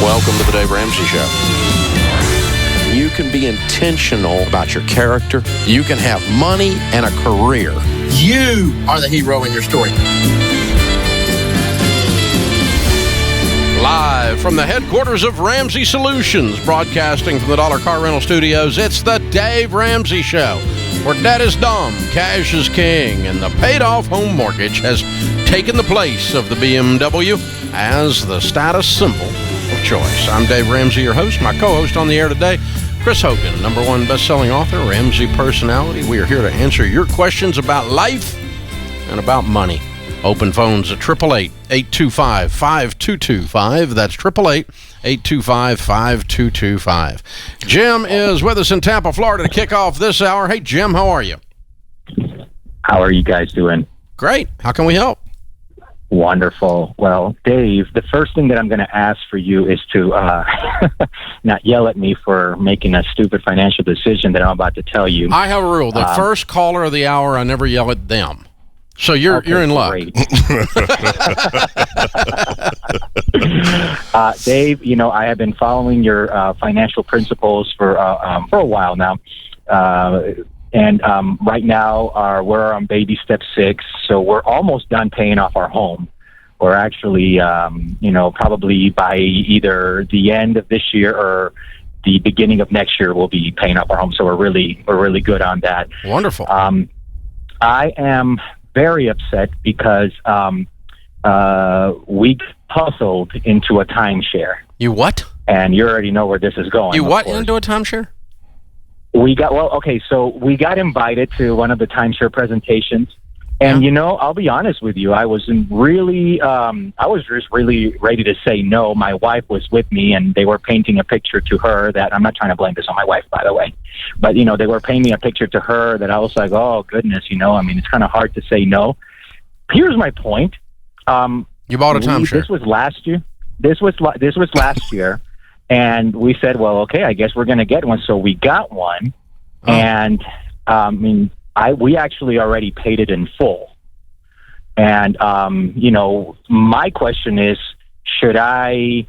Welcome to the Dave Ramsey Show. You can be intentional about your character. You can have money and a career. You are the hero in your story. Live from the headquarters of Ramsey Solutions, broadcasting from the Dollar Car Rental Studios, it's the Dave Ramsey Show, where debt is dumb, cash is king, and the paid-off home mortgage has taken the place of the BMW as the status symbol of choice. I'm Dave Ramsey, your host. My co-host on the air today, Chris Hogan, #1 best-selling author, Ramsey personality. We are here to answer your questions about life and about money. Open phones at 888-825-5225. That's 888-825-5225. Jim is with us in Tampa, Florida to kick off this hour. Hey, Jim, how are you? How are you guys doing? Great. How can we help? Wonderful. Well, Dave, the first thing that I'm going to ask for you is to not yell at me for making a stupid financial decision that I'm about to tell you. I have a rule. The first caller of the hour, I never yell at them. So you're in luck. Dave, you know, I have been following your financial principles for a while now. And right now, we're on baby step 6, so we're almost done paying off our home. We're actually, probably by either the end of this year or the beginning of next year, we'll be paying off our home. So we're really good on that. Wonderful. I am very upset because we hustled into a timeshare. You what? And you already know where this is going. You what into a timeshare? We got invited to one of the timeshare presentations, and I'll be honest with you, I was just really ready to say no. My wife was with me, and they were painting a picture to her that I'm not trying to blame this on my wife, by the way, but they were painting a picture to her that I was like, oh goodness, it's kind of hard to say no. Here's my point. You bought a timeshare. This was last year. This was last year. And we said, well, okay, I guess we're going to get one. So we got one, and we actually already paid it in full. And my question is, should I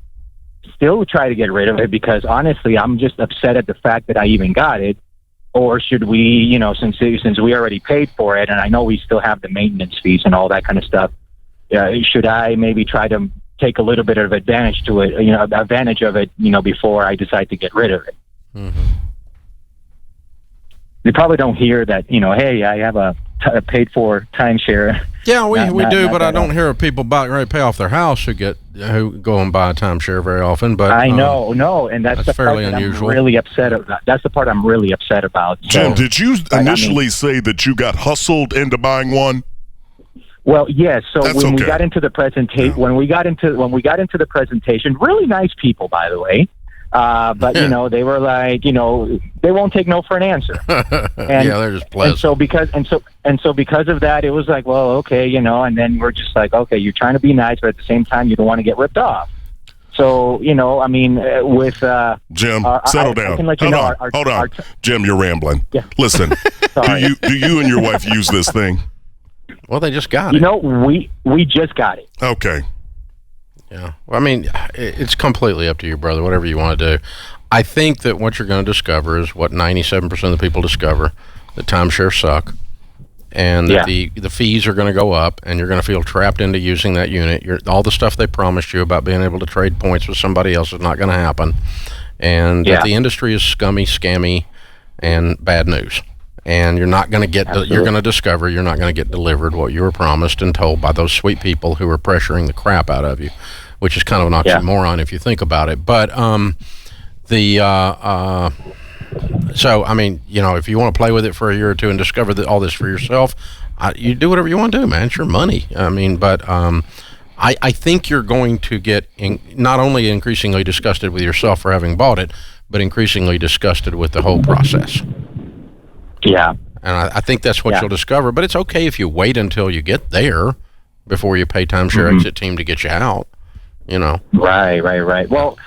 still try to get rid of it? Because honestly, I'm just upset at the fact that I even got it. Or should we, since we already paid for it, and I know we still have the maintenance fees and all that kind of stuff, should I maybe try to take a little bit of advantage of it, before I decide to get rid of it? Mm-hmm. You probably don't hear that, hey, I have a paid-for timeshare. Yeah, we do, but I don't hear of people about ready to pay off their house who go and buy a timeshare very often. But I know, and that's the fairly part unusual. I'm really upset about. That's the part I'm really upset about. Jim, did you initially say that you got hustled into buying one? Well, yes. So That's when okay. we got into the presentation, when we got into the presentation, really nice people, by the way. But they were like, they won't take no for an answer. And, yeah, they're just pleasant. And so because of that, it was like, well, okay, and then we're just like, okay, you're trying to be nice, but at the same time, you don't want to get ripped off. So with Jim, settle down. Hold on, Jim, you're rambling. Yeah. Listen, do you and your wife use this thing? Well, they just got it. We just got it. Okay. Yeah. Well, it's completely up to you, brother, whatever you want to do. I think that what you're going to discover is what 97% of the people discover, that timeshares suck, and that the fees are going to go up, and you're going to feel trapped into using that unit. All the stuff they promised you about being able to trade points with somebody else is not going to happen, and that the industry is scummy, scammy, and bad news. And you're not going to get, you're going to discover you're not going to get delivered what you were promised and told by those sweet people who are pressuring the crap out of you, which is kind of an oxymoron if you think about it. But if you want to play with it for a year or two and discover all this for yourself, you do whatever you want to do, man. It's your money. I think you're going to get not only increasingly disgusted with yourself for having bought it, but increasingly disgusted with the whole process. Yeah. And I think that's what you'll discover. But it's okay if you wait until you get there before you pay timeshare exit team to get you out, Right. Well,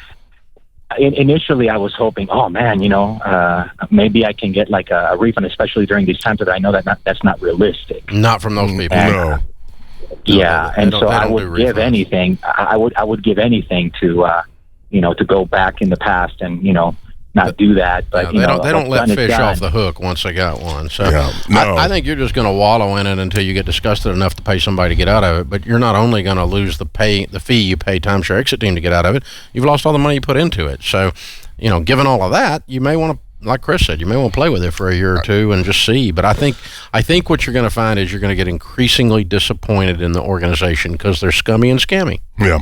initially I was hoping, oh, man, maybe I can get like a refund, especially during these times that I know that's not realistic. Not from those people. No. Yeah, and so I would give anything. I would give anything to to go back in the past and, not do that. But they don't let fish off the hook once they got one. So I think you're just going to wallow in it until you get disgusted enough to pay somebody to get out of it. But you're not only going to lose the fee you pay Timeshare Exit Team to get out of it, you've lost all the money you put into it. So, given all of that, you may want to, like Chris said, you may want to play with it for a year or two and just see. But I think what you're going to find is you're going to get increasingly disappointed in the organization because they're scummy and scammy. Yeah.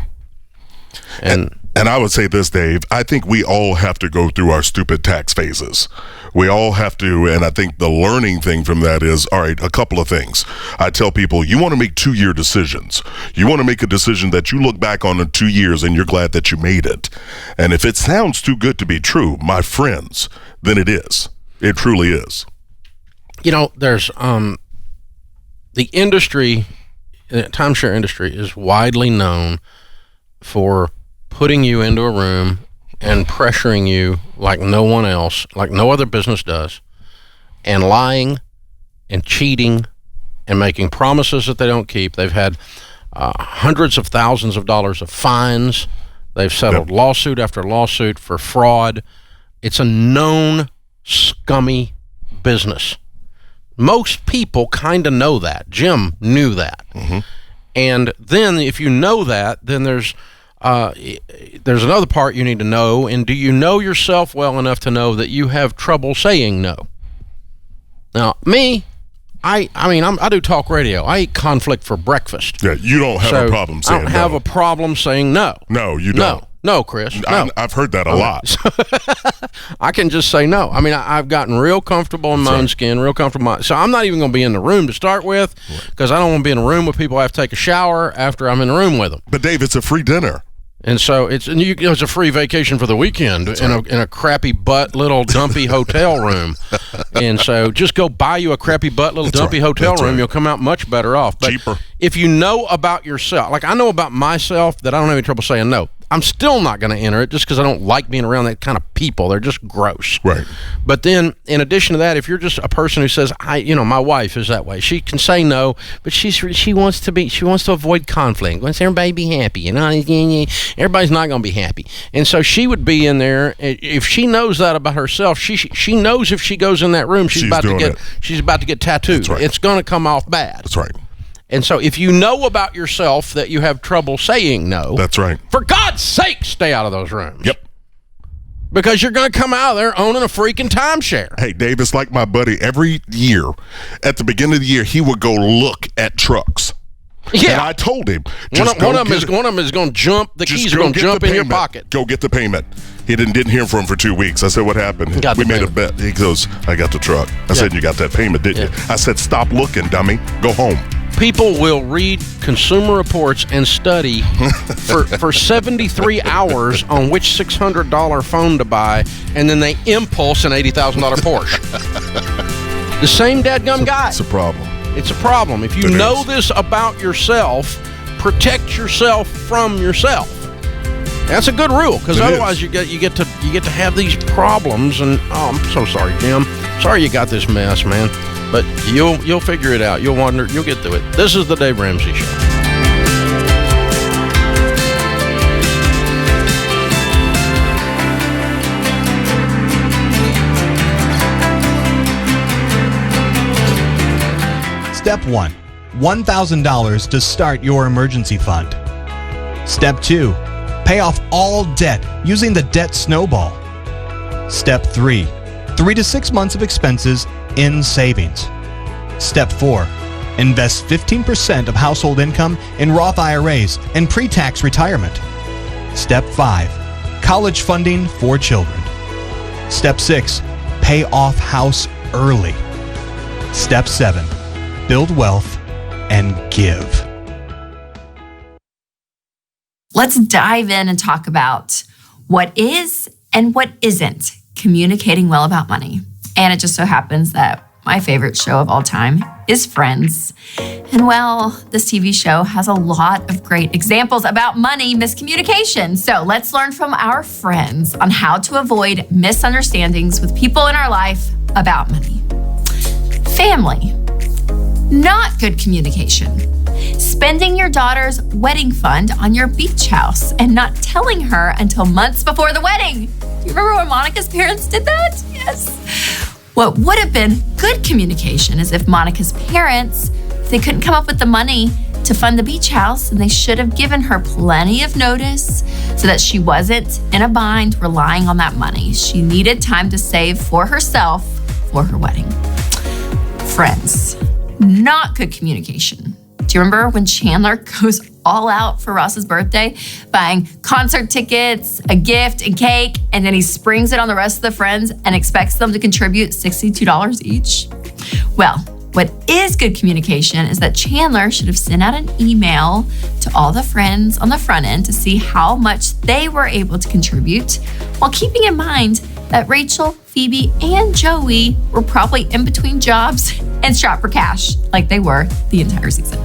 And I would say this, Dave, I think we all have to go through our stupid tax phases. We all have to, and I think the learning thing from that is, all right, a couple of things. I tell people, you want to make 2-year decisions. You want to make a decision that you look back on in 2 years and you're glad that you made it. And if it sounds too good to be true, my friends, then it is. It truly is. There's the industry, the timeshare industry is widely known for putting you into a room and pressuring you like no one else, like no other business does, and lying and cheating and making promises that they don't keep. They've had hundreds of thousands of dollars of fines. They've settled lawsuit after lawsuit for fraud. It's a known scummy business. Most people kind of know that. Jim knew that. Mm-hmm. And then if you know that, then there's another part you need to know. And do you know yourself well enough to know that you have trouble saying no? Now, me, I do talk radio. I eat conflict for breakfast. Yeah, you don't have a problem saying no. I don't have a problem saying no. No, you don't. No, Chris. No. I've heard that a lot. I can just say no. I mean, I've gotten real comfortable in my own skin, real comfortable. So I'm not even going to be in the room to start with because I don't want to be in a room with people I have to take a shower after I'm in the room with them. But, Dave, it's a free dinner. And so it's a free vacation for the weekend in a crappy butt little dumpy hotel room. And so just go buy you a crappy butt little dumpy hotel room. You'll come out much better off. But cheaper. If you know about yourself, like I know about myself that I don't have any trouble saying no. I'm still not going to enter it just because I don't like being around that kind of people. They're just gross. Right. But then, in addition to that, if you're just a person who says, my wife is that way. She can say no, but she wants to avoid conflict. Wants everybody to be happy. Everybody's not going to be happy. And so she would be in there. If she knows that about herself, she knows if she goes in that room, she's about to get tattooed. That's right. It's going to come off bad. That's right. And so if you know about yourself that you have trouble saying no. That's right. For God's sake, stay out of those rooms. Yep. Because you're going to come out of there owning a freaking timeshare. Hey, Dave, it's like my buddy. Every year, at the beginning of the year, he would go look at trucks. Yeah. And I told him. One of them is going to jump. The keys are going to jump in your pocket. Go get the payment. He didn't hear from him for 2 weeks. I said, what happened? We made a bet. He goes, I got the truck. I said, you got that payment, didn't you? I said, stop looking, dummy. Go home. People will read Consumer Reports and study for 73 hours on which $600 phone to buy, and then they impulse an $80,000 Porsche. The same dadgum guy. It's a problem. It's a problem. If you know this about yourself, protect yourself from yourself. That's a good rule, because otherwise you get to have these problems. And I'm so sorry, Jim. Sorry you got this mess, man. But you'll figure it out. You'll get through it. This is the Dave Ramsey Show. Step 1, $1,000 to start your emergency fund. Step 2, pay off all debt using the debt snowball. Step 3, 3 to 6 months of expenses in savings. Step 4, invest 15% of household income in Roth IRAs and pre-tax retirement. Step 5, college funding for children. Step 6, pay off house early. Step 7, build wealth and give. Let's dive in and talk about what is and what isn't communicating well about money. And it just so happens that my favorite show of all time is Friends. And well, this TV show has a lot of great examples about money miscommunication. So let's learn from our friends on how to avoid misunderstandings with people in our life about money. Family. Not good communication. spending your daughter's wedding fund on your beach house and not telling her until months before the wedding. Do you remember when Monica's parents did that? Yes. What would have been good communication is if Monica's parents, if they couldn't come up with the money to fund the beach house, and they should have given her plenty of notice so that she wasn't in a bind relying on that money. She needed time to save for herself for her wedding. Friends, not good communication. Do you remember when Chandler goes all out for Ross's birthday, buying concert tickets, a gift, and cake, and then he springs it on the rest of the friends and expects them to contribute $62 each? Well, what is good communication is that Chandler should have sent out an email to all the friends on the front end to see how much they were able to contribute, while keeping in mind that Rachel, Phoebe, and Joey were probably in between jobs and strapped for cash like they were the entire season.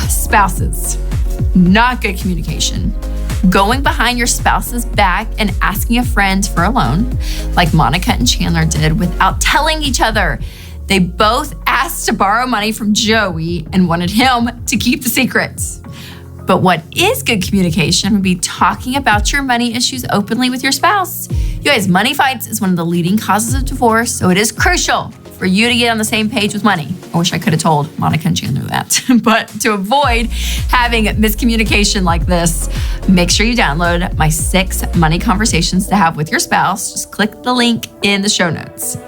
Spouses, not good communication. Going behind your spouse's back and asking a friend for a loan, like Monica and Chandler did, without telling each other. They both asked to borrow money from Joey and wanted him to keep the secret. But what is good communication would be talking about your money issues openly with your spouse. You guys, money fights is one of the leading causes of divorce, so it is crucial for you to get on the same page with money. I wish I could have told Monica and Chandler that. But to avoid having miscommunication like this, make sure you download my 6 money conversations to have with your spouse. Just click the link in the show notes.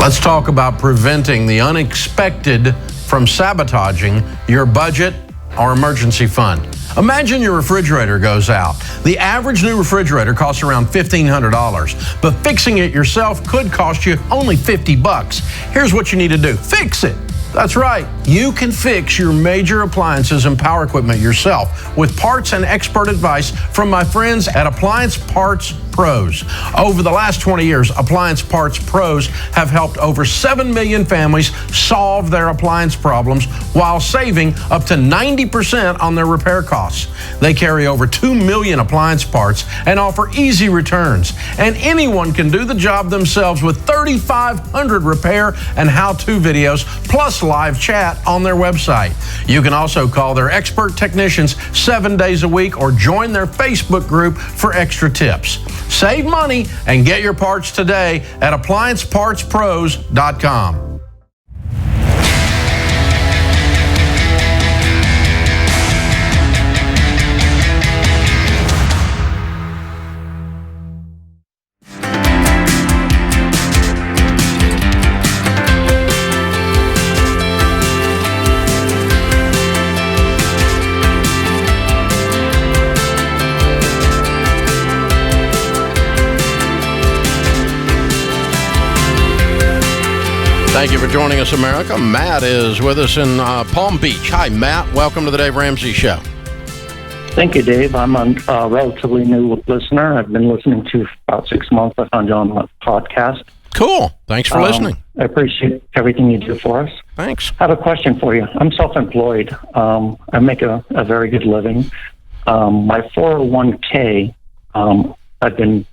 Let's talk about preventing the unexpected from sabotaging your budget or emergency fund. Imagine your refrigerator goes out. The average new refrigerator costs around $1,500, but fixing it yourself could cost you only $50. Here's what you need to do. Fix it. That's right. You can fix your major appliances and power equipment yourself with parts and expert advice from my friends at Appliance Parts Pros. Over the last 20 years, Appliance Parts Pros have helped over 7 million families solve their appliance problems while saving up to 90% on their repair costs. They carry over 2 million appliance parts and offer easy returns. And anyone can do the job themselves with 3,500 repair and how-to videos, plus live chat on their website. You can also call their expert technicians 7 days a week or join their Facebook group for extra tips. Save money and get your parts today at AppliancePartsPros.com. Thank you for joining us, America. Matt is with us in Palm Beach. Hi, Matt. Welcome to the Dave Ramsey Show. Thank you, Dave. I'm a relatively new listener. I've been listening to about 6 months. I found you on the podcast. Cool. Thanks for listening. I appreciate everything you do for us. Thanks. I have a question for you. I'm self-employed. I make a very good living. My 401k, I've been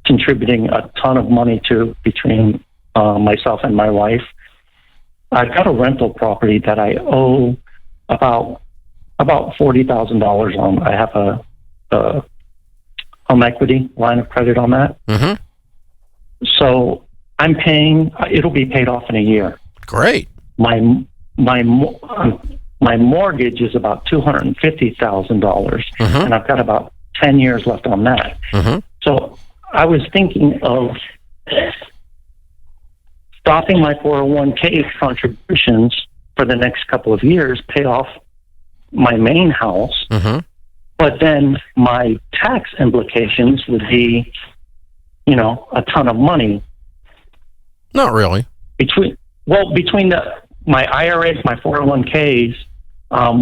contributing a ton of money to between myself and my wife. I've got a rental property that I owe about $40,000 on. I have a home equity line of credit on that. Mm-hmm. So I'm paying. It'll be paid off in a year. Great. My mortgage is about $250,000, and I've got about 10 years left on that. Mm-hmm. So I was thinking of stopping my 401k contributions for the next couple of years, pay off my main house, but then my tax implications would be, a ton of money. Not really. Between my IRAs, my 401ks,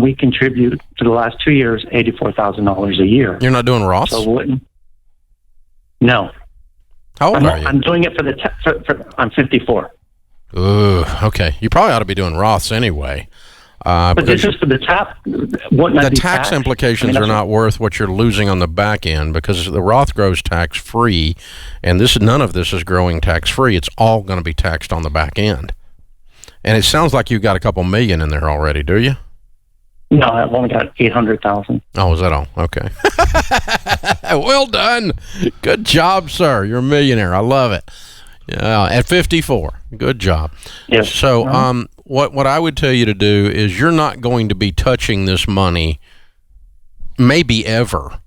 we contribute to the last 2 years $84,000 a year. You're not doing Roths? So no. How old are you? I'm doing it for I'm 54. Ooh, okay. You probably ought to be doing Roths anyway. But it's just for the tax. The tax implications are not worth what you're losing on the back end, because the Roth grows tax-free, and none of this is growing tax-free. It's all going to be taxed on the back end. And it sounds like you've got a couple million in there already, do you? No, I've only got 800,000. Oh, is that all? Okay. Well done. Good job, sir. You're a millionaire. I love it. At 54. Good job. Yes. So, what I would tell you to do is, you're not going to be touching this money, maybe ever,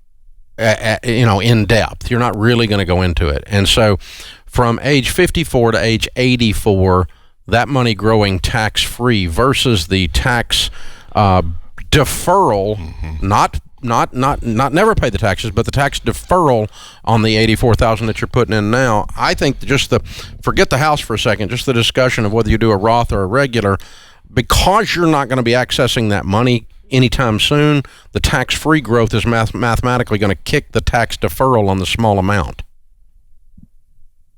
in depth. You're not really going to go into it. And so, from age 54 to age 84, that money growing tax-free versus the tax deferral, not never pay the taxes, but the tax deferral on the $84,000 that you're putting in now. I think forget the house for a second, just the discussion of whether you do a Roth or a regular, because you're not going to be accessing that money anytime soon. The tax-free growth is mathematically going to kick the tax deferral on the small amount.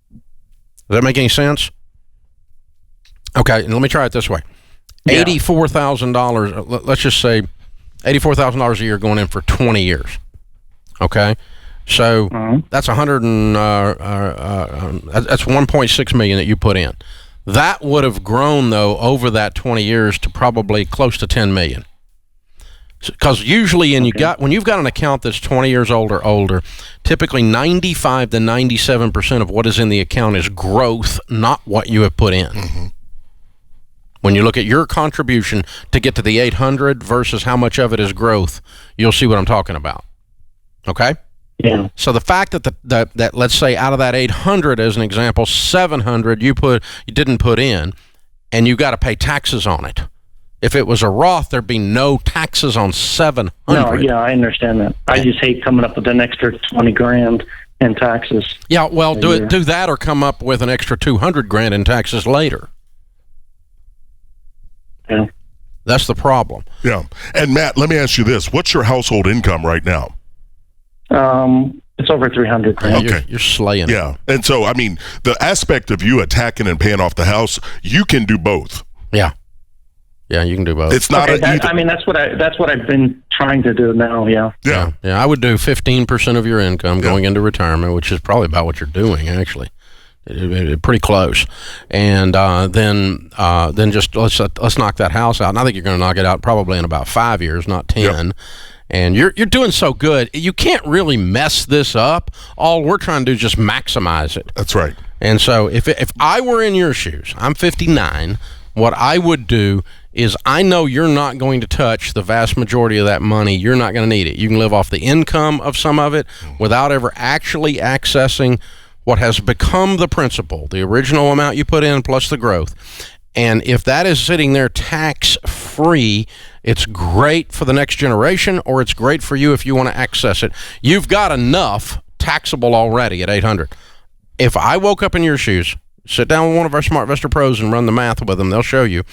Does that make any sense? Okay, and let me try it this way. Yeah. $84,000, let's just say $84,000 a year going in for 20 years. Okay? So that's that's $1.6 million that you put in. That would have grown, though, over that 20 years to probably close to 10 million. Because usually when you've got an account that's 20 years old or older, typically 95 to 97% of what is in the account is growth, not what you have put in. Mm-hmm. When you look at your contribution to get to the 800 versus how much of it is growth, you'll see what I'm talking about. Okay? Yeah. So the fact that let's say out of that 800, as an example, 700 you didn't put in, and you got to pay taxes on it. If it was a Roth, there'd be no taxes on 700. No, yeah, I understand that. I just hate coming up with an extra $20,000 in taxes. Yeah, well, do that or come up with an extra $200,000 in taxes later. Yeah. That's the problem. Yeah. And Matt, let me ask you this. What's your household income right now? It's over $300,000. Okay. You're slaying it. Yeah. And so, I mean, the aspect of you attacking and paying off the house, you can do both. Yeah. Yeah, you can do both. It's not that's what I've been trying to do now, yeah. Yeah. I would do 15% of your income going into retirement, which is probably about what you're doing, actually. Pretty close. And then just let's knock that house out. And I think you're going to knock it out probably in about 5 years, not 10. Yep. And you're doing so good. You can't really mess this up. All we're trying to do is just maximize it. That's right. And so if I were in your shoes, I'm 59, what I would do is, I know you're not going to touch the vast majority of that money. You're not going to need it. You can live off the income of some of it without ever actually accessing what has become the principal, the original amount you put in plus the growth. And if that is sitting there tax-free, it's great for the next generation, or it's great for you if you want to access it. You've got enough taxable already at 800. If I woke up in your shoes, sit down with one of our Smart Investor pros and run the math with them, they'll show you.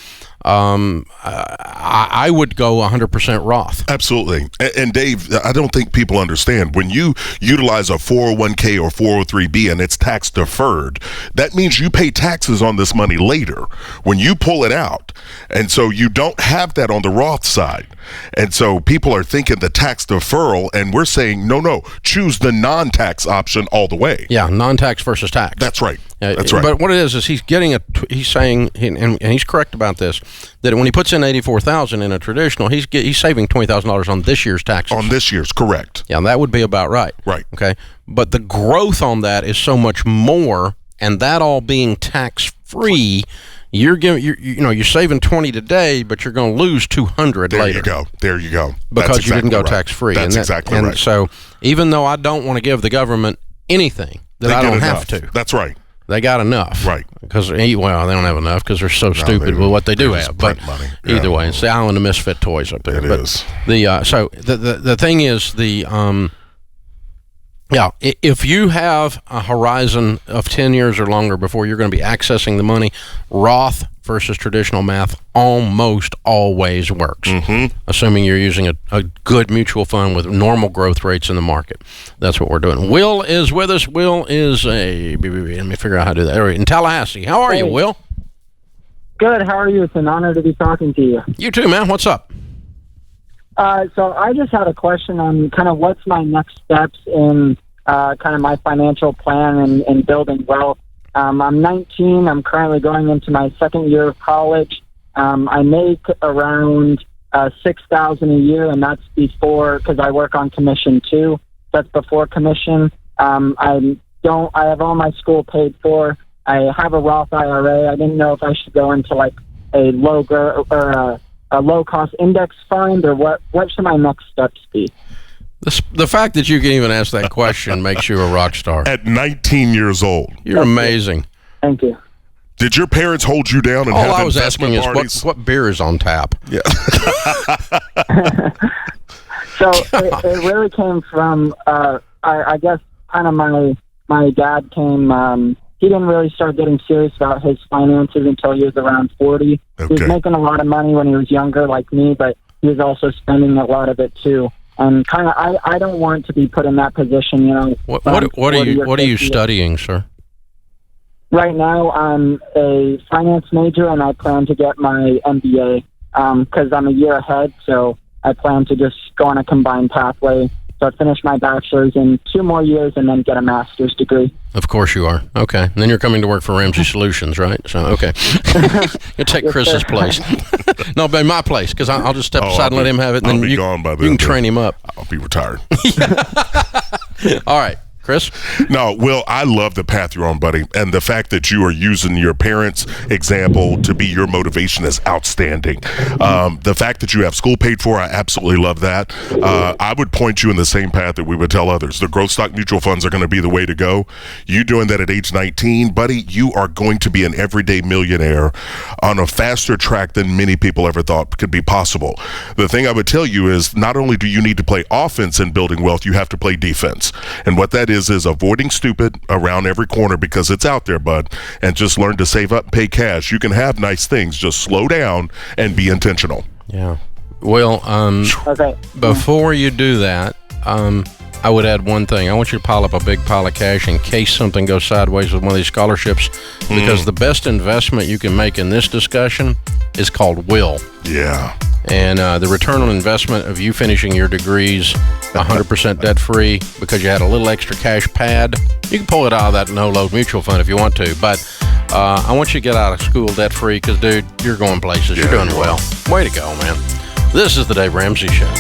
I would go 100% Roth. Absolutely. And Dave, I don't think people understand. When you utilize a 401k or 403b and it's tax deferred, that means you pay taxes on this money later when you pull it out. And so you don't have that on the Roth side. And so people are thinking the tax deferral, and we're saying, no, choose the non-tax option all the way. Yeah, non-tax versus tax. That's right. That's right. But what it is he's saying, and he's correct about this, that when he puts in $84,000 in a traditional, he's saving $20,000 on this year's taxes. On this year's, correct. Yeah, that would be about right. Right. Okay. But the growth on that is so much more, and that all being tax-free, you're saving 20 today, but you're going to lose 200 later. There you go. Because you didn't go tax-free. That's exactly right. And so, even though I don't want to give the government anything that I don't have to. That's right. They got enough. Right. Because, they don't have enough because they're so stupid with what they do have. But money. Either way, it's the island of misfit toys up there. It is. So the thing is, if you have a horizon of 10 years or longer before you're going to be accessing the money, Roth versus traditional math almost always works, assuming you're using a good mutual fund with normal growth rates in the market. That's what we're doing. Will is with us. Will is let me figure out how to do that. In Tallahassee. How are you, Will? Good. How are you? It's an honor to be talking to you. You too, man. What's up? So I just had a question on kind of what's my next steps in kind of my financial plan and building wealth. I'm 19. I'm currently going into my second year of college. I make around $6,000 a year, and that's before, because I work on commission too. That's before commission. I have all my school paid for. I have a Roth IRA. I didn't know if I should go into like a low cost index fund, or what should my next steps be? The fact that you can even ask that question makes you a rock star. At 19 years old. You're amazing. Thank you. Did your parents hold you down and have All I was investment asking parties? is what beer is on tap? Yeah. So it really came from, I guess, kind of my dad came, he didn't really start getting serious about his finances until he was around 40. Okay. He was making a lot of money when he was younger, like me, but he was also spending a lot of it too. And kind of, I don't want to be put in that position, you know. What are you studying, sir? Right now, I'm a finance major, and I plan to get my MBA because I'm a year ahead. So I plan to just go on a combined pathway. So I finish my bachelor's in 2 more years and then get a master's degree. Of course you are. Okay. And then you're coming to work for Ramsey Solutions, right? So, okay. You take Chris's place. No, but my place, because I'll just step aside and let him have it. And then you can train him up. I'll be retired. All right. Chris? No, Will, I love the path you're on, buddy. And the fact that you are using your parents' example to be your motivation is outstanding. The fact that you have school paid for, I absolutely love that. I would point you in the same path that we would tell others. The growth stock mutual funds are going to be the way to go. You doing that at age 19, buddy, you are going to be an everyday millionaire on a faster track than many people ever thought could be possible. The thing I would tell you is not only do you need to play offense in building wealth, you have to play defense. And what that is avoiding stupid around every corner, because it's out there, bud, and just learn to save up and pay cash. You can have nice things, just slow down and be intentional. Yeah. Well, Okay. before you do that, I would add one thing. I want you to pile up a big pile of cash in case something goes sideways with one of these scholarships, because the best investment you can make in this discussion is called will. Yeah. And the return on investment of you finishing your degrees 100% debt-free because you had a little extra cash pad, you can pull it out of that no-load mutual fund if you want to. But I want you to get out of school debt-free because, dude, you're going places. You're doing well. Way to go, man. This is the Dave Ramsey Show.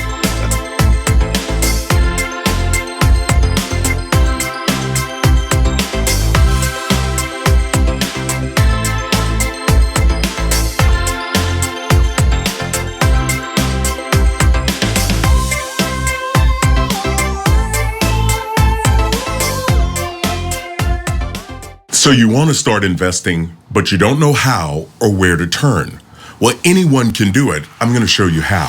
So you want to start investing, but you don't know how or where to turn. Well, anyone can do it. I'm going to show you how.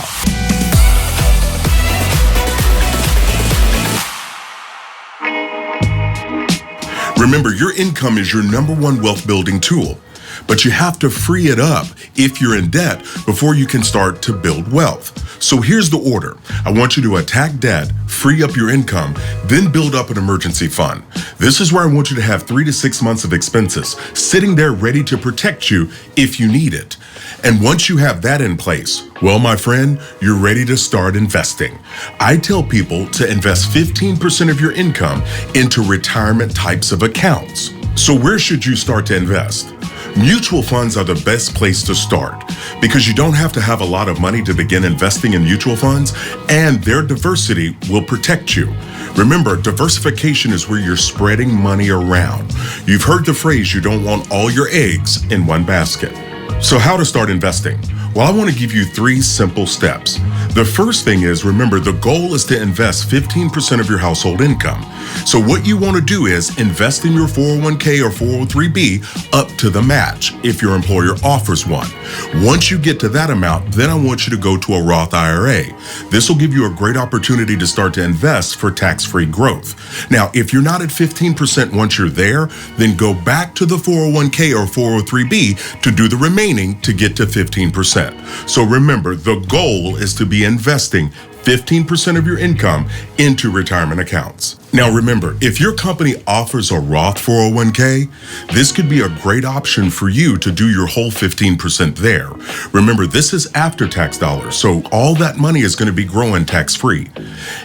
Remember, your income is your #1 wealth building tool, but you have to free it up if you're in debt before you can start to build wealth. So here's the order. I want you to attack debt, free up your income, then build up an emergency fund. This is where I want you to have 3 to 6 months of expenses sitting there ready to protect you if you need it. And once you have that in place, well, my friend, you're ready to start investing. I tell people to invest 15% of your income into retirement types of accounts. So where should you start to invest? Mutual funds are the best place to start because you don't have to have a lot of money to begin investing in mutual funds, and their diversity will protect you. Remember, diversification is where you're spreading money around. You've heard the phrase, you don't want all your eggs in one basket. So how to start investing? Well, I want to give you 3 simple steps. The first thing is, remember, the goal is to invest 15% of your household income. So what you want to do is invest in your 401k or 403b up to the match if your employer offers one. Once you get to that amount, then I want you to go to a Roth IRA. This will give you a great opportunity to start to invest for tax-free growth. Now, if you're not at 15% once you're there, then go back to the 401k or 403b to do the remaining to get to 15%. So remember, the goal is to be investing 15% of your income into retirement accounts. Now remember, if your company offers a Roth 401k, this could be a great option for you to do your whole 15% there. Remember, this is after-tax dollars, so all that money is going to be growing tax-free.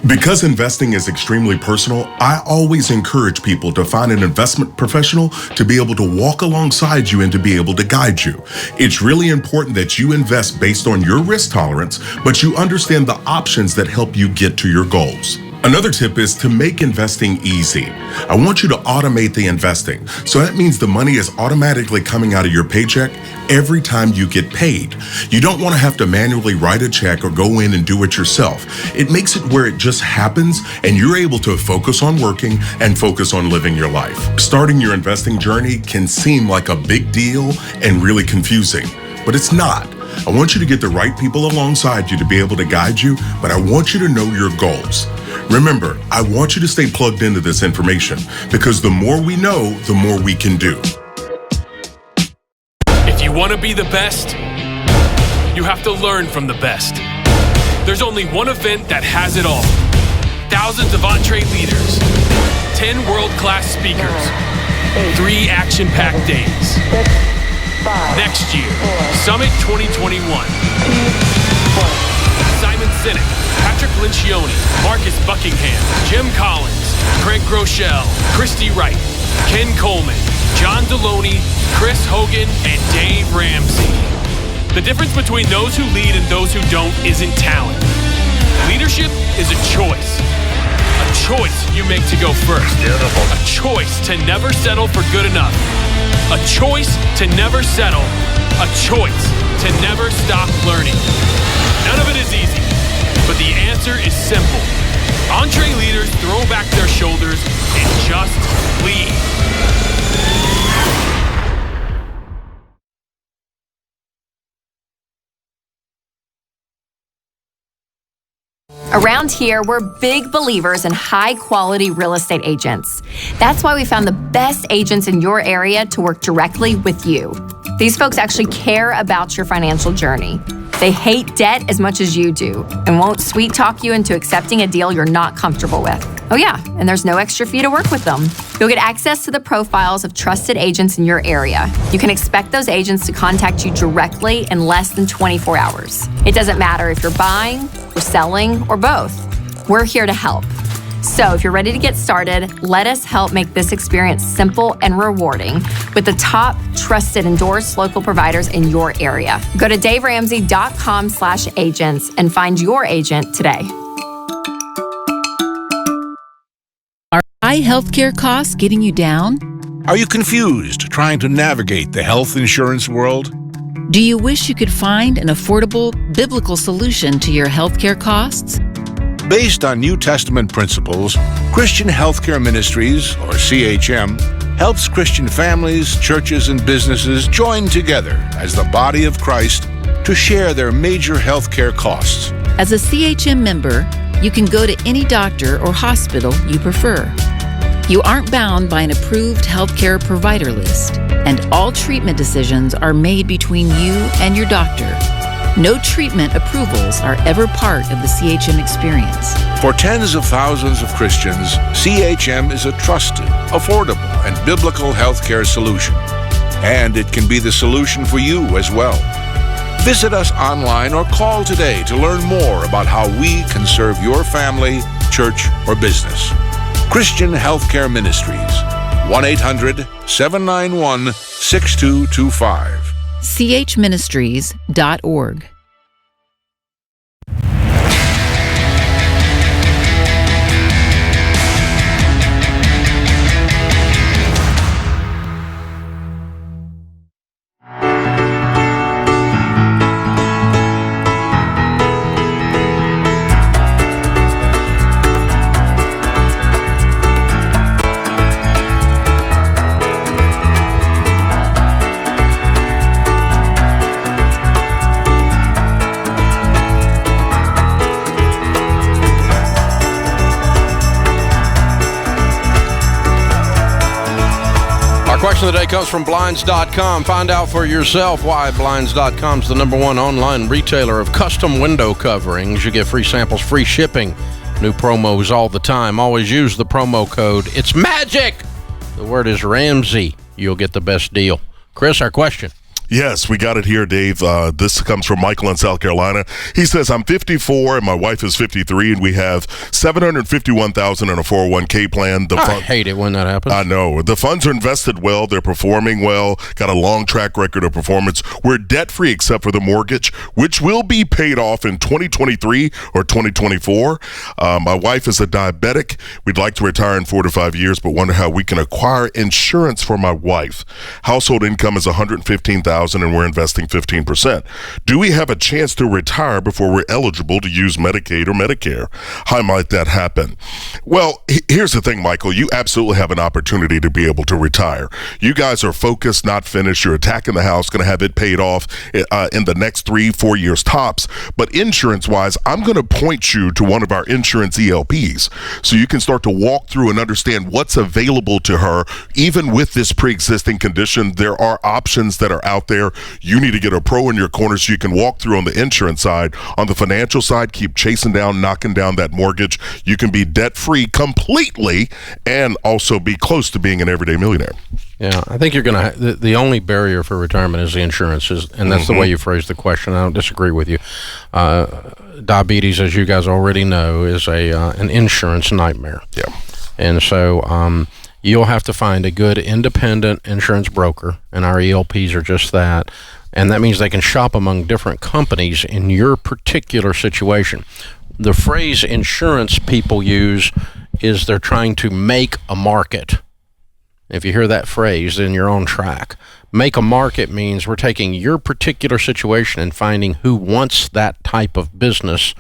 Because investing is extremely personal, I always encourage people to find an investment professional to be able to walk alongside you and to be able to guide you. It's really important that you invest based on your risk tolerance, but you understand the options that help you get to your goals. Another tip is to make investing easy. I want you to automate the investing. So that means the money is automatically coming out of your paycheck every time you get paid. You don't want to have to manually write a check or go in and do it yourself. It makes it where it just happens and you're able to focus on working and focus on living your life. Starting your investing journey can seem like a big deal and really confusing, but it's not. I want you to get the right people alongside you to be able to guide you, but I want you to know your goals. Remember, I want you to stay plugged into this information because the more we know, the more we can do. If you want to be the best, you have to learn from the best. There's only one event that has it all. Thousands of entree leaders, 10 world-class speakers, 3 action-packed days. Next year, Summit 2021. Simon Sinek, Patrick Lencioni, Marcus Buckingham, Jim Collins, Craig Groeschel, Christy Wright, Ken Coleman, John Deloney, Chris Hogan, and Dave Ramsey. The difference between those who lead and those who don't isn't talent. Leadership is a choice. A choice you make to go first. A choice to never settle for good enough. A choice to never settle. A choice to never stop learning. None of it is easy, but the answer is simple. Entree leaders throw back their shoulders and just lead. Around here, we're big believers in high-quality real estate agents. That's why we found the best agents in your area to work directly with you. These folks actually care about your financial journey. They hate debt as much as you do and won't sweet-talk you into accepting a deal you're not comfortable with. Oh yeah, and there's no extra fee to work with them. You'll get access to the profiles of trusted agents in your area. You can expect those agents to contact you directly in less than 24 hours. It doesn't matter if you're buying, or selling, or both. We're here to help. So if you're ready to get started, let us help make this experience simple and rewarding with the top trusted endorsed local providers in your area. Go to daveramsey.com/agents and find your agent today. Are high healthcare costs getting you down? Are you confused trying to navigate the health insurance world? Do you wish you could find an affordable biblical solution to your healthcare costs? Based on New Testament principles, Christian Healthcare Ministries, or CHM, helps Christian families, churches, and businesses join together as the body of Christ to share their major healthcare costs. As a CHM member, you can go to any doctor or hospital you prefer. You aren't bound by an approved healthcare provider list, and all treatment decisions are made between you and your doctor. No treatment approvals are ever part of the CHM experience. For tens of thousands of Christians, CHM is a trusted, affordable, and biblical healthcare solution. And it can be the solution for you as well. Visit us online or call today to learn more about how we can serve your family, church, or business. Christian Healthcare Ministries, 1-800-791-6225. chministries.org. Question of the day comes from Blinds.com. Find out for yourself why Blinds.com is the #1 online retailer of custom window coverings. You get free samples, free shipping, new promos all the time. Always use the promo code. It's magic! The word is Ramsey. You'll get the best deal. Chris, our question. Yes, we got it here, Dave. This comes from Michael in South Carolina. He says, I'm 54 and my wife is 53, and we have $751,000 in a 401k plan. I hate it when that happens. I know. The funds are invested well. They're performing well. Got a long track record of performance. We're debt-free except for the mortgage, which will be paid off in 2023 or 2024. My wife is a diabetic. We'd like to retire in 4 to 5 years, but wonder how we can acquire insurance for my wife. Household income is $115,000. And we're investing 15%. Do we have a chance to retire before we're eligible to use Medicaid or Medicare? How might that happen? Well, here's the thing, Michael. You absolutely have an opportunity to be able to retire. You guys are focused, not finished. You're attacking the house, going to have it paid off in the next 3-4 years tops. But insurance-wise, I'm going to point you to one of our insurance ELPs so you can start to walk through and understand what's available to her. Even with this pre-existing condition, there are options that are out there. You need to get a pro in your corner so you can walk through on the insurance side. On the financial side, keep chasing down, knocking down that mortgage. You can be debt-free completely and also be close to being an everyday millionaire. Yeah, I think you're going to the only barrier for retirement is the insurance, and that's the way you phrased the question. I don't disagree with you. Diabetes, as you guys already know, is an insurance nightmare. Yeah. And so you'll have to find a good independent insurance broker, and our ELPs are just that. And that means they can shop among different companies in your particular situation. The phrase insurance people use is they're trying to make a market. If you hear that phrase, then you're on track. Make a market means we're taking your particular situation and finding who wants that type of business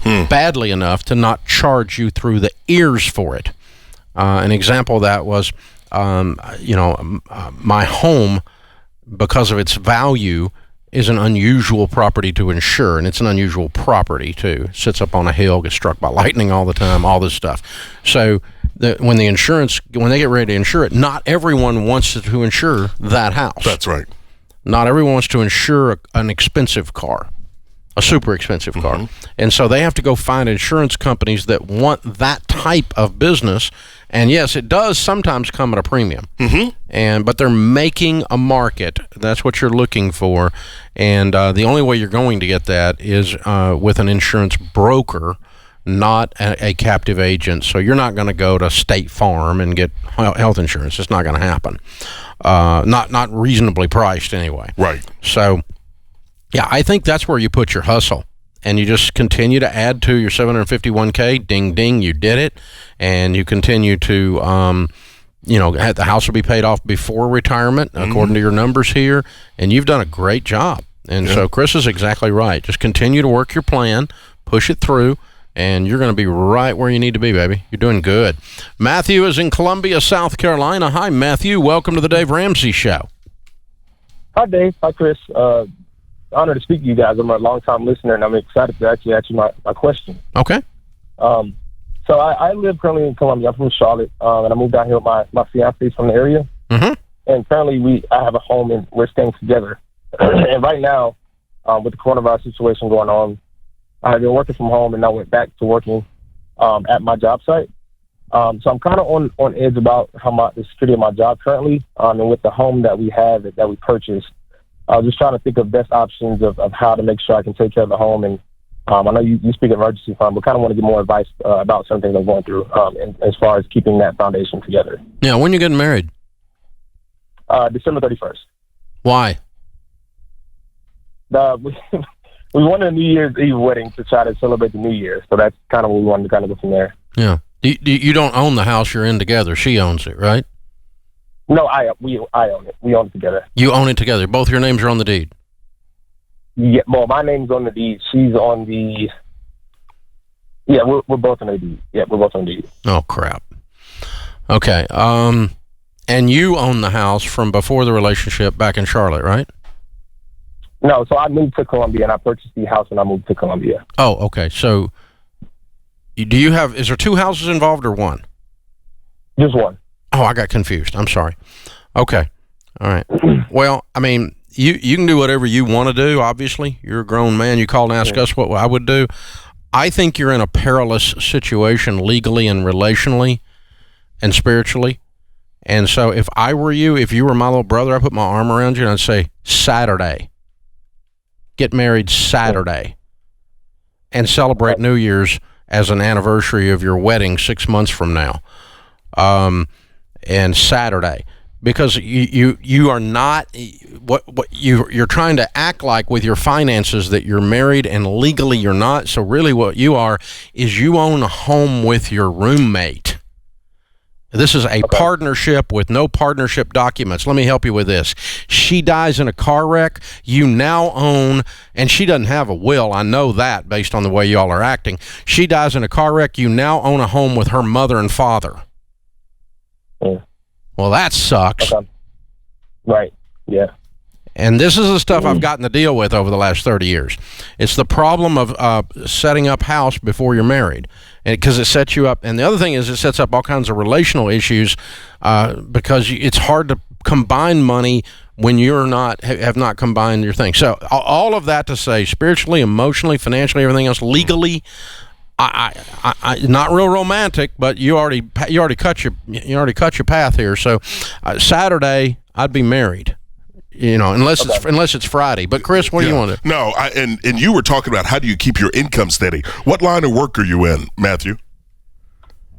badly enough to not charge you through the ears for it. An example of that was, my home, because of its value, is an unusual property to insure, and it's an unusual property too. It sits up on a hill, gets struck by lightning all the time, all this stuff. So when they get ready to insure it, not everyone wants to insure that house. That's right. Not everyone wants to insure an expensive car. A super expensive car. And so they have to go find insurance companies that want that type of business. And yes, it does sometimes come at a premium. But they're making a market. That's what you're looking for. And the only way you're going to get that is with an insurance broker, not a captive agent. So you're not going to go to State Farm and get health insurance. It's not going to happen. Not reasonably priced anyway. Right. So yeah, I think that's where you put your hustle, and you just continue to add to your 751k. Ding, ding, you did it, and you continue to, the house will be paid off before retirement, according to your numbers here, and you've done a great job. And so Chris is exactly right. Just continue to work your plan, push it through, and you're going to be right where you need to be, baby. You're doing good. Matthew is in Columbia, South Carolina. Hi, Matthew. Welcome to the Dave Ramsey Show. Hi, Dave. Hi, Chris. Honor to speak to you guys. I'm a long-time listener, and I'm excited to actually ask you my question. Okay. So I live currently in Columbia. I'm from Charlotte, and I moved down here with my fiancé from the area. And currently I have a home, and we're staying together. And right now, with the coronavirus situation going on, I've been working from home, and I went back to working at my job site. So I'm kind of on edge about the security of my job currently, and with the home that we have that we purchased. I was just trying to think of best options of how to make sure I can take care of the home. And I know you speak emergency fund, but kind of want to get more advice about some things I'm going through as far as keeping that foundation together. Yeah, when you getting married? December 31st. Why? We wanted a New Year's Eve wedding to try to celebrate the New Year. So that's kind of what we wanted to kind of go from there. Yeah. You don't own the house you're in together. She owns it, right? No, I own it. We own it together. You own it together. Both your names are on the deed. Yeah, well, my name's on the deed. She's on the. Yeah, we're both on the deed. Yeah, we're both on the deed. Oh crap. Okay. And you own the house from before the relationship back in Charlotte, right? No, so I moved to Columbia, and I purchased the house when I moved to Columbia. Oh, okay. So, is there 2 houses involved or one? Just one. Oh, I got confused. I'm sorry. Okay. All right. Well, I mean, you can do whatever you want to do, obviously. You're a grown man. You called and asked us what I would do. I think you're in a perilous situation legally and relationally and spiritually. And so if I were you, if you were my little brother, I'd put my arm around you and I'd say, Saturday. Get married Saturday. And celebrate New Year's as an anniversary of your wedding 6 months from now. And Saturday. Because you are not what you're trying to act like with your finances that you're married and legally you're not. So really what you are is you own a home with your roommate. This is a partnership with no partnership documents. Let me help you with this. She dies in a car wreck. You now own, and she doesn't have a will. I know that based on the way y'all are acting. She dies in a car wreck. You now own a home with her mother and father. Yeah. Well, that sucks. Okay. Right. Yeah. And this is the stuff I've gotten to deal with over the last 30 years. It's the problem of setting up house before you're married, because it sets you up. And the other thing is it sets up all kinds of relational issues because it's hard to combine money when you're not have not combined your thing. So all of that to say, spiritually, emotionally, financially, everything else, legally, I not real romantic, but you already cut your path here. So Saturday, I'd be married. Unless it's Friday. But Chris, what do you want to do? No, and you were talking about how do you keep your income steady? What line of work are you in, Matthew?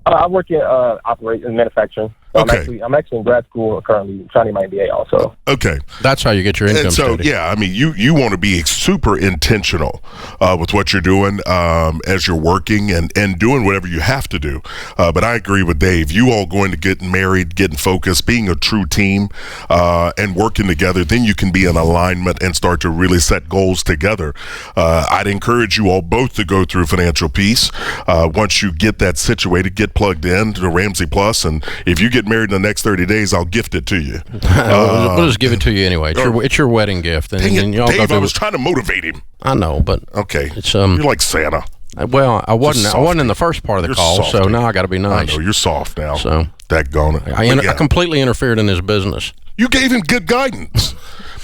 I work in operating manufacturing. So Okay. I'm actually in grad school currently, trying my MBA also. Okay. That's how you get your income And so, steady. yeah, I mean, you want to be super intentional with what you're doing as you're working and doing whatever you have to do. But I agree with Dave. You all going to get married, getting focused, being a true team, and working together, then you can be in alignment and start to really set goals together. I'd encourage you all both to go through Financial Peace. Once you get that situated, get plugged in to Ramsey Plus, and if you get married in the next 30 days, I'll gift it to you. We'll just give it to you anyway. It's your wedding gift. And, Dang it, and y'all Dave, go I was trying to motivate him. I know, but okay, it's you're like Santa. Well, I wasn't in the first part of the You're call, softy. so now I got to be nice. I know you're soft now. So daggone it. I completely interfered in his business. You gave him good guidance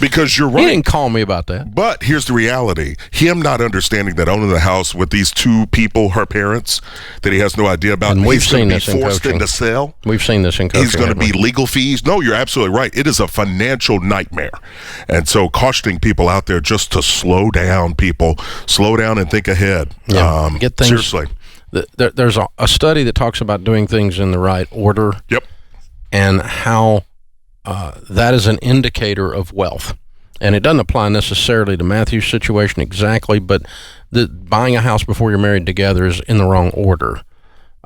because you're right. He didn't call me about that. But here's the reality. Him not understanding that owning the house with these two people, her parents, that he has no idea about. And we've he's going seen to be this in forced coaching. into sell. We've seen this in coaching. He's going to be legal fees. No, you're absolutely right. It is a financial nightmare. And so cautioning people out there just to slow down, people. Slow down and think ahead. Yeah, get things. Seriously. There's a study that talks about doing things in the right order. Yep. And how that is an indicator of wealth. And it doesn't apply necessarily to Matthew's situation exactly, but buying a house before you're married together is in the wrong order.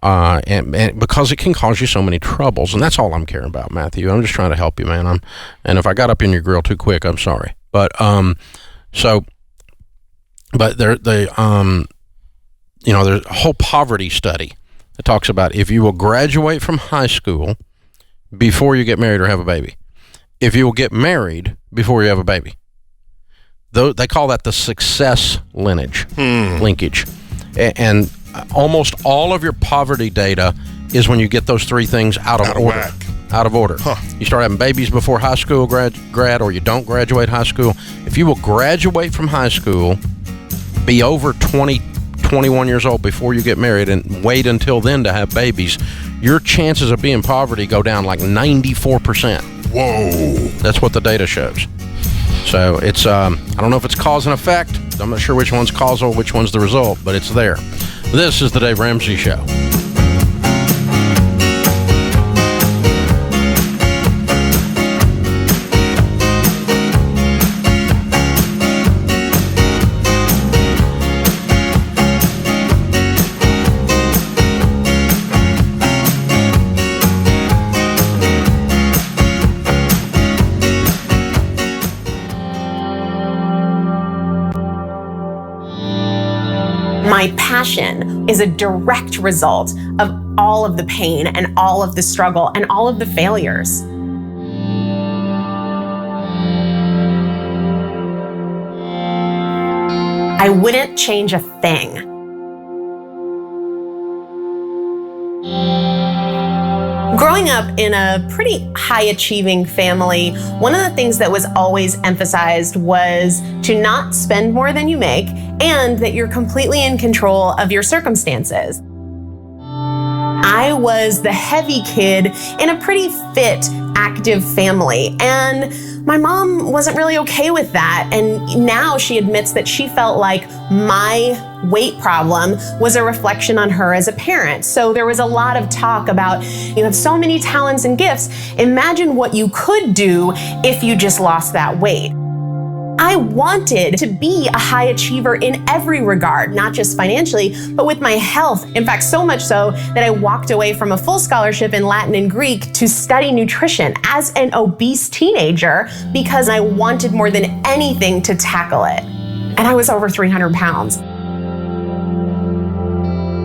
And because it can cause you so many troubles. And that's all I'm caring about, Matthew. I'm just trying to help you, man. And if I got up in your grill too quick, I'm sorry. But there's a whole poverty study that talks about if you will graduate from high school before you get married or have a baby. If you will get married before you have a baby. They call that the success linkage. And almost all of your poverty data is when you get those three things out of order. Whack. Out of order. You start having babies before high school grad, or you don't graduate high school. If you will graduate from high school, be over 21 years old before you get married, and wait until then to have babies, your chances of being in poverty go down like 94%. Whoa. That's what the data shows. So it's, I don't know if it's cause and effect. I'm not sure which one's causal, which one's the result, but it's there. This is the Dave Ramsey Show. My passion is a direct result of all of the pain and all of the struggle and all of the failures. I wouldn't change a thing. Growing up in a pretty high-achieving family, one of the things that was always emphasized was to not spend more than you make and that you're completely in control of your circumstances. I was the heavy kid in a pretty fit, active family, and my mom wasn't really okay with that. And now she admits that she felt like my weight problem was a reflection on her as a parent. So there was a lot of talk about, you have so many talents and gifts. Imagine what you could do if you just lost that weight. I wanted to be a high achiever in every regard, not just financially, but with my health. In fact, so much so that I walked away from a full scholarship in Latin and Greek to study nutrition as an obese teenager because I wanted more than anything to tackle it. And I was over 300 pounds.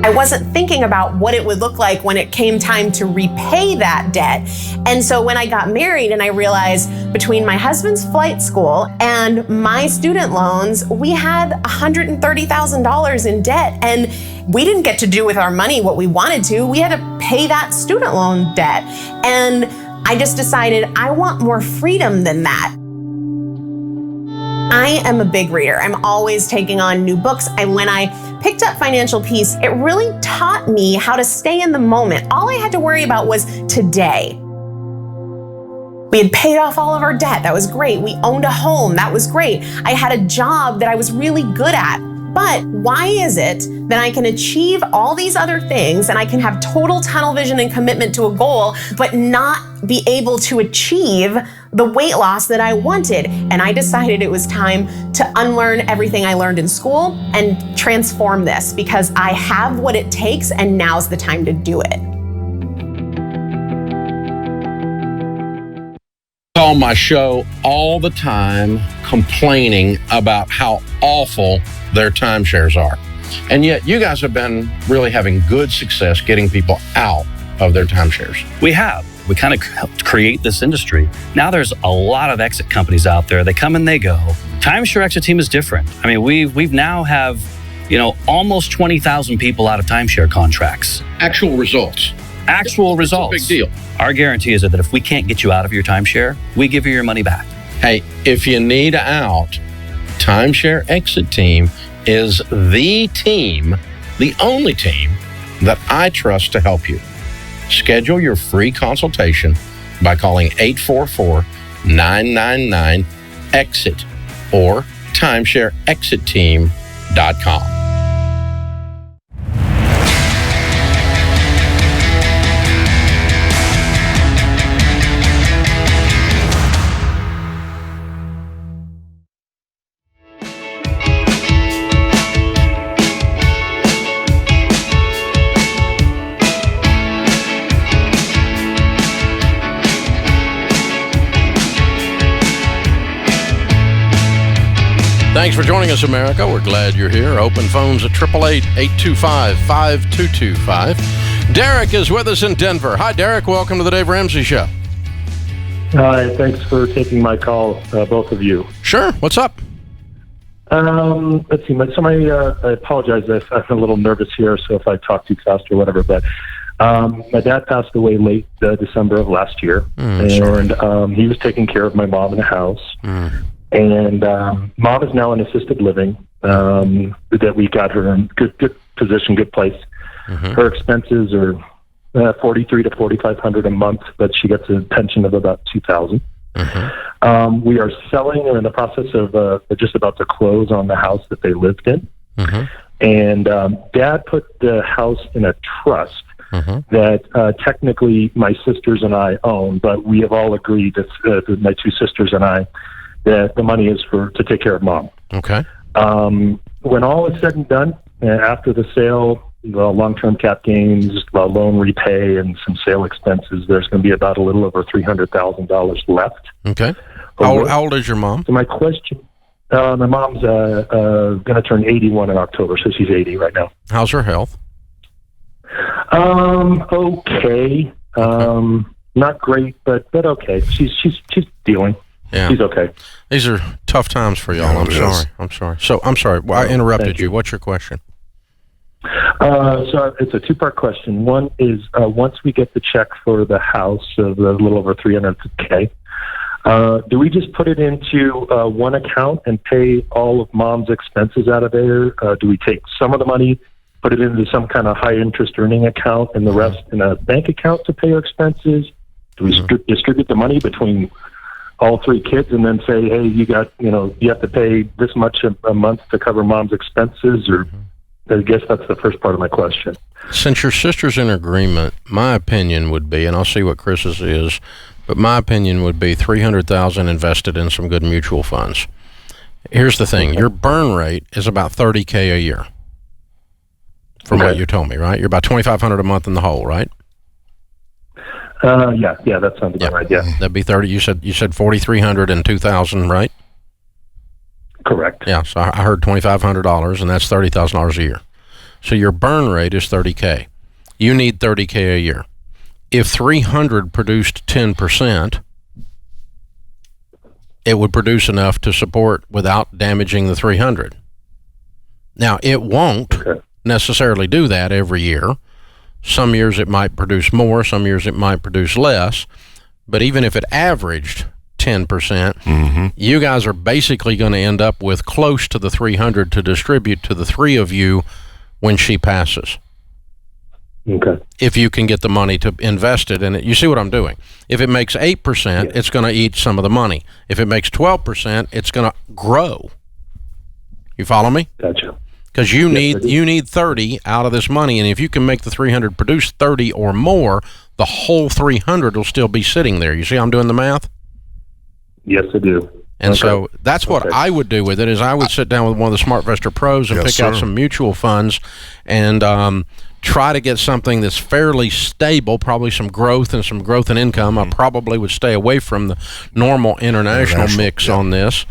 I wasn't thinking about what it would look like when it came time to repay that debt. And so when I got married and I realized between my husband's flight school and my student loans, we had $130,000 in debt. And we didn't get to do with our money what we wanted to. We had to pay that student loan debt. And I just decided I want more freedom than that. I am a big reader. I'm always taking on new books. And when I picked up Financial Peace, it really taught me how to stay in the moment. All I had to worry about was today. We had paid off all of our debt. That was great. We owned a home. That was great. I had a job that I was really good at. But why is it that I can achieve all these other things and I can have total tunnel vision and commitment to a goal, but not be able to achieve the weight loss that I wanted? And I decided it was time to unlearn everything I learned in school and transform this because I have what it takes and now's the time to do it. On my show all the time complaining about how awful their timeshares are. And yet you guys have been really having good success getting people out of their timeshares. We have. We kind of helped create this industry. Now there's a lot of exit companies out there. They come and they go. Timeshare exit team is different. I mean, we've now have, almost 20,000 people out of timeshare contracts. Actual results. Actual results. It's a big deal. Our guarantee is that if we can't get you out of your timeshare, we give you your money back. Hey, if you need out, Timeshare Exit Team is the team, the only team that I trust to help you. Schedule your free consultation by calling 844-999-EXIT or timeshareexitteam.com. Thanks for joining us, America. We're glad you're here. Open phones at 888-825-5225. Derek is with us in Denver. Hi, Derek. Welcome to the Dave Ramsey Show. Hi. Thanks for taking my call, both of you. Sure. What's up? Let's see. I apologize if I'm a little nervous here, so if I talk too fast or whatever, but my dad passed away late December of last year, and he was taking care of my mom in the house. And mom is now in assisted living. That we got her in good position, good place. Her expenses are $4,300 to $4,500 a month, but she gets a pension of about $2,000. We are selling. We're in the process of just about to close on the house that they lived in. And Dad put the house in a trust that technically my sisters and I own, but we have all agreed that my two sisters and I, that the money is to take care of mom. Okay. When all is said and done, after the sale, long-term cap gains, loan repay, and some sale expenses, there's going to be about a little over $300,000 left. Okay. How old is your mom? So my question, my mom's going to turn 81 in October, so she's 80 right now. How's her health? Okay. Not great, but okay. She's dealing. Yeah. She's okay. These are tough times for y'all. I'm sorry. So, I'm sorry. Well, I interrupted you. What's your question? So it's a two-part question. One is once we get the check for the house of a little over $300K, do we just put it into one account and pay all of Mom's expenses out of there? Do we take some of the money, put it into some kind of high-interest earning account, and the rest in a bank account to pay our expenses? Do we distribute the money between all three kids and then say, hey, you have to pay this much a month to cover Mom's expenses? Or I guess that's the first part of my question. Since your sister's in agreement, my opinion would be, and I'll see what Chris's is, but my opinion would be $300,000 invested in some good mutual funds. Here's the thing. Your burn rate is about $30K a year from what you told me, right? You're about $2,500 a month in the hole, right? Yeah, that sounds about right, yeah. That'd be 30. You said $4,300 and $2,000, right? Correct. Yeah, so I heard $2,500, and that's $30,000 a year. So your burn rate is $30K. You need $30K a year. If 300 produced 10%, it would produce enough to support without damaging the 300. Now, it won't necessarily do that every year. Some years it might produce more, some years it might produce less. But even if it averaged 10%, you guys are basically going to end up with close to the 300 to distribute to the three of you when she passes. Okay. If you can get the money to invest it in it. You see what I'm doing? If it makes 8%, it's going to eat some of the money. If it makes 12%, it's going to grow. You follow me? Gotcha. Because you need 30 out of this money, and if you can make the 300 produce 30 or more, the whole 300 will still be sitting there. You see how I'm doing the math? Yes, I do. And so that's what I would do with it, is I would sit down with one of the SmartVestor pros and pick out some mutual funds and try to get something that's fairly stable, probably some growth in income. I probably would stay away from the normal international mix on this.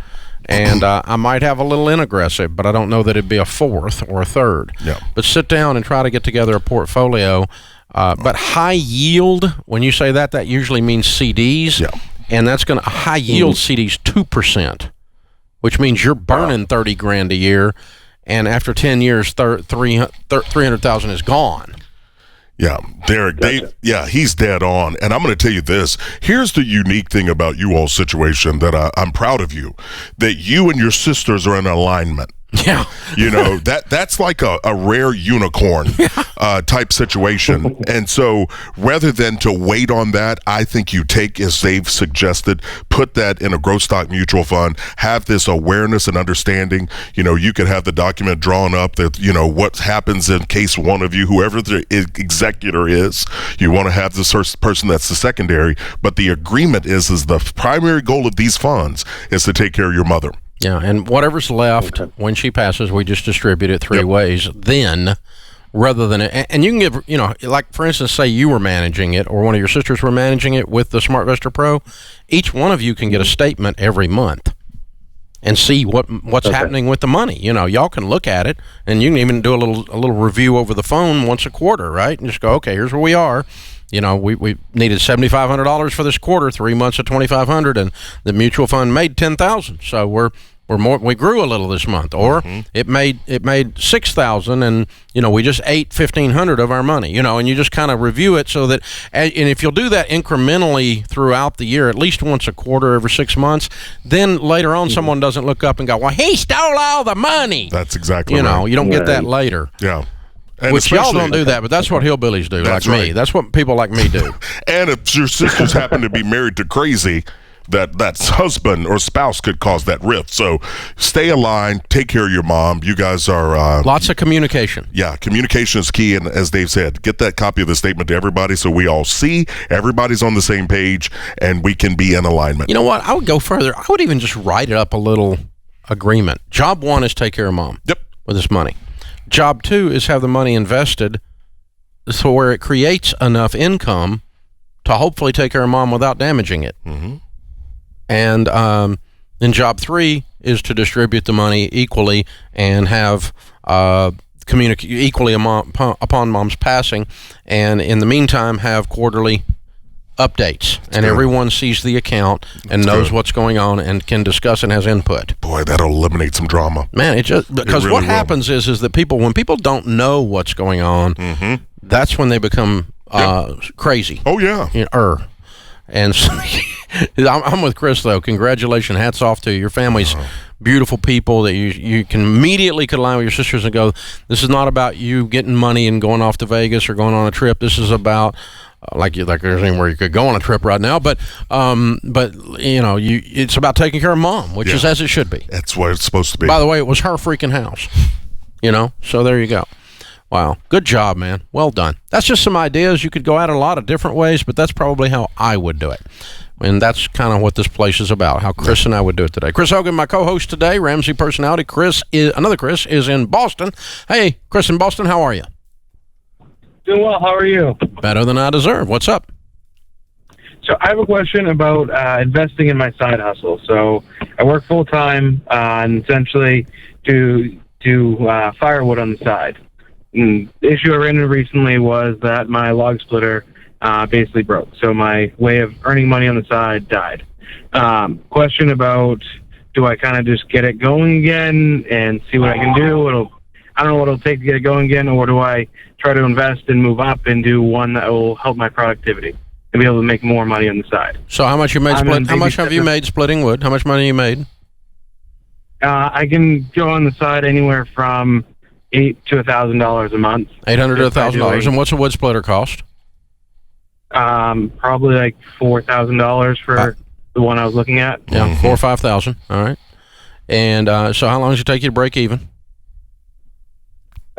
And I might have a little inaggressive, but I don't know that it'd be a fourth or a third. Yeah. But sit down and try to get together a portfolio. But high yield, when you say that usually means CDs. Yeah. And that's going to high yield CDs 2%, which means you're burning $30,000 a year, and after 10 years, 300,000 is gone. Yeah, Derek, Dave, he's dead on. And I'm going to tell you this. Here's the unique thing about you all's situation that I'm proud of you, that you and your sisters are in alignment. Yeah. You know, that's like a rare unicorn type situation. And so rather than to wait on that, I think you take, as Dave suggested, put that in a growth stock mutual fund, have this awareness and understanding. You know, you could have the document drawn up that, you know, what happens in case one of you, whoever the executor is, you want to have this person that's the secondary. But the agreement is the primary goal of these funds is to take care of your mother. Yeah, and whatever's left when she passes, we just distribute it three ways. Then, rather than and you can give, you know, like for instance, say you were managing it or one of your sisters were managing it with the SmartVestor Pro. Each one of you can get a statement every month and see what's happening with the money. You know, y'all can look at it, and you can even do a little review over the phone once a quarter, right? And just go, okay, here's where we are. You know, we needed $7,500 for this quarter, 3 months of $2,500, and the mutual fund made $10,000. So we grew a little this month, or it made $6,000, and you know we just ate $1,500 of our money. You know, and you just kind of review it so that, and if you'll do that incrementally throughout the year, at least once a quarter, every 6 months, then later on someone doesn't look up and go, "Well, he stole all the money." That's exactly you know, right. You don't get that later. Yeah. And which y'all don't do that, but that's what hillbillies do, like me. That's what people like me do. And if your sisters happen to be married to crazy, that's husband or spouse could cause that rift. So stay aligned, take care of your mom. You guys are lots of communication. Yeah, communication is key, and as Dave said, get that copy of the statement to everybody so we all see everybody's on the same page and we can be in alignment. You know what? I would go further. I would even just write it up a little agreement. Job 1 is take care of mom. Yep. With this money. Job 2 is have the money invested so where it creates enough income to hopefully take care of mom without damaging it. And then job 3 is to distribute the money equally and have communicate equally upon mom's passing, and in the meantime have quarterly updates, and everyone sees the account and knows what's going on and can discuss and has input. Boy, that'll eliminate some drama. Man, it just because really what happens is that when people don't know what's going on, that's when they become crazy. Oh yeah. And so, I'm with Chris though. Congratulations, hats off to you. Your family's beautiful people that you can immediately align with your sisters and go, this is not about you getting money and going off to Vegas or going on a trip. This is about like there's anywhere you could go on a trip right now, but it's about taking care of mom, which is as it should be. That's what it's supposed to be. By the way, it was her freaking house, so there you go. Wow, good job, man. Well done. That's just some ideas. You could go at it a lot of different ways, but that's probably how I would do it. And that's kind of what this place is about, how Chris and I would do it today. Chris Hogan, my co-host today, Ramsey personality. Another Chris is in Boston. Hey, Chris in Boston, how are you? Doing well. How are you? Better than I deserve. What's up? So I have a question about investing in my side hustle. So I work full time and essentially do firewood on the side. And the issue I ran into recently was that my log splitter basically broke. So my way of earning money on the side died. Question about, do I kind of just get it going again and see what I can do? I don't know what it'll take to get it going again, or do I try to invest and move up and do one that will help my productivity and be able to make more money on the side? So how much have you made splitting wood? How much money you made? I can go on the side anywhere from $800 to $1,000 a month. $800 to $1,000. And what's a wood splitter cost? Probably like $4,000 for the one I was looking at. Yeah, $4,000 or $5,000. All right. And so how long does it take you to break even?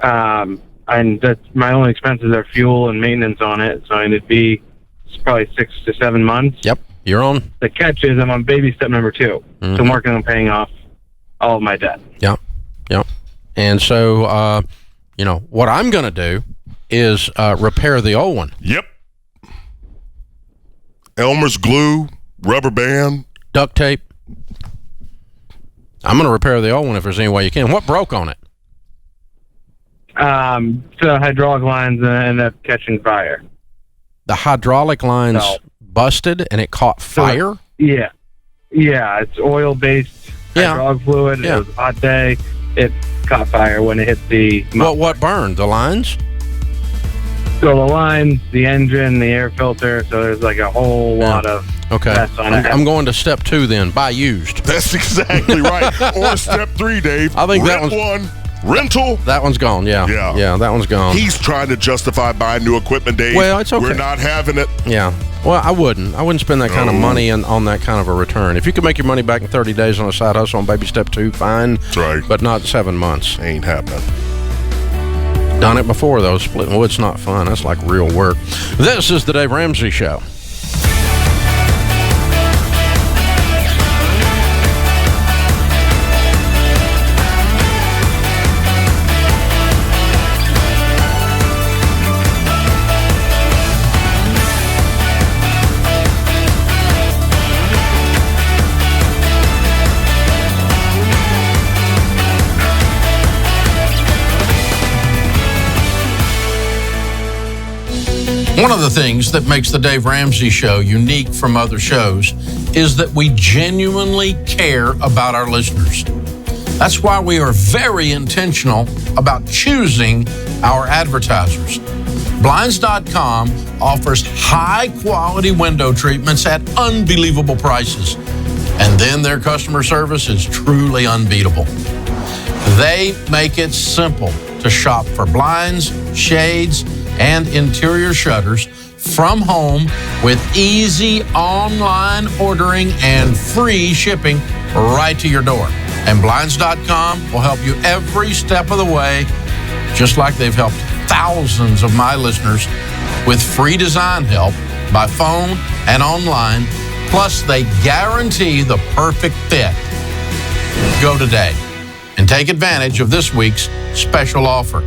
And that's my only expenses are fuel and maintenance on it. So it'd be probably 6 to 7 months. Yep, you're on. The catch is I'm on baby step number 2. So I'm working on paying off all of my debt. Yeah. And so, what I'm going to do is repair the old one. Yep. Elmer's glue, rubber band, duct tape. I'm going to repair the old one if there's any way you can. What broke on it? The hydraulic lines ended up catching fire. The hydraulic lines busted and it caught fire? Yeah, it's oil-based hydraulic fluid. Yeah. It was a hot day. It caught fire when it hit the... What burned? The lines? So the lines, the engine, the air filter, so there's like a whole lot of mess on it. I'm going to step 2 then, buy used. That's exactly right. Or step 3, Dave. I think Rent rental. That one's gone, yeah, that one's gone. He's trying to justify buying new equipment, Dave. Well, it's okay. We're not having it. Yeah. Well, I wouldn't spend that kind of money on that kind of a return. If you could make your money back in 30 days on a side hustle on baby step 2, fine. That's right. But not 7 months. Ain't happening. Done it before, though. Splitting wood's not fun. That's like real work. This is the Dave Ramsey Show. One of the things that makes the Dave Ramsey Show unique from other shows is that we genuinely care about our listeners. That's why we are very intentional about choosing our advertisers. Blinds.com offers high-quality window treatments at unbelievable prices. And then their customer service is truly unbeatable. They make it simple to shop for blinds, shades, and interior shutters from home with easy online ordering and free shipping right to your door. And Blinds.com will help you every step of the way, just like they've helped thousands of my listeners with free design help by phone and online. Plus, they guarantee the perfect fit. Go today and take advantage of this week's special offer.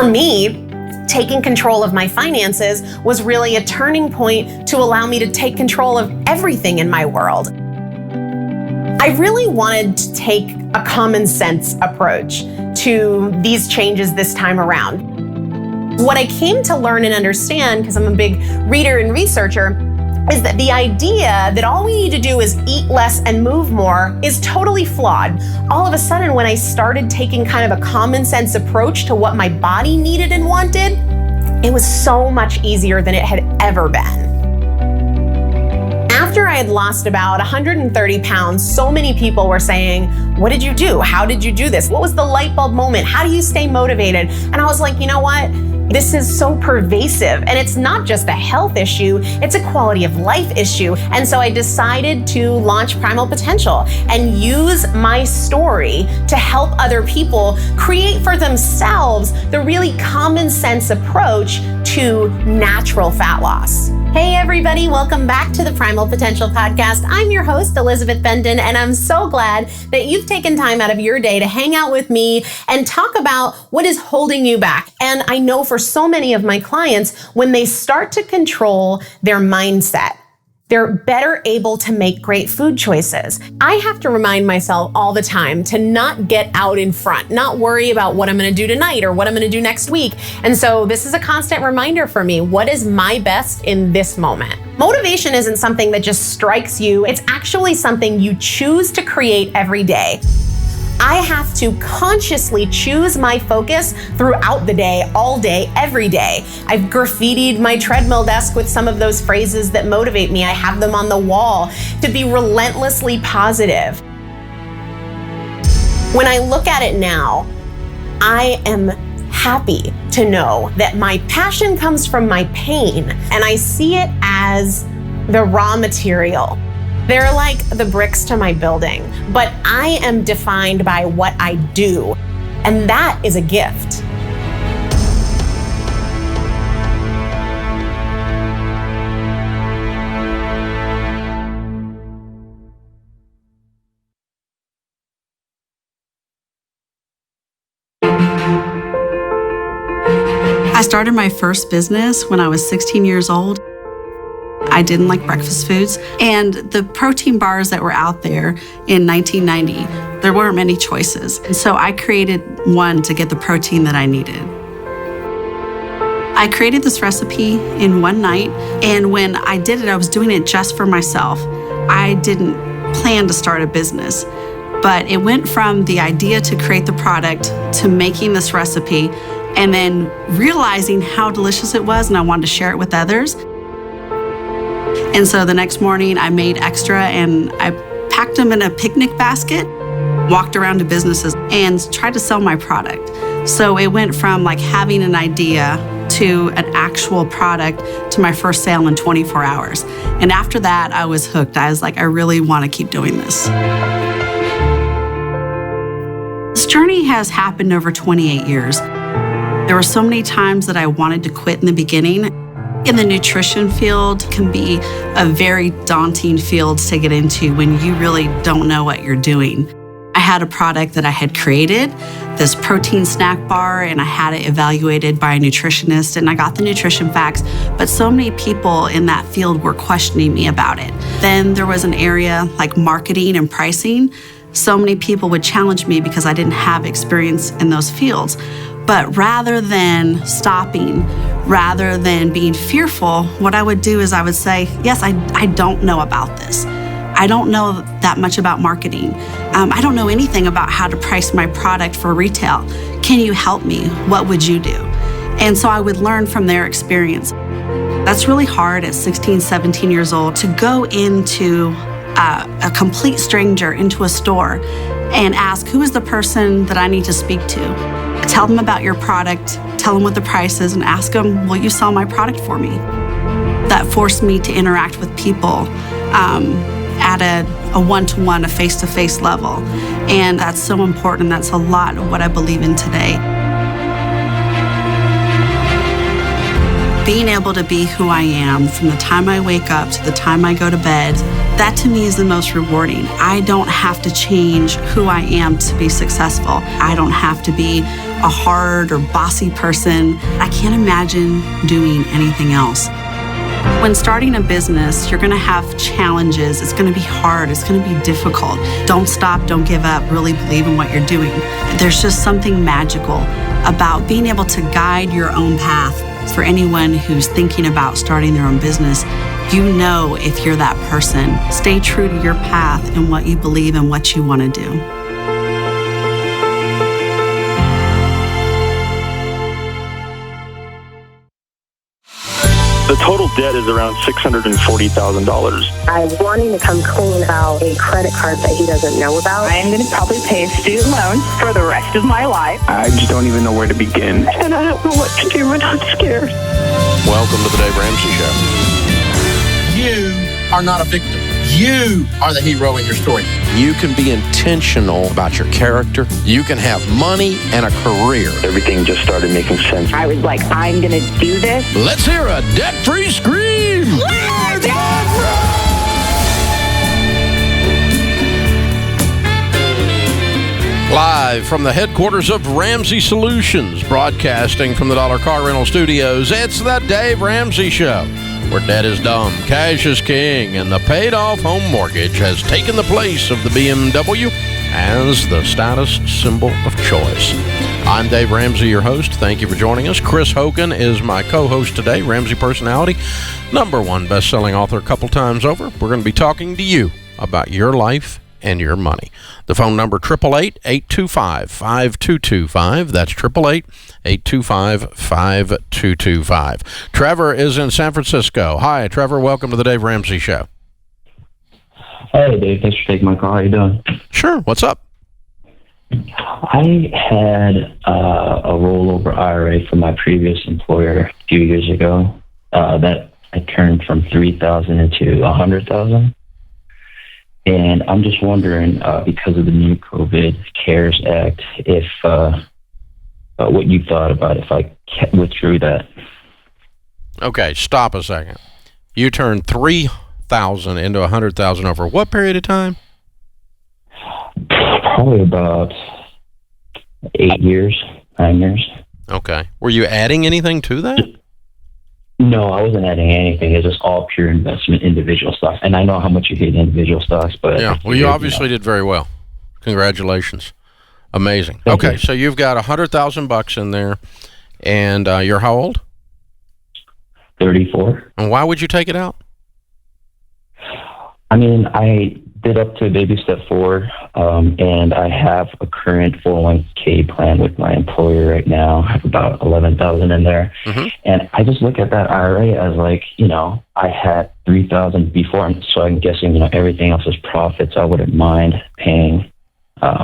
me, taking control of my finances was really a turning point to allow me to take control of everything in my world. I really wanted to take a common sense approach to these changes this time around. What I came to learn and understand, because I'm a big reader and researcher, is that the idea that all we need to do is eat less and move more is totally flawed. All of a sudden, when I started taking kind of a common sense approach to what my body needed and wanted, it was so much easier than it had ever been. After I had lost about 130 pounds, so many people were saying, what did you do? How did you do this? What was the light bulb moment? How do you stay motivated? And I was like, you know what? This is so pervasive, and it's not just a health issue, it's a quality of life issue. And so I decided to launch Primal Potential and use my story to help other people create for themselves the really common sense approach to natural fat loss. Hey everybody, welcome back to the Primal Potential Podcast. I'm your host, Elizabeth Bendon, and I'm so glad that you've taken time out of your day to hang out with me and talk about what is holding you back. And I know for so many of my clients, when they start to control their mindset, they're better able to make great food choices. I have to remind myself all the time to not get out in front, not worry about what I'm gonna do tonight or what I'm gonna do next week. And so this is a constant reminder for me. What is my best in this moment? Motivation isn't something that just strikes you. It's actually something you choose to create every day. I have to consciously choose my focus throughout the day, all day, every day. I've graffiti'd my treadmill desk with some of those phrases that motivate me. I have them on the wall to be relentlessly positive. When I look at it now, I am happy to know that my passion comes from my pain, and I see it as the raw material. They're like the bricks to my building, but I am defined by what I do, and that is a gift. I started my first business when I was 16 years old. I didn't like breakfast foods, and the protein bars that were out there in 1990, there weren't many choices. And so I created one to get the protein that I needed. I created this recipe in one night, and when I did it, I was doing it just for myself. I didn't plan to start a business, but it went from the idea to create the product to making this recipe, and then realizing how delicious it was, and I wanted to share it with others. And so the next morning I made extra and I packed them in a picnic basket, walked around to businesses and tried to sell my product. So it went from like having an idea to an actual product to my first sale in 24 hours. And after that, I was hooked. I was like, I really want to keep doing this. This journey has happened over 28 years. There were so many times that I wanted to quit in the beginning. In the nutrition field can be a very daunting field to get into when you really don't know what you're doing. I had a product that I had created, this protein snack bar, and I had it evaluated by a nutritionist, and I got the nutrition facts, but so many people in that field were questioning me about it. Then there was an area like marketing and pricing. So many people would challenge me because I didn't have experience in those fields. But rather than stopping, rather than being fearful, what I would do is I would say, yes, I don't know about this. I don't know that much about marketing. I don't know anything about how to price my product for retail. Can you help me? What would you do? And so I would learn from their experience. That's really hard at 16, 17 years old to go into a complete stranger into a store and ask, who is the person that I need to speak to? Tell them about your product, tell them what the price is, and ask them, will you sell my product for me? That forced me to interact with people at a one-to-one, a face-to-face level. And that's so important. That's a lot of what I believe in today. Being able to be who I am from the time I wake up to the time I go to bed, That to me is the most rewarding. I don't have to change who I am to be successful. I don't have to be a hard or bossy person. I can't imagine doing anything else. When starting a business, you're going to have challenges. It's going to be hard. It's going to be difficult. Don't stop. Don't give up. Really believe in what you're doing. There's just something magical about being able to guide your own path. For anyone who's thinking about starting their own business, you know if you're that person. Stay true to your path and what you believe and what you want to do. The total debt is around $640,000. I'm wanting to come clean about a credit card that he doesn't know about. I am going to probably pay a student loan for the rest of my life. I just don't even know where to begin. And I don't know what to do when I'm scared. Welcome to the Dave Ramsey Show. You are not a victim. You are the hero in your story. You can be intentional about your character. You can have money and a career. Everything just started making sense. I was like, I'm going to do this. Let's hear a debt-free scream. Live from the headquarters of Ramsey Solutions, broadcasting from the Dollar Car Rental Studios, it's the Dave Ramsey Show, where debt is dumb, cash is king, and the paid-off home mortgage has taken the place of the BMW as the status symbol of choice. I'm Dave Ramsey, your host. Thank you for joining us. Chris Hogan is my co-host today, Ramsey personality, #1 best-selling author a couple times over. We're going to be talking to you about your life and your money. The phone number, 888-825-5225. That's 888-825-5225. Trevor is in San Francisco. Hi, Trevor. Welcome to the Dave Ramsey Show. Hey, Dave. Thanks for taking my call. How you doing? Sure. What's up? I had a rollover IRA from my previous employer a few years ago that I turned from $3,000 into $100,000. And I'm just wondering, because of the new COVID CARES Act, if what you thought about if I withdrew that. Okay, stop a second. You turned $3,000 into $100,000 over what period of time? Probably about 8 years, 9 years. Okay. Were you adding anything to that? No, I wasn't adding anything. It's just all pure investment, individual stocks. And I know how much you hate individual stocks, but yeah. Well, you obviously did very well. Congratulations. Amazing. Okay, so you've got $100,000 in there, and you're how old? 34. And why would you take it out? I mean, I did up to baby step 4, and I have a current 401k plan with my employer right now. I have about $11,000 in there. Mm-hmm. And I just look at that IRA as like, I had $3,000 before, so I'm guessing, everything else is profits. I wouldn't mind paying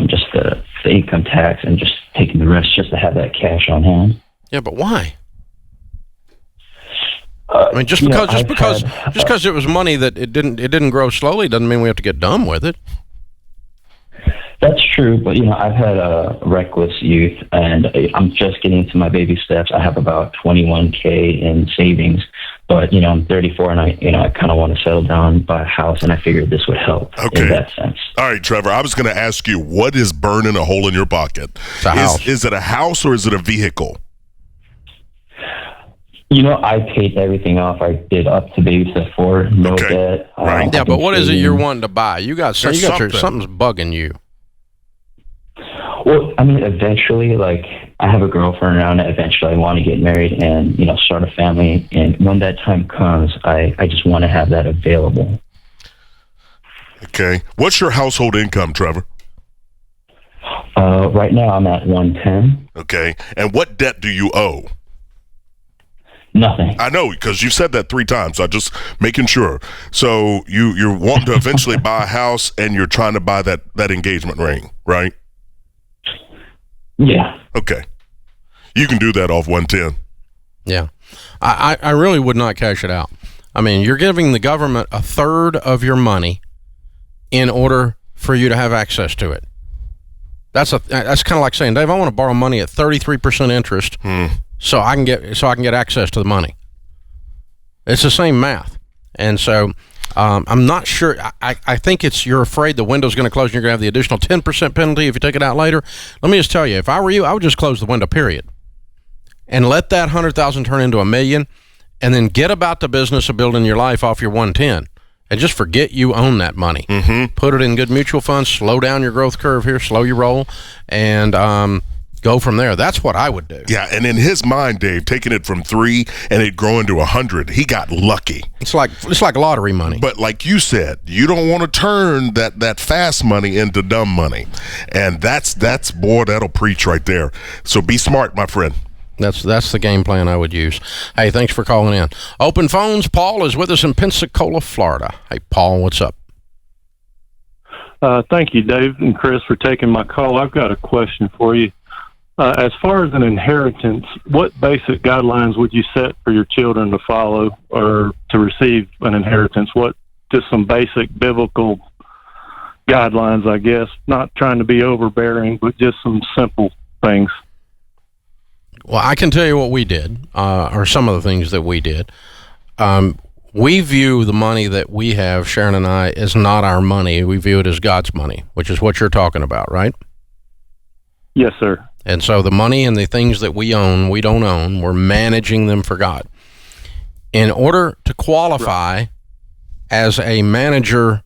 just the income tax and just taking the rest just to have that cash on hand. Yeah, but why? I mean, just because it was money that it didn't grow slowly doesn't mean we have to get dumb with it. That's true, but I've had a reckless youth, and I'm just getting to my baby steps. I have about $21K in savings, but I'm 34, and I kind of want to settle down, buy a house, and I figured this would help in that sense. All right, Trevor. I was going to ask you, what is burning a hole in your pocket? It's a house. Is it a house or is it a vehicle? I paid everything off. I did up to baby step 4, no debt. Right. Yeah, but what is it you're wanting to buy? Something's bugging you. Well, I mean, eventually, I have a girlfriend around. Eventually, I want to get married and, start a family. And when that time comes, I just want to have that available. Okay. What's your household income, Trevor? Right now, I'm at $110. Okay. And what debt do you owe? Nothing. I know, because you said that 3 times. I'm just making sure. So you're wanting to eventually buy a house, and you're trying to buy that engagement ring, right? Yeah. Okay. You can do that off 110. Yeah. I really would not cash it out. I mean, you're giving the government a third of your money in order for you to have access to it. That's kind of like saying, Dave, I want to borrow money at 33% interest. So I can get access to the money. It's the same math. And so I'm not sure. I think you're afraid the window's going to close and you're going to have the additional 10% penalty if you take it out later. Let me just tell you, if I were you, I would just close the window, period. And let that 100,000 turn into $1 million, and then get about the business of building your life off your 110. And just forget you own that money. Put it in good mutual funds, slow down your growth curve here, slow your roll, and go from there. That's what I would do. Yeah, and in his mind, Dave, taking it from 3 and it growing to 100, he got lucky. It's like lottery money. But like you said, you don't want to turn that fast money into dumb money, and that's boy, that'll preach right there. So be smart, my friend. That's the game plan I would use. Hey, thanks for calling in. Open phones. Paul is with us in Pensacola, Florida. Hey, Paul, what's up? Thank you, Dave and Chris, for taking my call. I've got a question for you. As far as an inheritance, what basic guidelines would you set for your children to follow or to receive an inheritance? Just some basic biblical guidelines, I guess. Not trying to be overbearing, but just some simple things. Well, I can tell you what we did, or some of the things that we did. We view the money that we have, Sharon and I, as not our money. We view it as God's money, which is what you're talking about, right? Yes, sir. And so the money and the things that we own, we don't own. We're managing them for God. In order to qualify as a manager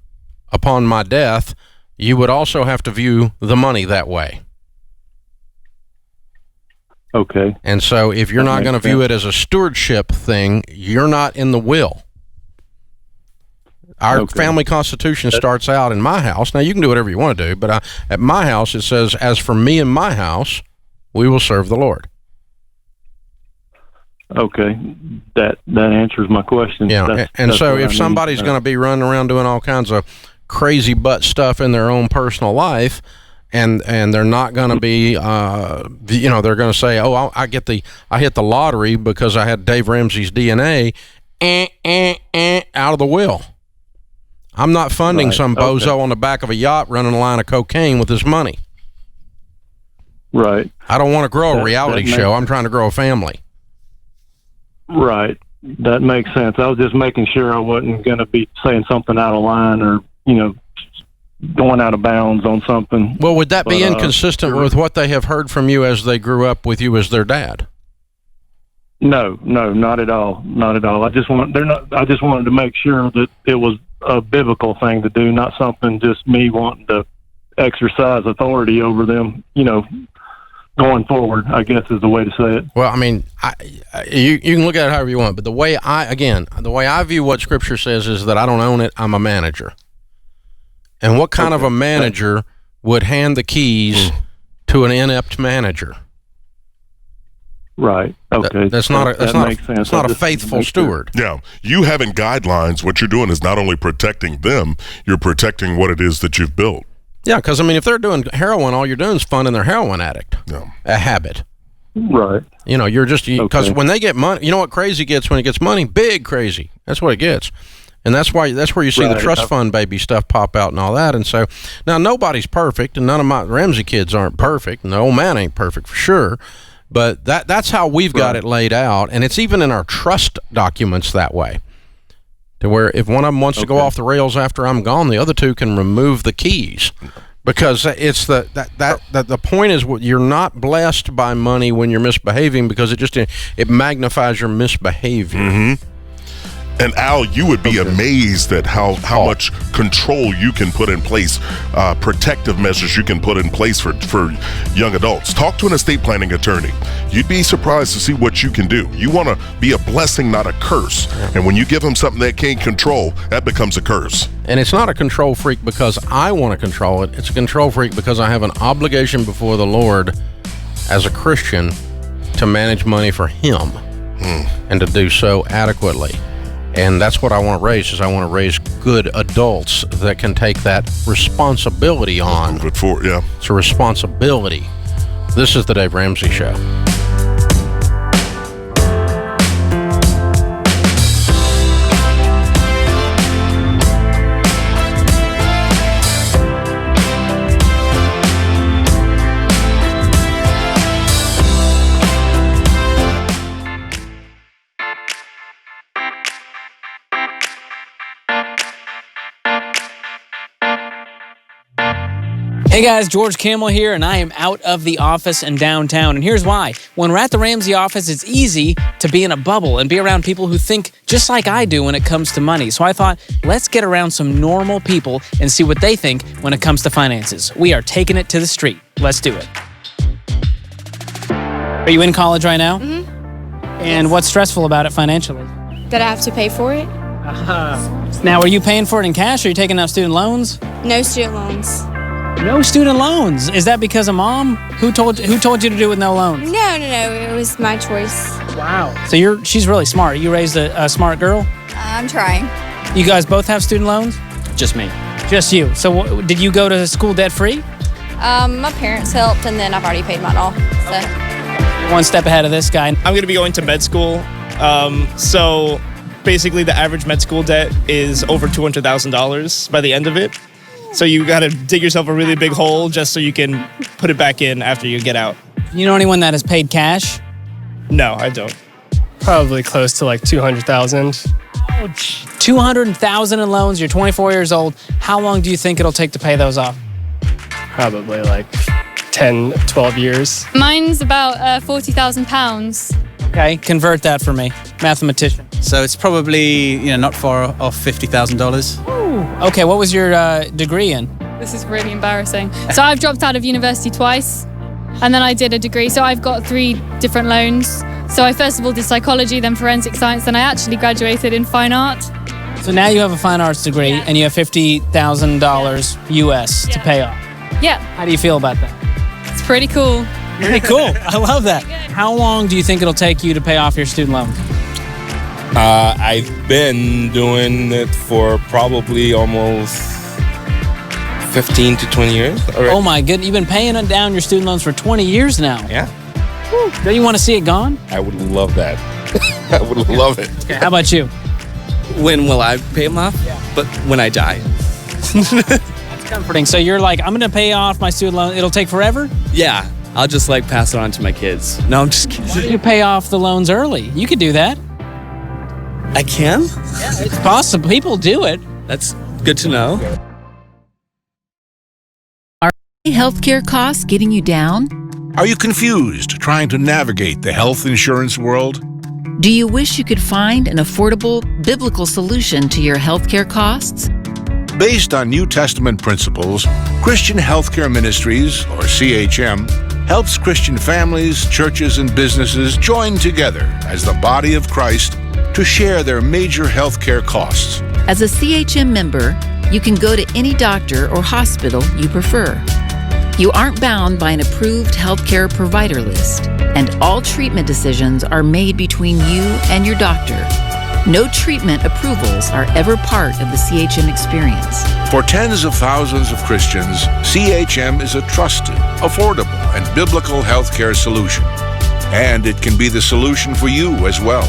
upon my death, you would also have to view the money that way. Okay. And so if you're not going to view it as a stewardship thing, you're not in the will. Our family constitution starts out in my house. Now, you can do whatever you want to do, but at my house, it says, as for me and my house, we will serve the Lord. Okay. That answers my question. Yeah. And so if somebody's going to be running around doing all kinds of crazy butt stuff in their own personal life, and they're not going to be, they're going to say, oh, I hit the lottery because I had Dave Ramsey's DNA, out of the will. I'm not funding some bozo on the back of a yacht running a line of cocaine with his money. Right. I don't want to grow a reality show. I'm trying to grow a family. Right. That makes sense. I was just making sure I wasn't going to be saying something out of line or, going out of bounds on something. Well, would that be inconsistent with what they have heard from you as they grew up with you as their dad? No, not at all. Not at all. I just wanted to make sure that it was a biblical thing to do, not something just me wanting to exercise authority over them, going forward, I guess is the way to say it. Well, I mean, you can look at it however you want, but the way I view what Scripture says is that I don't own it, I'm a manager. And what kind of a manager would hand the keys to an inept manager? Right. Okay. That's not a faithful steward. Yeah. You having guidelines, what you're doing is not only protecting them, you're protecting what it is that you've built. Yeah, because, if they're doing heroin, all you're doing is funding their heroin addict. Yeah. A habit. Right. You're just, because when they get money, you know what crazy gets when it gets money? Big crazy. That's what it gets. And that's where you see the trust fund baby stuff pop out and all that. And so, now nobody's perfect, and none of my Ramsey kids aren't perfect, and the old man ain't perfect for sure. But that's how we've got it laid out, and it's even in our trust documents that way. To where if one of them wants to go off the rails after I'm gone, the other two can remove the keys. Because it's the point is, you're not blessed by money when you're misbehaving, because it magnifies your misbehavior. Mm-hmm. And Al, you would be amazed at how much control you can put in place, protective measures you can put in place for young adults. Talk to an estate planning attorney. You'd be surprised to see what you can do. You want to be a blessing, not a curse. And when you give them something they can't control, that becomes a curse. And it's not a control freak because I want to control it. It's a control freak because I have an obligation before the Lord as a Christian to manage money for Him and to do so adequately. And that's what I want to raise, is I want to raise good adults that can take that responsibility on. Move it forward, yeah. It's a responsibility. This is the Dave Ramsey Show. Hey guys, George Camel here, and I am out of the office in downtown. And here's why. When we're at the Ramsey office, it's easy to be in a bubble and be around people who think just like I do when it comes to money. So I thought, let's get around some normal people and see what they think when it comes to finances. We are taking it to the street. Let's do it. Are you in college right now? Mm-hmm. And what's stressful about it financially? That I have to pay for it? Now, are you paying for it in cash, or are you taking out student loans? No student loans. No student loans. Is that because of mom? Who told you to do it with no loans? No. It was my choice. Wow. So she's really smart. You raised a smart girl? I'm trying. You guys both have student loans? Just me. Just you. So did you go to school debt free? My parents helped, and then I've already paid mine off. So. You're one step ahead of this guy. I'm going to be going to med school. So basically the average med school debt is over $200,000 by the end of it. So you got to dig yourself a really big hole just so you can put it back in after you get out. You know anyone that has paid cash? No, I don't. Probably close to like $200,000. Ouch. $200,000 in loans. You're 24 years old. How long do you think it'll take to pay those off? Probably like 10, 12 years. Mine's about £40,000. Okay, convert that for me, mathematician. So it's probably, not far off $50,000. Okay, what was your degree in? This is really embarrassing. So I've dropped out of university twice, and then I did a degree. So I've got 3 different loans. So I first of all did psychology, then forensic science, then I actually graduated in fine art. So now you have a fine arts degree, and you have $50,000 US to pay off. Yeah. How do you feel about that? It's pretty cool. Pretty cool. I love that. How long do you think it'll take you to pay off your student loans? I've been doing it for probably almost 15 to 20 years. Already. Oh my goodness, you've been paying down your student loans for 20 years now. Yeah. Woo. Don't you want to see it gone? I would love that. I would love it. Okay, how about you? When will I pay them off? Yeah. But when I die. That's comforting. So you're like, I'm going to pay off my student loan. It'll take forever? Yeah. I'll just pass it on to my kids. No, I'm just kidding. Why don't you pay off the loans early? You could do that. I can? Yeah, it's possible. People do it. That's good to know. Are healthcare costs getting you down? Are you confused trying to navigate the health insurance world? Do you wish you could find an affordable biblical solution to your healthcare costs? Based on New Testament principles, Christian Healthcare Ministries, or CHM, helps Christian families, churches, and businesses join together as the body of Christ to share their major healthcare costs. As a CHM member, you can go to any doctor or hospital you prefer. You aren't bound by an approved healthcare provider list, and all treatment decisions are made between you and your doctor. No treatment approvals are ever part of the CHM experience. For tens of thousands of Christians, CHM is a trusted, affordable, and biblical healthcare solution. And it can be the solution for you as well.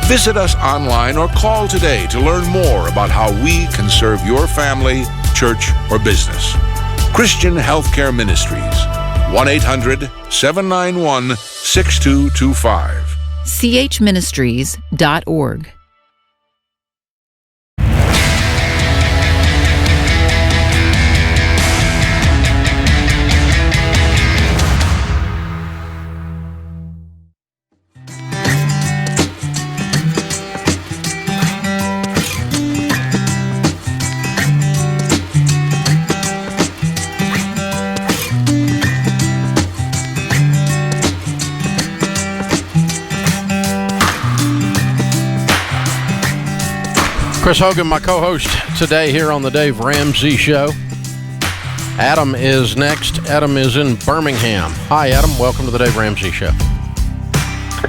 Visit us online or call today to learn more about how we can serve your family, church, or business. Christian Healthcare Ministries, 1-800-791-6225. chministries.org. Chris Hogan, my co-host today here on the Dave Ramsey Show. Adam is next. Adam is in Birmingham. Hi, Adam. Welcome to the Dave Ramsey Show.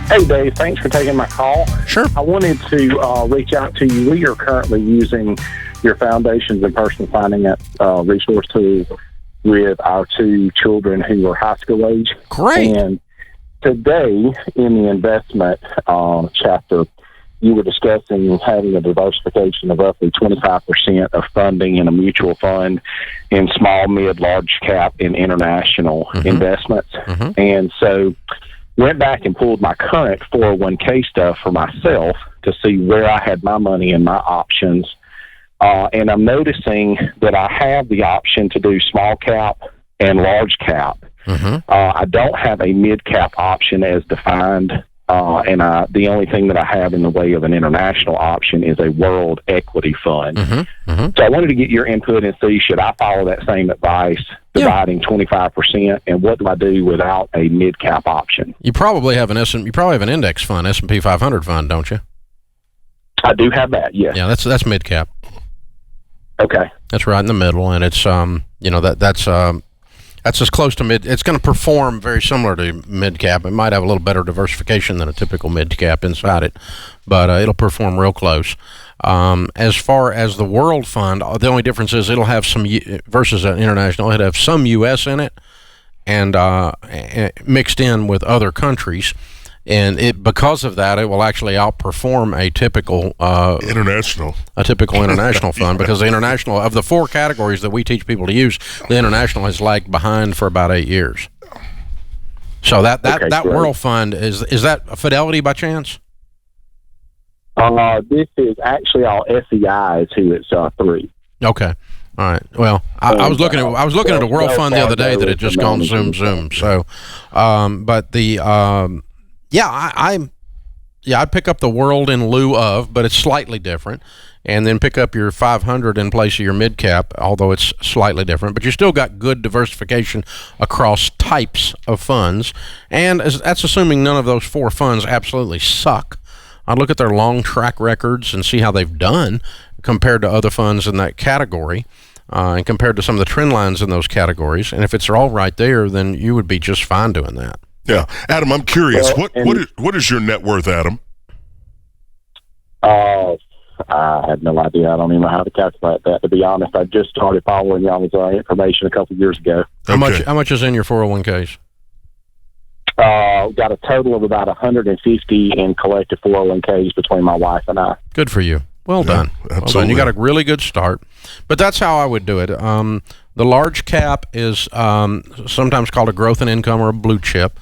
Hey, Dave. Thanks for taking my call. Sure. I wanted to reach out to you. We are currently using your foundations and personal finance resource tool with our 2 children who are high school age. Great. And today in the investment chapter, you were discussing having a diversification of roughly 25% of funding in a mutual fund in small, mid, large cap and international investments. And so went back and pulled my current 401k stuff for myself to see where I had my money and my options. And I'm noticing that I have the option to do small cap and large cap. I don't have a mid-cap option as defined, and the only thing that I have in the way of an international option is a world equity fund. So I wanted to get your input and see, should I follow that same advice, dividing 25%, and what do I do without a mid-cap option? You probably have an index fund, S&P 500 fund, don't you? I do have that, yes. Yeah, that's mid-cap. Okay. That's right in the middle, and it's that's as close to mid. It's going to perform very similar to mid cap. It might have a little better diversification than a typical mid cap inside it, but it'll perform real close. As far as the World Fund, the only difference is it'll have some versus an international. It'll have some U.S. in it, and mixed in with other countries. And because of that, it will actually outperform a typical international fund, because the international, of the 4 categories that we teach people to use, the international has lagged behind for about 8 years. So that World Fund is that a Fidelity by chance? This is actually all SEIs who it's through. Okay. All right. Well, I was looking at a World Fund the other day that had just gone zoom. So, but the I'd pick up the World in lieu of, but it's slightly different, and then pick up your 500 in place of your mid cap, although it's slightly different. But you still got good diversification across types of funds, and that's assuming none of those 4 funds absolutely suck. I'd look at their long track records and see how they've done compared to other funds in that category, and compared to some of the trend lines in those categories. And if it's all right there, then you would be just fine doing that. Yeah, Adam, I'm curious. What is your net worth, Adam? I have no idea. I don't even know how to calculate that. To be honest, I just started following y'all's information a couple of years ago. How much is in your 401ks? Got a total of about 150 in collective 401ks between my wife and I. Good for you. Well done. Absolutely. Well done. You got a really good start. But that's how I would do it. The large cap is sometimes called a growth and income or a blue chip.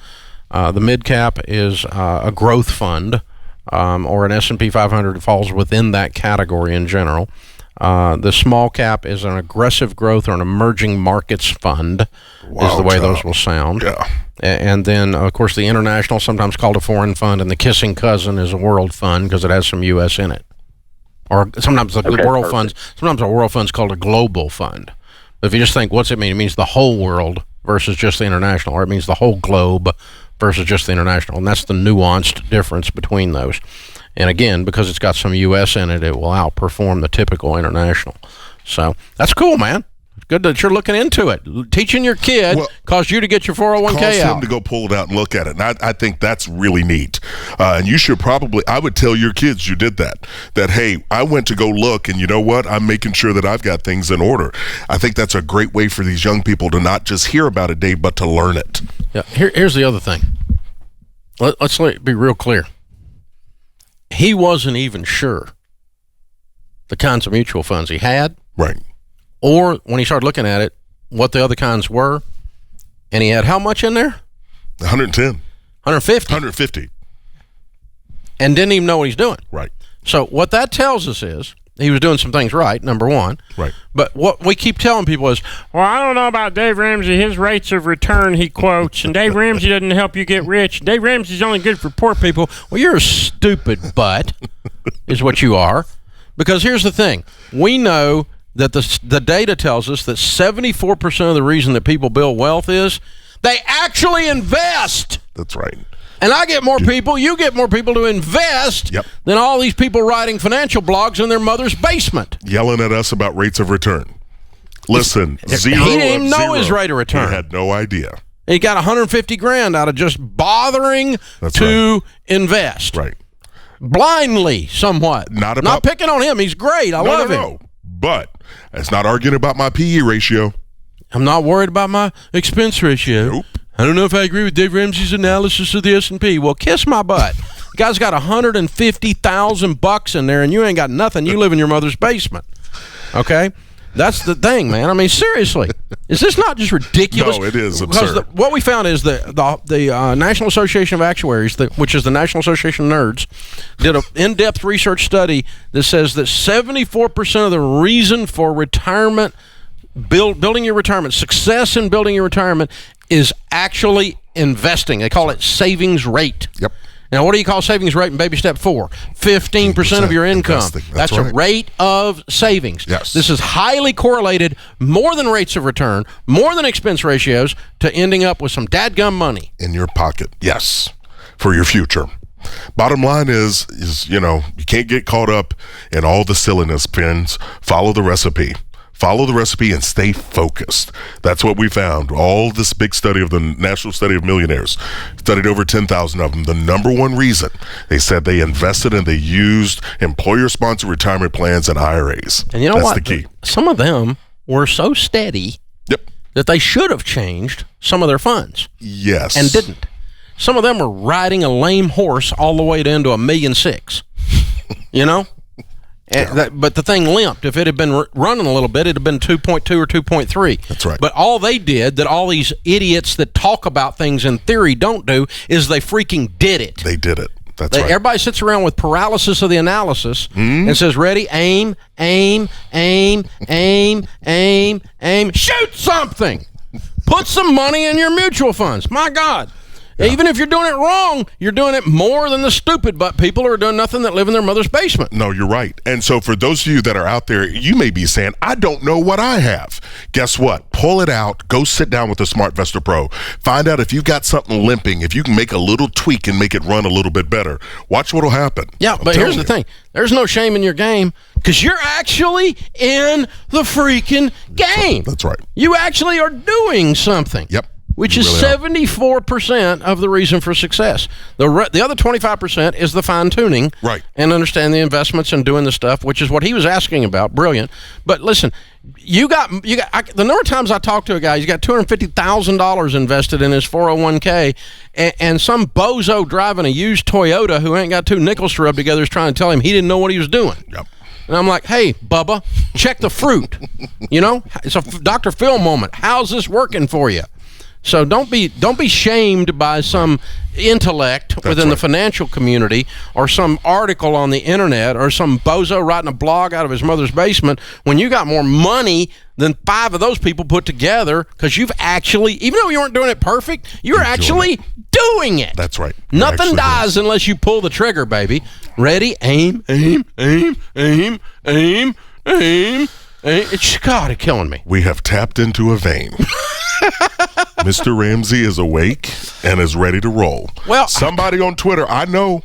The mid cap is a growth fund, or an S&P 500 falls within that category in general. The small cap is an aggressive growth or an emerging markets fund, is the way those will sound. Yeah. And then, of course, the international, sometimes called a foreign fund, and the kissing cousin is a world fund because it has some U.S. in it. Or sometimes world funds. Sometimes a world fund's called a global fund. But if you just think, what's it mean? It means the whole world versus just the international, or it means the whole globe versus just the international, and that's the nuanced difference between those. And again, because it's got some U.S. in it, it will outperform the typical international. So that's cool, man. It's good that you're looking into it. Teaching your kid caused you to get your 401k out. Caused him to go pull it out and look at it. And I think that's really neat. And you should probably, I would tell your kids you did that, hey, I went to go look, and you know what? I'm making sure that I've got things in order. I think that's a great way for these young people to not just hear about it, Dave, but to learn it. Yeah. Here's the other thing. Let's be real clear. He wasn't even sure the kinds of mutual funds he had. Right. Or when he started looking at it, what the other kinds were. And he had how much in there? 110. 150. 150. And didn't even know what he's doing. Right. So what that tells us is he was doing some things right, number one. Right. But what we keep telling people is, well, I don't know about Dave Ramsey. His rates of return, he quotes, and Dave Ramsey doesn't help you get rich. Dave Ramsey's only good for poor people. Well, you're a stupid butt, is what you are. Because here's the thing. We know that the data tells us that 74% of the reason that people build wealth is they actually invest. That's right. And I get more people, you get more people to invest than all these people writing financial blogs in their mother's basement. Yelling at us about rates of return. Listen, zero. He didn't even know his rate of return. He had no idea. He got $150,000 out of just bothering invest. Right. Blindly, somewhat. Not picking on him. He's great. I love him. But it's not arguing about my PE ratio. I'm not worried about my expense ratio. Nope. I don't know if I agree with Dave Ramsey's analysis of the S&P. Well, kiss my butt. The guy's got $150,000 in there, and you ain't got nothing. You live in your mother's basement. Okay? That's the thing, man. I mean, seriously. Is this not just ridiculous? No, it is absurd. What we found is the National Association of Actuaries, which is the National Association of Nerds, did an in-depth research study that says that 74% of the reason for retirement building your retirement, success in building your retirement is actually investing. They call it savings rate. Yep. Now, what do you call savings rate in baby step 4? 15% of your income. That's right. A rate of savings. Yes. This is highly correlated, more than rates of return, more than expense ratios, to ending up with some dadgum money. In your pocket. Yes. For your future. Bottom line is, you can't get caught up in all the silliness, friends. Follow the recipe. Follow the recipe and stay focused. That's what we found. All this big study of the National Study of Millionaires, studied over 10,000 of them. The number one reason, they said they invested and they used employer-sponsored retirement plans and IRAs. And you know what? That's the key. Some of them were so steady that they should have changed some of their funds. Yes. And didn't. Some of them were riding a lame horse all the way to into $1.6 million. You know? But the thing limped. If it had been running a little bit, it'd have been 2.2 or 2.3. That's right. But all they did, that all these idiots that talk about things in theory don't do, is they freaking did it. They did it. That's right. Everybody sits around with paralysis of the analysis and says, ready, aim, aim, aim, aim, aim, aim, shoot something. Put some money in your mutual funds. My God. Yeah. Even if you're doing it wrong, you're doing it more than the stupid butt people who are doing nothing that live in their mother's basement. No, you're right. And so for those of you that are out there, you may be saying, I don't know what I have. Guess what? Pull it out. Go sit down with the SmartVestor Pro. Find out if you've got something limping, if you can make a little tweak and make it run a little bit better. Watch what'll happen. Yeah, but here's the thing. There's no shame in your game because you're actually in the freaking game. That's right. You actually are doing something. Yep. Which is 74% of the reason for success. The other 25% is the fine-tuning. Right. And understand the investments and doing the stuff, which is what he was asking about. Brilliant. But listen, the number of times I talked to a guy, he's got $250,000 invested in his 401k, and some bozo driving a used Toyota who ain't got two nickels to rub together is trying to tell him he didn't know what he was doing. Yep. And I'm like, hey, Bubba, check the fruit. It's a Dr. Phil moment. How's this working for you? So don't be shamed by some intellect within the financial community or some article on the internet or some bozo writing a blog out of his mother's basement when you got more money than 5 of those people put together, because you've actually, even though you weren't doing it perfect, you're actually doing it. That's right. Nothing dies unless you pull the trigger, baby. Ready? Aim, aim, aim, aim, aim, aim. It's killing me. We have tapped into a vein. Mr. Ramsey is awake and is ready to roll. Well, somebody on Twitter, I know,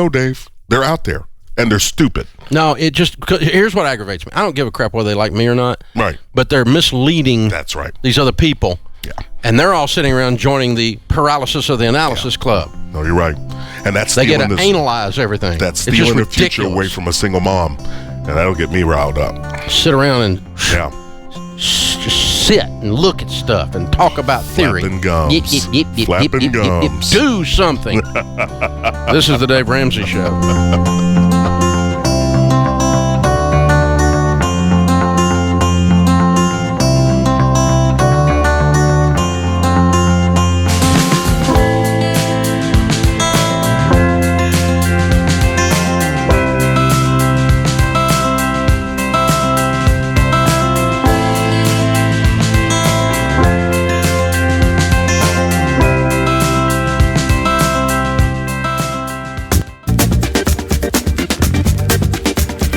Dave, they're out there and they're stupid. No, here's what aggravates me. I don't give a crap whether they like me or not. Right. But they're misleading. That's right. These other people. Yeah. And they're all sitting around joining the paralysis of the analysis club. No, you're right. And that's they get to analyze everything. That's stealing the future away from a single mom. And that'll get me riled up. Sit around and just sit and look at stuff and talk about theory. Flapping gums. Flapping gums. Do something. This is the Dave Ramsey Show.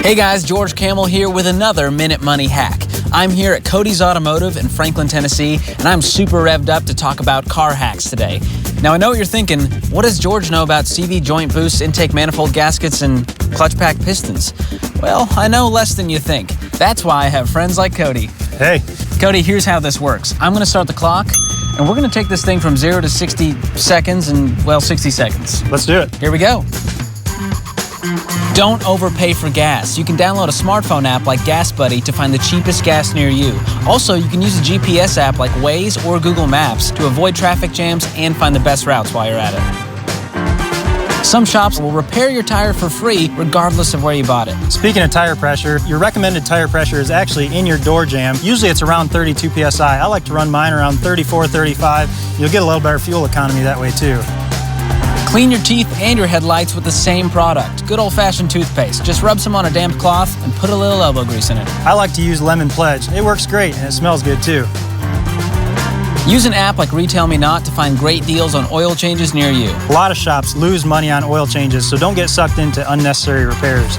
Hey guys, George Camel here with another Minute Money hack. I'm here at Cody's Automotive in Franklin, Tennessee, and I'm super revved up to talk about car hacks today. Now I know what you're thinking, what does George know about CV joint boosts, intake manifold gaskets, and clutch pack pistons? Well, I know less than you think. That's why I have friends like Cody. Hey. Cody, here's how this works. I'm gonna start the clock, and we're gonna take this thing from 0 to 60 seconds in, 60 seconds. Let's do it. Here we go. Don't overpay for gas. You can download a smartphone app like Gas Buddy to find the cheapest gas near you. Also, you can use a GPS app like Waze or Google Maps to avoid traffic jams and find the best routes while you're at it. Some shops will repair your tire for free regardless of where you bought it. Speaking of tire pressure, your recommended tire pressure is actually in your door jamb. Usually it's around 32 PSI. I like to run mine around 34, 35. You'll get a little better fuel economy that way too. Clean your teeth and your headlights with the same product. Good old-fashioned toothpaste. Just rub some on a damp cloth and put a little elbow grease in it. I like to use Lemon Pledge. It works great and it smells good too. Use an app like Retail Me Not to find great deals on oil changes near you. A lot of shops lose money on oil changes, so don't get sucked into unnecessary repairs.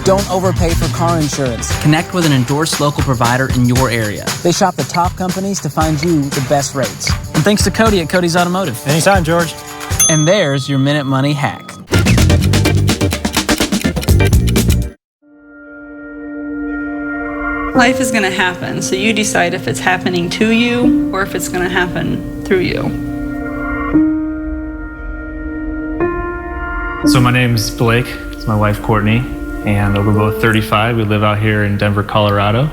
Don't overpay for car insurance. Connect with an endorsed local provider in your area. They shop the top companies to find you the best rates. And thanks to Cody at Cody's Automotive. Anytime, George. And there's your Minute Money hack. Life is going to happen, so you decide if it's happening to you or if it's going to happen through you. So my name's Blake. It's my wife, Courtney, and we're both 35. We live out here in Denver, Colorado.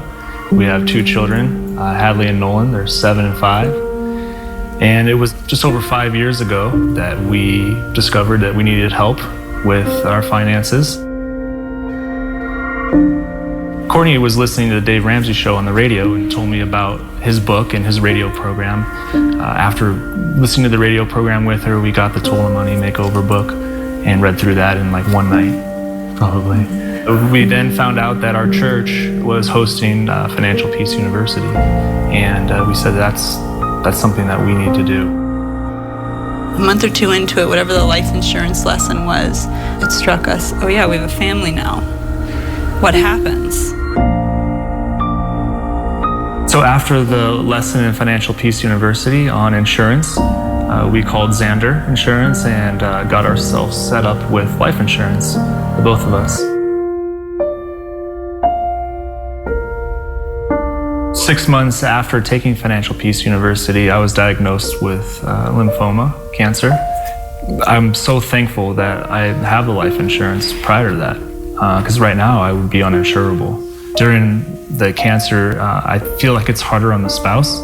We have 2 children, Hadley and Nolan. They're 7 and 5. And it was just over 5 years ago that we discovered that we needed help with our finances. Courtney was listening to the Dave Ramsey Show on the radio and told me about his book and his radio program. After listening to the radio program with her, we got the Toll and Money Makeover book and read through that in like one night, probably. We then found out that our church was hosting Financial Peace University, and we said that's something that we need to do. A month or 2 into it, whatever the life insurance lesson was, it struck us, oh yeah, we have a family now. What happens? So after the lesson in Financial Peace University on insurance, we called Xander Insurance and got ourselves set up with life insurance, the both of us. 6 months after taking Financial Peace University, I was diagnosed with lymphoma, cancer. I'm so thankful that I have the life insurance prior to that, because right now I would be uninsurable. During the cancer, I feel like it's harder on the spouse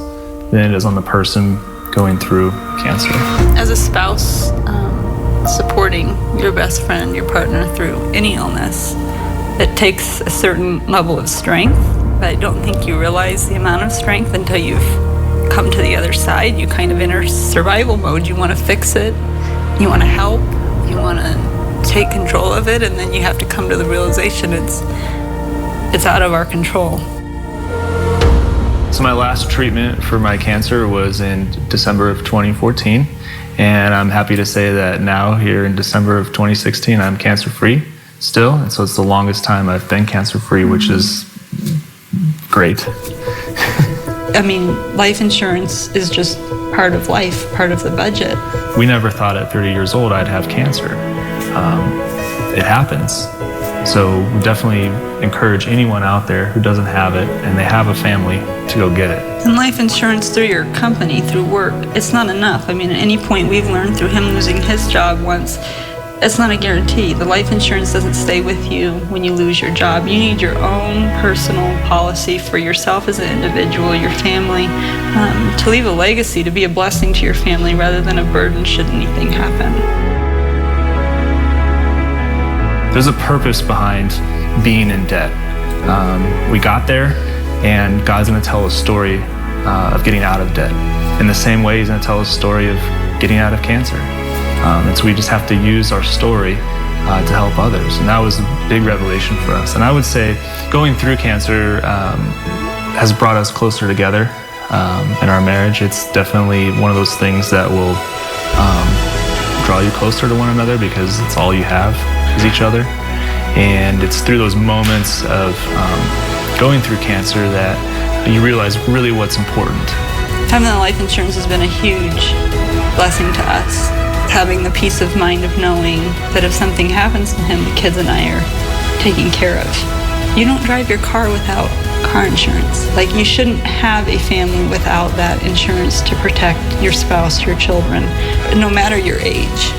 than it is on the person going through cancer. As a spouse, supporting your best friend, your partner through any illness, it takes a certain level of strength, but I don't think you realize the amount of strength until you've come to the other side. You kind of enter survival mode. You want to fix it, you want to help, you want to take control of it, and then you have to come to the realization it's out of our control. So my last treatment for my cancer was in December of 2014, and I'm happy to say that now here in December of 2016 I'm cancer-free still, and so it's the longest time I've been cancer-free, which is great. I mean, life insurance is just part of life, part of the budget. We never thought at 30 years old I'd have cancer. It happens. So we definitely encourage anyone out there who doesn't have it and they have a family to go get it. And life insurance through your company, through work, it's not enough. I mean, at any point we've learned through him losing his job once, it's not a guarantee. The life insurance doesn't stay with you when you lose your job. You need your own personal policy for yourself as an individual, your family, to leave a legacy, to be a blessing to your family rather than a burden should anything happen. There's a purpose behind being in debt. We got there, and God's going to tell a story of getting out of debt. In the same way, He's going to tell a story of getting out of cancer. And so we just have to use our story to help others. And that was a big revelation for us. And I would say going through cancer has brought us closer together in our marriage. It's definitely one of those things that will draw you closer to one another because it's all you have is each other. And it's through those moments of going through cancer that you realize really what's important. Having the life insurance has been a huge blessing to us. Having the peace of mind of knowing that if something happens to him, the kids and I are taken care of. You don't drive your car without car insurance. Like, you shouldn't have a family without that insurance to protect your spouse, your children, no matter your age.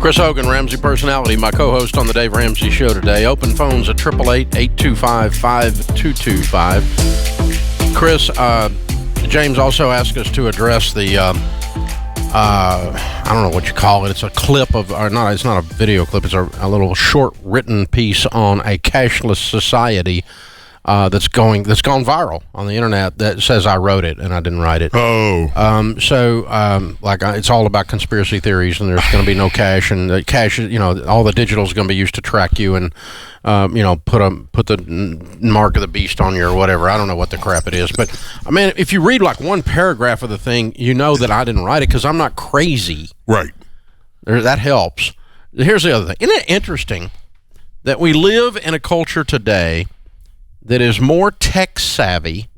Chris Hogan, Ramsey personality, my co-host on the Dave Ramsey Show today. Open phones at 888-825-5225. Chris, James also asked us to address the, I don't know what you call it. It's a clip of, or not, it's not a video clip. It's a little short written piece on a cashless society that's gone viral on the internet that says I wrote it and I didn't write it. It's all about conspiracy theories and there's going to be no cash, and the cash is, all the digital is going to be used to track you and put the mark of the beast on you or whatever. I don't know what the crap it is, but I mean, if you read like one paragraph of the thing, you know that I didn't write it because I'm not crazy. Right. That helps. Here's the other thing. Isn't it interesting that we live in a culture today that is more tech savvy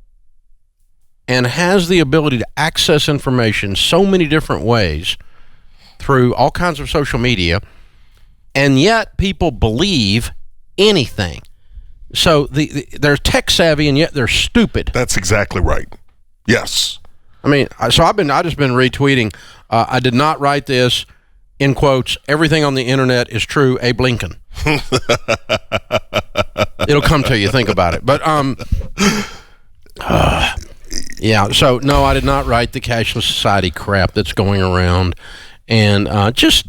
and has the ability to access information so many different ways through all kinds of social media, and yet people believe anything. So they're tech savvy and yet they're stupid. That's exactly right. Yes. I mean, I just been retweeting. I did not write this. In quotes, everything on the internet is true, Abe Lincoln. It'll come to you, think about it. But, so, no, I did not write the cashless society crap that's going around. And just,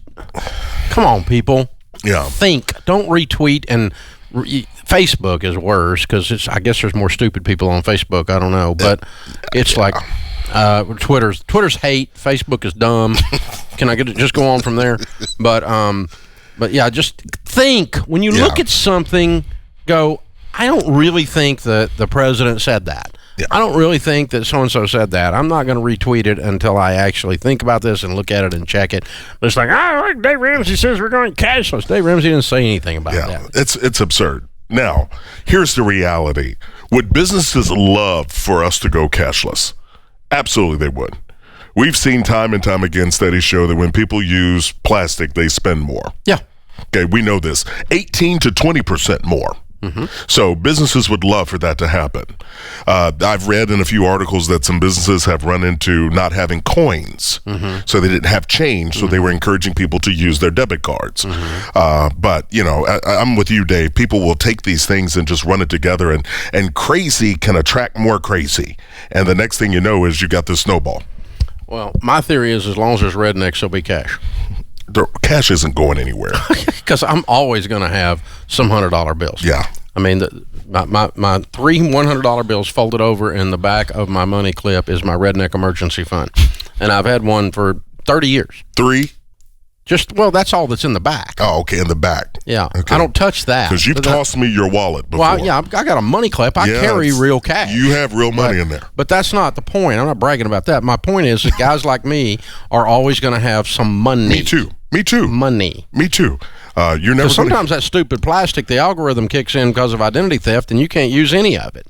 come on, people. Yeah. Think. Don't retweet. And Facebook is worse because I guess there's more stupid people on Facebook. I don't know. But it's like... Twitter's hate. Facebook is dumb. Can I just go on from there? But yeah, just think when you look at something. Go. I don't really think that the president said that. Yeah. I don't really think that so and so said that. I'm not going to retweet it until I actually think about this and look at it and check it. But it's like, Dave Ramsey says we're going cashless. Dave Ramsey didn't say anything about that. It's absurd. Now, here's the reality: would businesses love for us to go cashless? Absolutely, they would. We've seen time and time again studies show that when people use plastic, they spend more. Yeah. Okay, we know this. 18 to 20% more. Mm-hmm. So businesses would love for that to happen. I've read in a few articles that some businesses have run into not having coins, so they didn't have change, so they were encouraging people to use their debit cards. But, I'm with you, Dave. People will take these things and just run it together, and crazy can attract more crazy. And the next thing you know is you got this snowball. Well, my theory is as long as there's rednecks, there'll be cash. The cash isn't going anywhere. Because I'm always going to have some $100 bills. Yeah. I mean, my three $100 bills folded over in the back of my money clip is my redneck emergency fund. And I've had one for 30 years. 3? That's all that's in the back. Oh, okay, in the back. Yeah. Okay. I don't touch that. Because you've tossed me your wallet before. Well, yeah, I got a money clip. I carry real cash. You have real money in there. But that's not the point. I'm not bragging about that. My point is that guys like me are always going to have some money. Me too. Money. Me too. You're never. Sometimes that stupid plastic, the algorithm kicks in because of identity theft, and you can't use any of it.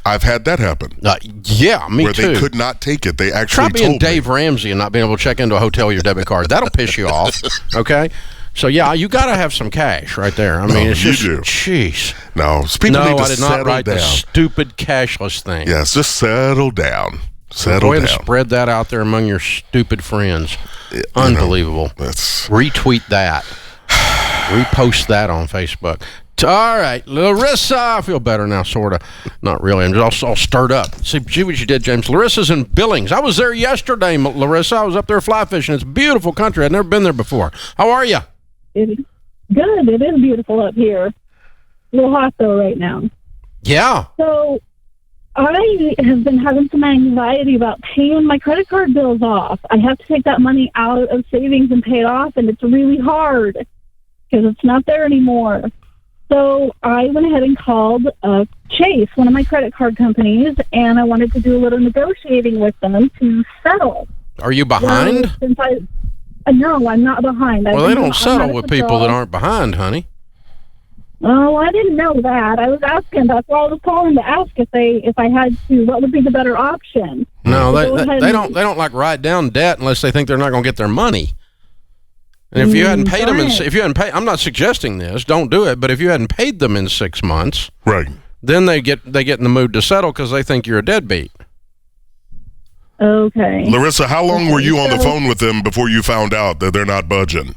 I've had that happen. Yeah, me where too. Where they could not take it. They actually try being Dave Ramsey and not being able to check into a hotel with your debit card. That'll piss you off. Okay. So yeah, you got to have some cash right there. I mean, it's just, jeez. No, people need to I did not write down. The stupid cashless thing. Yes, just settle down. Go ahead and spread that out there among your stupid friends. Unbelievable. Retweet that. Repost that on Facebook. All right, Larissa. I feel better now, sort of. Not really. I'm just all stirred up. See what you did, James. Larissa's in Billings. I was there yesterday, Larissa. I was up there fly fishing. It's a beautiful country. I'd never been there before. How are you? Good. It is beautiful up here. A little hot, though, right now. Yeah. So I have been having some anxiety about paying my credit card bills off. I have to take that money out of savings and pay it off, and it's really hard because it's not there anymore. So I went ahead and called Chase, one of my credit card companies, and I wanted to do a little negotiating with them to settle. Are you behind? No, I'm not behind. Well, they don't settle with people that aren't behind, honey. Oh, I didn't know that. I was asking. That's why I was calling to ask if I had to. What would be the better option? No, they don't like write down debt unless they think they're not going to get their money. And if you hadn't paid them, I'm not suggesting this. Don't do it. But if you hadn't paid them in 6 months, right? Then they get in the mood to settle because they think you're a deadbeat. Okay. Larissa, how long were you on the phone with them before you found out that they're not budging?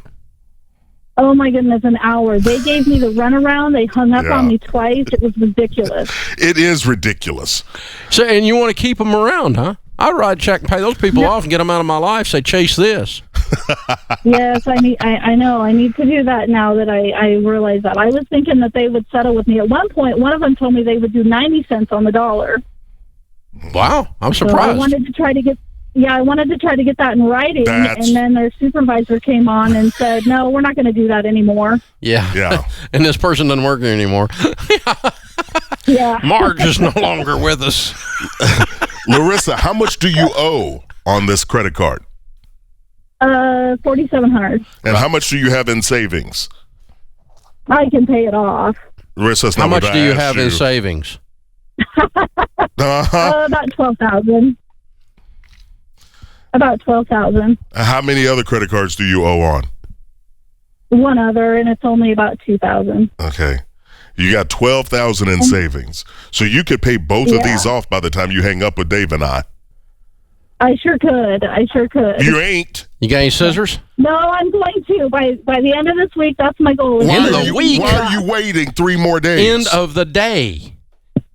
Oh my goodness, an hour. They gave me the runaround. They hung up on me twice. It was ridiculous. It is ridiculous. So, and you want to keep them around, huh? I'd write a check and pay those people off and get them out of my life. Say, chase this. Yes, I know. I need to do that now that I realize that. I was thinking that they would settle with me. At one point, one of them told me they would do 90 cents on the dollar. Wow, I'm surprised. So I wanted to try to get that in writing, and then their supervisor came on and said, no, we're not going to do that anymore. Yeah. And this person doesn't work here anymore. Yeah. Marge is no longer with us. Larissa, how much do you owe on this credit card? $4,700. And how much do you have in savings? I can pay it off. Larissa, how much do you have in savings? About $12,000. About $12,000. How many other credit cards do you owe on? One other, and it's only about $2,000. Okay. You got $12,000 in savings. So you could pay both of these off by the time you hang up with Dave and I. I sure could. You ain't. You got any scissors? No, I'm going to. By the end of this week, that's my goal. End of the week? Why are you waiting 3 more days? End of the day.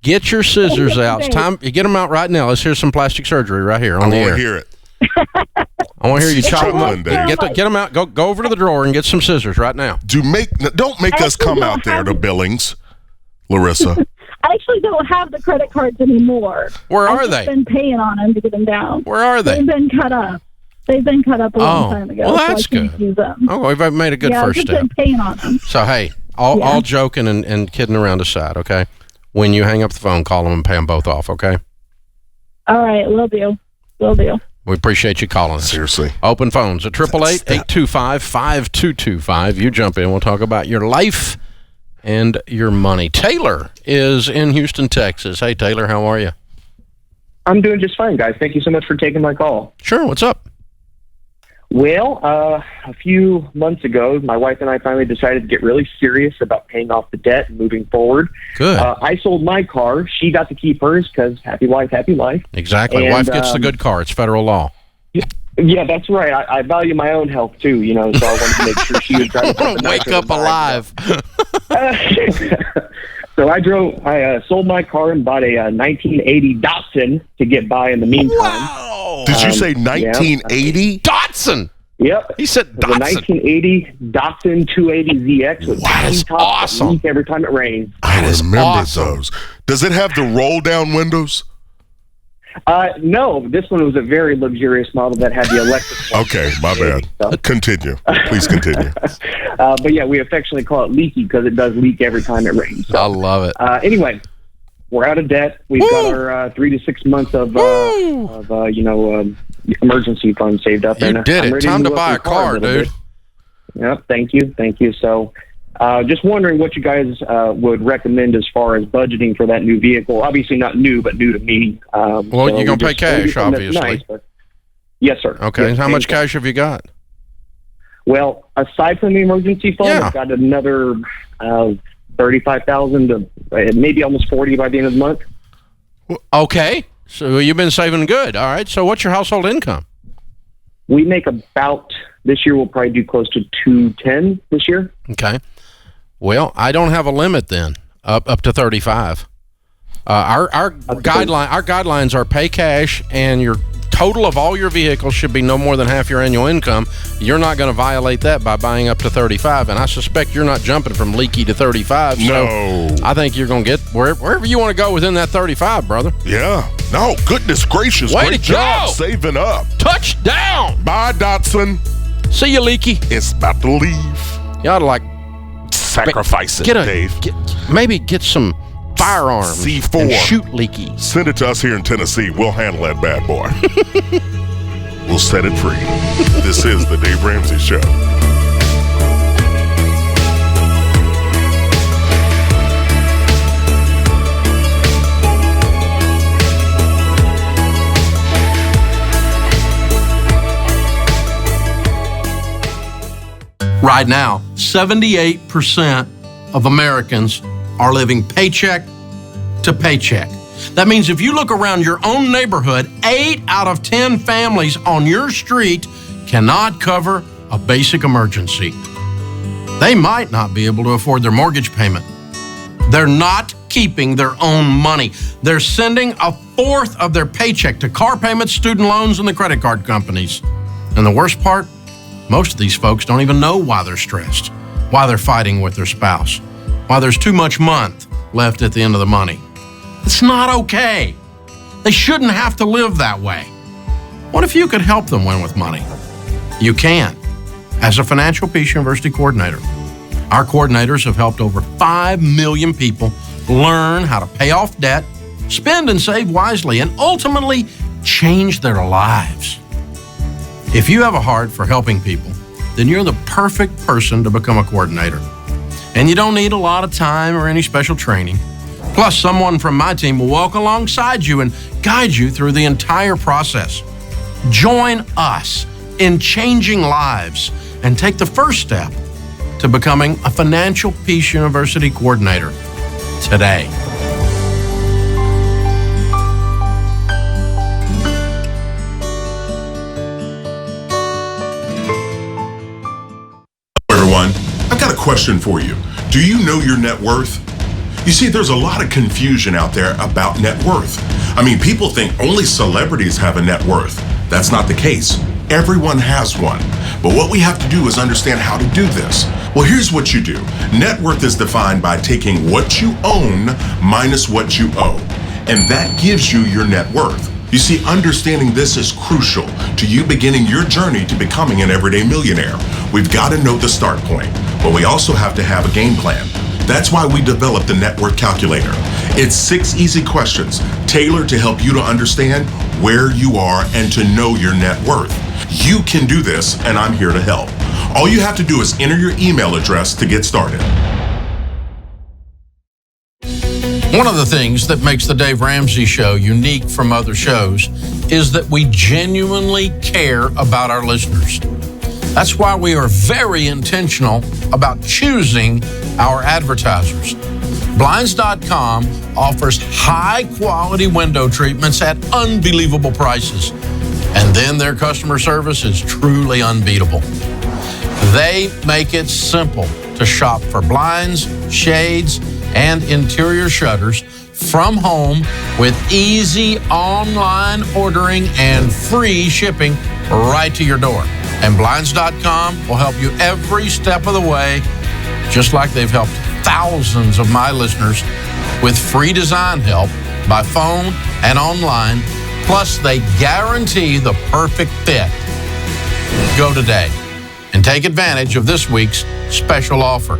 Get your scissors out. It's time. You get them out right now. Let's hear some plastic surgery right here on the air. I want to hear it. I want to hear you chop them up. Get them out. Go over to the drawer and get some scissors right now. Don't make us come out there to Billings, Larissa. I actually don't have the credit cards anymore. Where are they? I've been paying on them to get them down. Where are they? They've been cut up. A long time ago. Well, that's so I can't use them. Oh, we've made a good first step. I've just been paying on them. So, hey, all joking and kidding around aside, okay? When you hang up the phone, call them and pay them both off, okay? All right, will do. We appreciate you calling us. Seriously. Open phones at 888-825-5225. You jump in. We'll talk about your life and your money. Taylor is in Houston, Texas. Hey, Taylor, how are you? I'm doing just fine, guys. Thank you so much for taking my call. Sure. What's up? Well, a few months ago, my wife and I finally decided to get really serious about paying off the debt and moving forward. Good. I sold my car. She got to keep hers because happy wife, happy life. Exactly. And, wife gets the good car. It's federal law. Yeah, that's right. I value my own health, too, so I wanted to make sure she was driving something nicer. Wake up alive. So I sold my car and bought a 1980 Datsun to get by in the meantime. Wow! Did you say 1980? Datsun! Yep. He said Datsun. The 1980 Datsun 280ZX with tiny tops that leak every time it rains. I remember those. Does it have the roll-down windows? No, this one was a very luxurious model that had the electric one. Okay, my bad. Continue. Please continue. But yeah, we affectionately call it leaky because it does leak every time it rains. So, I love it. Anyway, we're out of debt. We've got our 3 to 6 months of emergency fund saved up. You did it. Time to buy a car, dude. Yep. Thank you. So, just wondering what you guys would recommend as far as budgeting for that new vehicle. Obviously not new, but new to me. Well, you're going to pay cash, obviously. Nice, yes, sir. Okay. Yes, how much cash have you got? Well, aside from the emergency fund, I've got another $35,000 to maybe almost $40,000 by the end of the month. Okay. So you've been saving good. All right. So what's your household income? We make about, this year we'll probably do close to $210,000 this year. Okay. Well, I don't have a limit then, up to 35. Our guidelines are pay cash, and your total of all your vehicles should be no more than half your annual income. You're not going to violate that by buying up to 35, and I suspect you're not jumping from leaky to 35. So No. I think you're going to get wherever you want to go within that 35, brother. Yeah. No, goodness gracious. Way Great to job go. saving up. Touchdown. Bye, Datsun. See you, Leaky. It's about to leave. You ought to sacrifice it, Dave. Maybe get some firearms C4. and shoot Leaky. Send it to us here in Tennessee. We'll handle that bad boy. We'll set it free. This is the Dave Ramsey Show. Right now, 78% of Americans are living paycheck to paycheck. That means if you look around your own neighborhood, 8 out of 10 families on your street cannot cover a basic emergency. They might not be able to afford their mortgage payment. They're not keeping their own money. They're sending a fourth of their paycheck to car payments, student loans, and the credit card companies. And the worst part, most of these folks don't even know why they're stressed, why they're fighting with their spouse, why there's too much month left at the end of the money. It's not okay. They shouldn't have to live that way. What if you could help them win with money? You can. As a Financial Peace University coordinator, our coordinators have helped over 5 million people learn how to pay off debt, spend and save wisely, and ultimately change their lives. If you have a heart for helping people, then you're the perfect person to become a coordinator. And you don't need a lot of time or any special training. Plus, someone from my team will walk alongside you and guide you through the entire process. Join us in changing lives and take the first step to becoming a Financial Peace University coordinator today. Everyone, I've got a question for you. Do you know your net worth? You see, there's a lot of confusion out there about net worth. I mean, people think only celebrities have a net worth. That's not the case. Everyone has one. But what we have to do is understand how to do this. Well, here's what you do. Net worth is defined by taking what you own minus what you owe. And that gives you your net worth. You see, understanding this is crucial to you beginning your journey to becoming an everyday millionaire. We've got to know the start point, but we also have to have a game plan. That's why we developed the Net Worth Calculator. It's 6 easy questions tailored to help you to understand where you are and to know your net worth. You can do this, and I'm here to help. All you have to do is enter your email address to get started. One of the things that makes the Dave Ramsey Show unique from other shows is that we genuinely care about our listeners. That's why we are very intentional about choosing our advertisers. Blinds.com offers high-quality window treatments at unbelievable prices. And then their customer service is truly unbeatable. They make it simple to shop for blinds, shades, and interior shutters from home with easy online ordering and free shipping right to your door. And Blinds.com will help you every step of the way, just like they've helped thousands of my listeners with free design help by phone and online. Plus, they guarantee the perfect fit. Go today and take advantage of this week's special offer.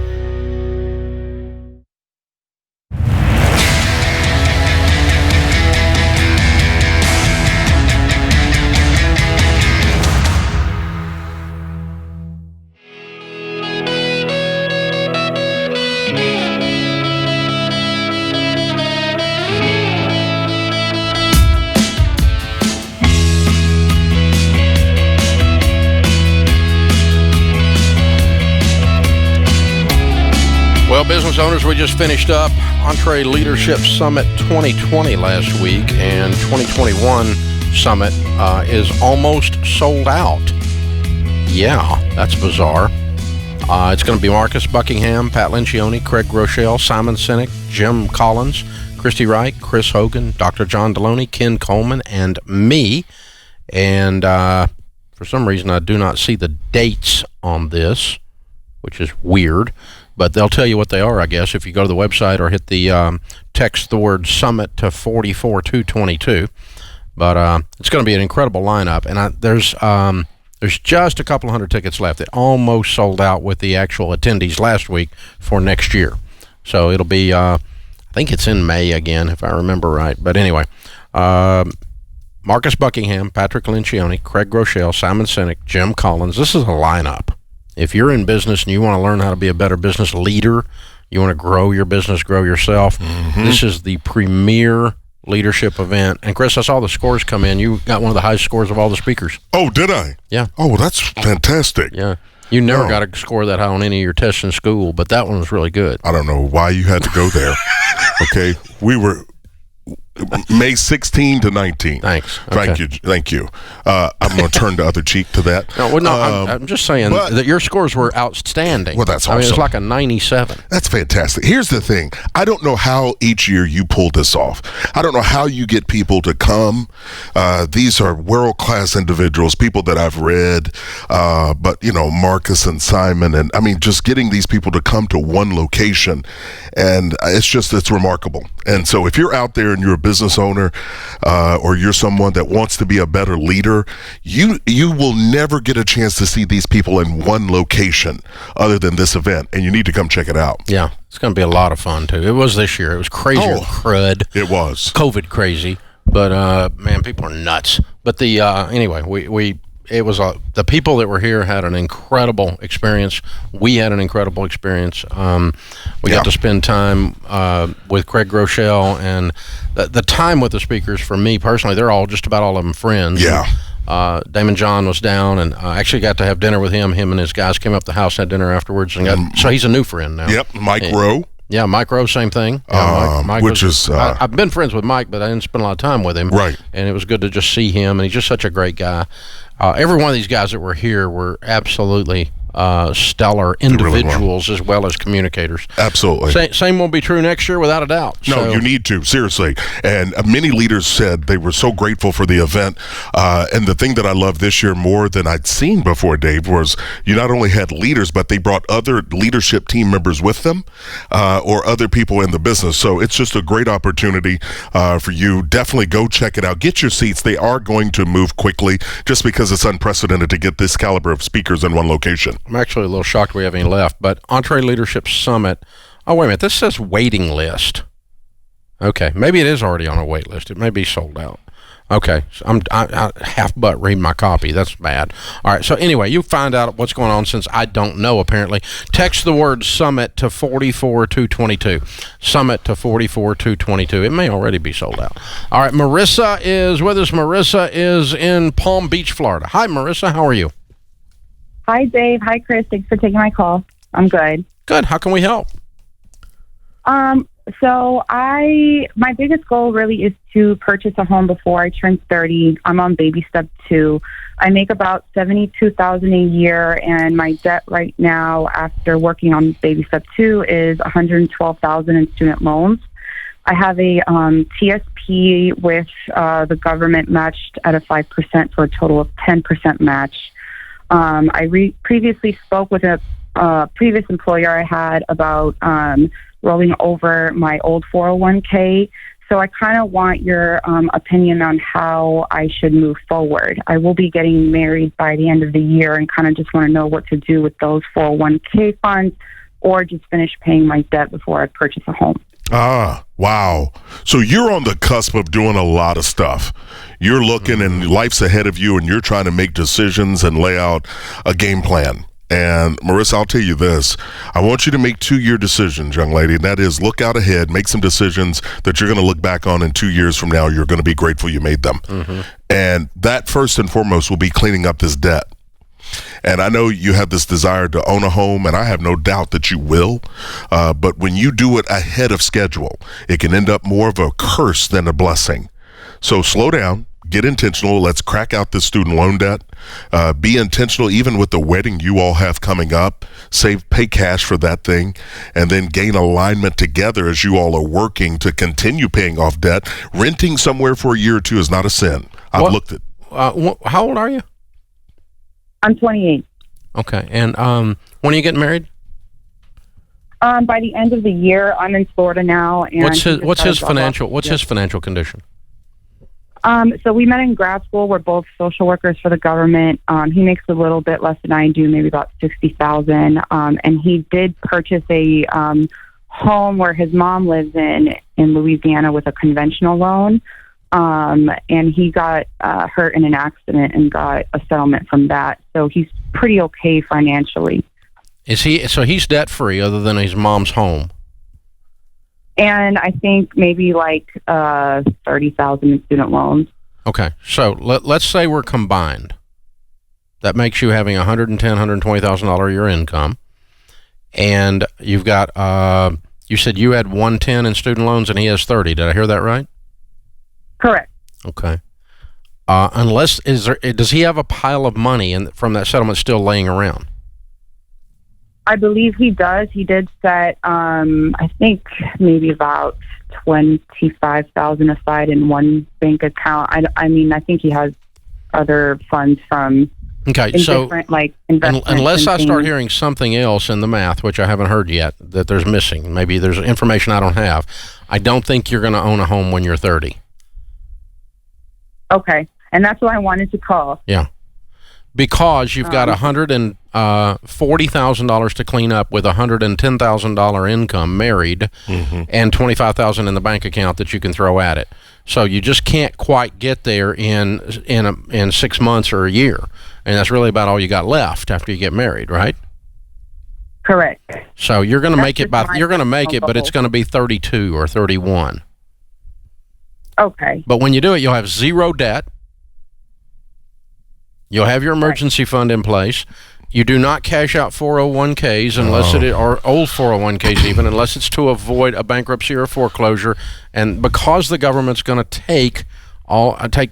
Well, business owners, we just finished up Entree Leadership Summit 2020 last week, and 2021 Summit is almost sold out. Yeah, that's bizarre. It's going to be Marcus Buckingham, Pat Lencioni, Craig Rochelle, Simon Sinek, Jim Collins, Christy Wright, Chris Hogan, Dr. John Deloney, Ken Coleman, and me. And for some reason, I do not see the dates on this, which is weird. But they'll tell you what they are, I guess, if you go to the website or hit the text the word summit to 44222. But it's going to be an incredible lineup. And there's just a couple hundred tickets left. It almost sold out with the actual attendees last week for next year. So it'll be, I think it's in May again, if I remember right. But anyway, Marcus Buckingham, Patrick Lencioni, Craig Rochelle, Simon Sinek, Jim Collins. This is a lineup. If you're in business and you want to learn how to be a better business leader, you want to grow your business, grow yourself, this is the premier leadership event. And Chris, I saw the scores come in. You got one of the highest scores of all the speakers. Oh, did I? Yeah. Oh, that's fantastic. Yeah. You never got a score that high on any of your tests in school, but that one was really good. I don't know why you had to go there. Okay. May 16 to 19. Thanks. Thank you. I'm going to turn the other cheek to that. I'm just saying that your scores were outstanding. Well, that's awesome. I mean, it's awesome. like a 97. That's fantastic. Here's the thing. I don't know how each year you pull this off. I don't know how you get people to come. These are world-class individuals, people that I've read, but, Marcus and Simon, and I mean, just getting these people to come to one location, and it's remarkable. And so if you're out there and you're a business owner, or you're someone that wants to be a better leader, you will never get a chance to see these people in one location other than this event, and you need to come check it out. Yeah, it's going to be a lot of fun too. It was this year. It was crazy crud. It was COVID crazy, but man, people are nuts. But anyway, it was the people that were here had an incredible experience. We had an incredible experience. We got to spend time with Craig Groeschel, and the time with the speakers, for me personally, they're just about all of them friends. Yeah. Damon John was down, and I actually got to have dinner with him. Him and his guys came up to the house, had dinner afterwards, and so he's a new friend now. Yep, Mike Rowe. Yeah, Mike Rowe, same thing. Mike I've been friends with Mike, but I didn't spend a lot of time with him. Right. And it was good to just see him, and he's just such a great guy. Every one of these guys that were here were absolutely stellar individuals as well as communicators. Absolutely. Same will be true next year, without a doubt. No, you need to, seriously. And many leaders said they were so grateful for the event. And the thing that I love this year more than I'd seen before, Dave, was you not only had leaders, but they brought other leadership team members with them, or other people in the business. So it's just a great opportunity for you. Definitely go check it out. Get your seats. They are going to move quickly just because it's unprecedented to get this caliber of speakers in one location. I'm actually a little shocked we have any left, but Entree Leadership Summit. Oh, wait a minute. This says waiting list. Okay, maybe it is already on a wait list. It may be sold out. Okay, so I half butt read my copy. That's bad. All right, so anyway, you find out what's going on since I don't know, apparently. Text the word summit to 44222. Summit to 44222. It may already be sold out. All right, Marissa is with us. Marissa is in Palm Beach, Florida. Hi, Marissa. How are you? Hi, Dave. Hi, Chris. Thanks for taking my call. I'm good. Good. How can we help? So my biggest goal really is to purchase a home before I turn 30. I'm on baby step 2. I make about $72,000 a year, and my debt right now, after working on baby step 2, is $112,000 in student loans. I have a TSP with the government matched at a 5% for a total of 10% match. I previously spoke with a previous employer I had about rolling over my old 401k. So I kind of want your opinion on how I should move forward. I will be getting married by the end of the year and kind of just want to know what to do with those 401k funds, or just finish paying my debt before I purchase a home. Ah, wow. So you're on the cusp of doing a lot of stuff. You're looking and life's ahead of you, and you're trying to make decisions and lay out a game plan. And Marissa, I'll tell you this. I want you to make 2-year decisions, young lady. And that is, look out ahead, make some decisions that you're going to look back on in 2 years from now. You're going to be grateful you made them. Mm-hmm. And that first and foremost will be cleaning up this debt. And I know you have this desire to own a home, and I have no doubt that you will. But when you do it ahead of schedule, it can end up more of a curse than a blessing. So slow down. Get intentional. Let's crack out this student loan debt. Be intentional even with the wedding you all have coming up. Pay cash for that thing, and then gain alignment together as you all are working to continue paying off debt. Renting somewhere for a year or two is not a sin. I've looked at. How old are you? I'm 28. Okay, and when are you getting married? By the end of the year. I'm in Florida now. And what's his financial condition? So we met in grad school. We're both social workers for the government. He makes a little bit less than I do, maybe about $60,000. And he did purchase a home where his mom lives in Louisiana with a conventional loan. And he got hurt in an accident and got a settlement from that. So he's pretty okay financially. Is he? So he's debt free, other than his mom's home. And I think maybe like $30,000 in student loans. Okay, so let's say we're combined. That makes you having $110,000, $120,000 a year income, and you've got. You said you had $110 in student loans, and he has $30. Did I hear that right? Correct. Okay. Does he have a pile of money from that settlement still laying around? I believe he does. He did set, I think maybe about $25,000 aside in one bank account. I mean, I think he has other funds from different investments. Unless I start hearing something else in the math, which I haven't heard yet, that there's missing. Maybe there's information I don't have. I don't think you're going to own a home when you're 30. Okay. And that's why I wanted to call. Yeah. Because you've got $140,000 to clean up with $110,000 income, married, and $25,000 in the bank account that you can throw at it. So you just can't quite get there in 6 months or a year, and that's really about all you got left after you get married, right? Correct. So you're going to make it but it's going to be 32 or 31. Okay. But when you do it, you'll have zero debt. You'll have your emergency fund in place. You do not cash out 401ks unless or old 401ks even, unless it's to avoid a bankruptcy or a foreclosure. And because the government's going to take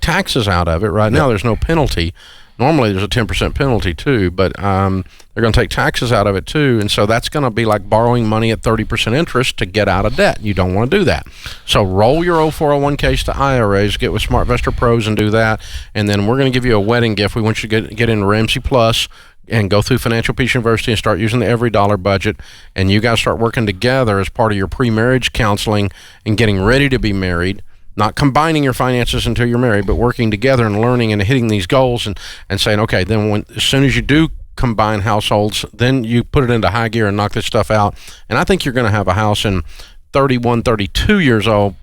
taxes out of it right now, there's no penalty. Normally there's a 10% penalty too, but they're going to take taxes out of it too, and so that's going to be like borrowing money at 30% interest to get out of debt. You don't want to do that. So roll your old 401ks to IRAs, get with SmartVestor Pros and do that, and then we're going to give you a wedding gift. We want you to get in Ramsey Plus and go through Financial Peace University and start using the Every Dollar budget, and you guys start working together as part of your pre-marriage counseling and getting ready to be married. Not combining your finances until you're married, but working together and learning and hitting these goals and saying, okay, then as soon as you do combine households, then you put it into high gear and knock this stuff out. And I think you're going to have a house in 31, 32 years old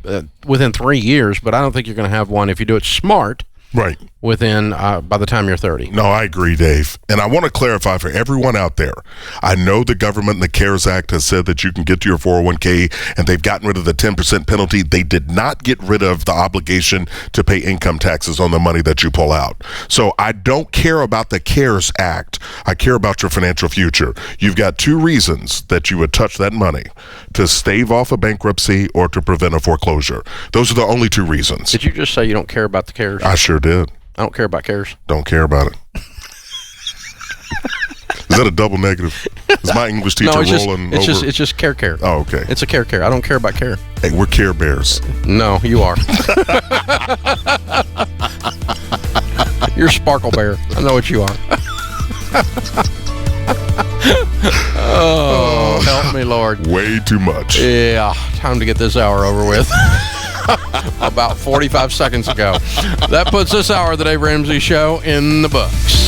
within 3 years, but I don't think you're going to have one if you do it smart. Right. Within, by the time you're 30. No, I agree, Dave. And I want to clarify for everyone out there. I know the government and the CARES Act has said that you can get to your 401k and they've gotten rid of the 10% penalty. They did not get rid of the obligation to pay income taxes on the money that you pull out. So I don't care about the CARES Act. I care about your financial future. You've got two reasons that you would touch that money: to stave off a bankruptcy or to prevent a foreclosure. Those are the only two reasons. Did you just say you don't care about the CARES? I sure did. I don't care about CARES. Don't care about it. Is that a double negative? Is my English teacher rolling over? It's just care. Oh, okay. It's a care. I don't care about care. Hey, we're Care Bears. No, you are. You're Sparkle Bear. I know what you are. Oh, help me, Lord. Way too much. Yeah, time to get this hour over with. About 45 seconds ago. That puts this hour of the Dave Ramsey Show in the books.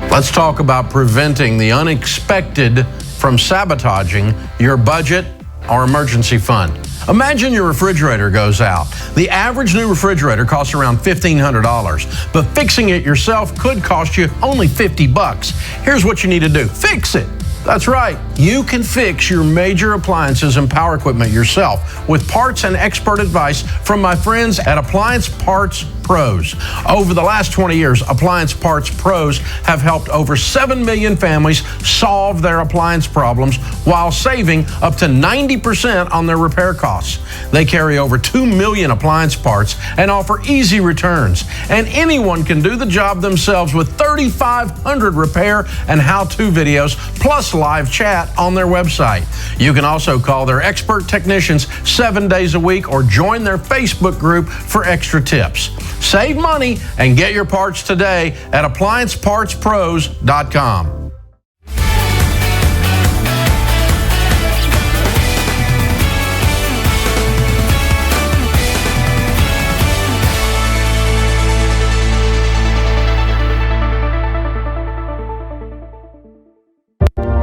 Let's talk about preventing the unexpected from sabotaging your budget or emergency fund. Imagine your refrigerator goes out. The average new refrigerator costs around $1,500, but fixing it yourself could cost you only $50. Here's what you need to do. Fix it. That's right. You can fix your major appliances and power equipment yourself with parts and expert advice from my friends at Appliance Parts Pros. Over the last 20 years, Appliance Parts Pros have helped over 7 million families solve their appliance problems while saving up to 90% on their repair costs. They carry over 2 million appliance parts and offer easy returns. And anyone can do the job themselves with 3,500 repair and how-to videos, plus live chat on their website. You can also call their expert technicians 7 days a week or join their Facebook group for extra tips. Save money and get your parts today at AppliancePartsPros.com.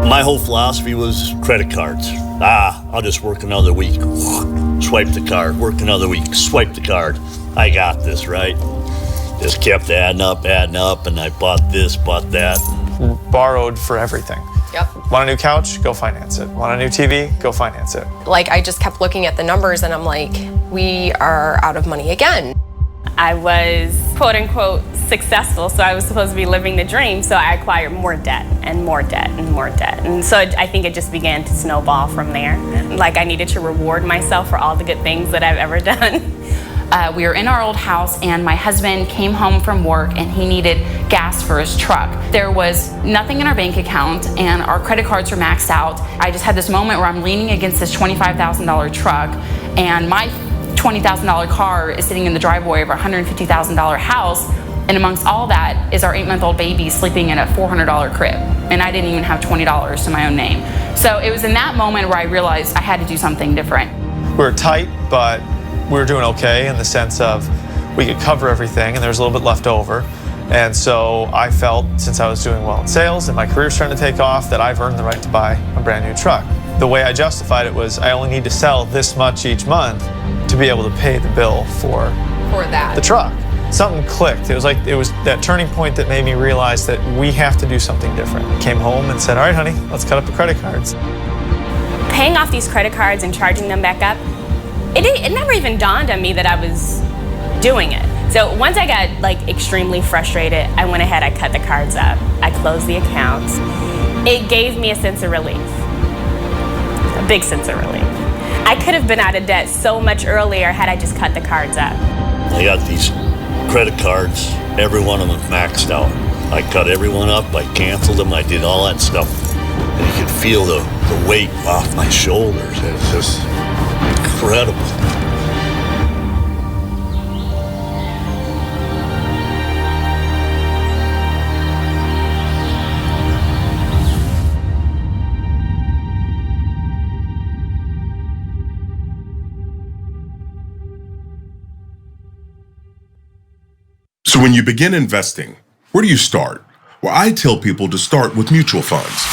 My whole philosophy was credit cards. I'll just work another week. Swipe the card, work another week, swipe the card. I got this, right? Just kept adding up, and I bought this, bought that. Borrowed for everything. Yep. Want a new couch? Go finance it. Want a new TV? Go finance it. Like, I just kept looking at the numbers and I'm like, we are out of money again. I was quote unquote successful, so I was supposed to be living the dream, so I acquired more debt and more debt and more debt. And so I think it just began to snowball from there. Like, I needed to reward myself for all the good things that I've ever done. We were in our old house and my husband came home from work and he needed gas for his truck. There was nothing in our bank account and our credit cards were maxed out. I just had this moment where I'm leaning against this $25,000 truck and my $20,000 car is sitting in the driveway of our $150,000 house, and amongst all that is our 8-month-old baby sleeping in a $400 crib, and I didn't even have $20 to my own name. So it was in that moment where I realized I had to do something different. We were tight, but we were doing okay in the sense of we could cover everything and there was a little bit left over. And so I felt, since I was doing well in sales and my career's starting to take off, that I've earned the right to buy a brand new truck. The way I justified it was I only need to sell this much each month to be able to pay the bill for that. The truck. Something clicked. It was that turning point that made me realize that we have to do something different. I came home and said, all right, honey, let's cut up the credit cards. Paying off these credit cards and charging them back up, it never even dawned on me that I was doing it. So once I got like extremely frustrated, I went ahead, I cut the cards up, I closed the accounts. It gave me a sense of relief, a big sense of relief. I could have been out of debt so much earlier had I just cut the cards up. I got these credit cards, every one of them maxed out. I cut every one up, I canceled them, I did all that stuff. And you could feel the weight off my shoulders. It's just incredible. So when you begin investing, where do you start? Well, I tell people to start with mutual funds.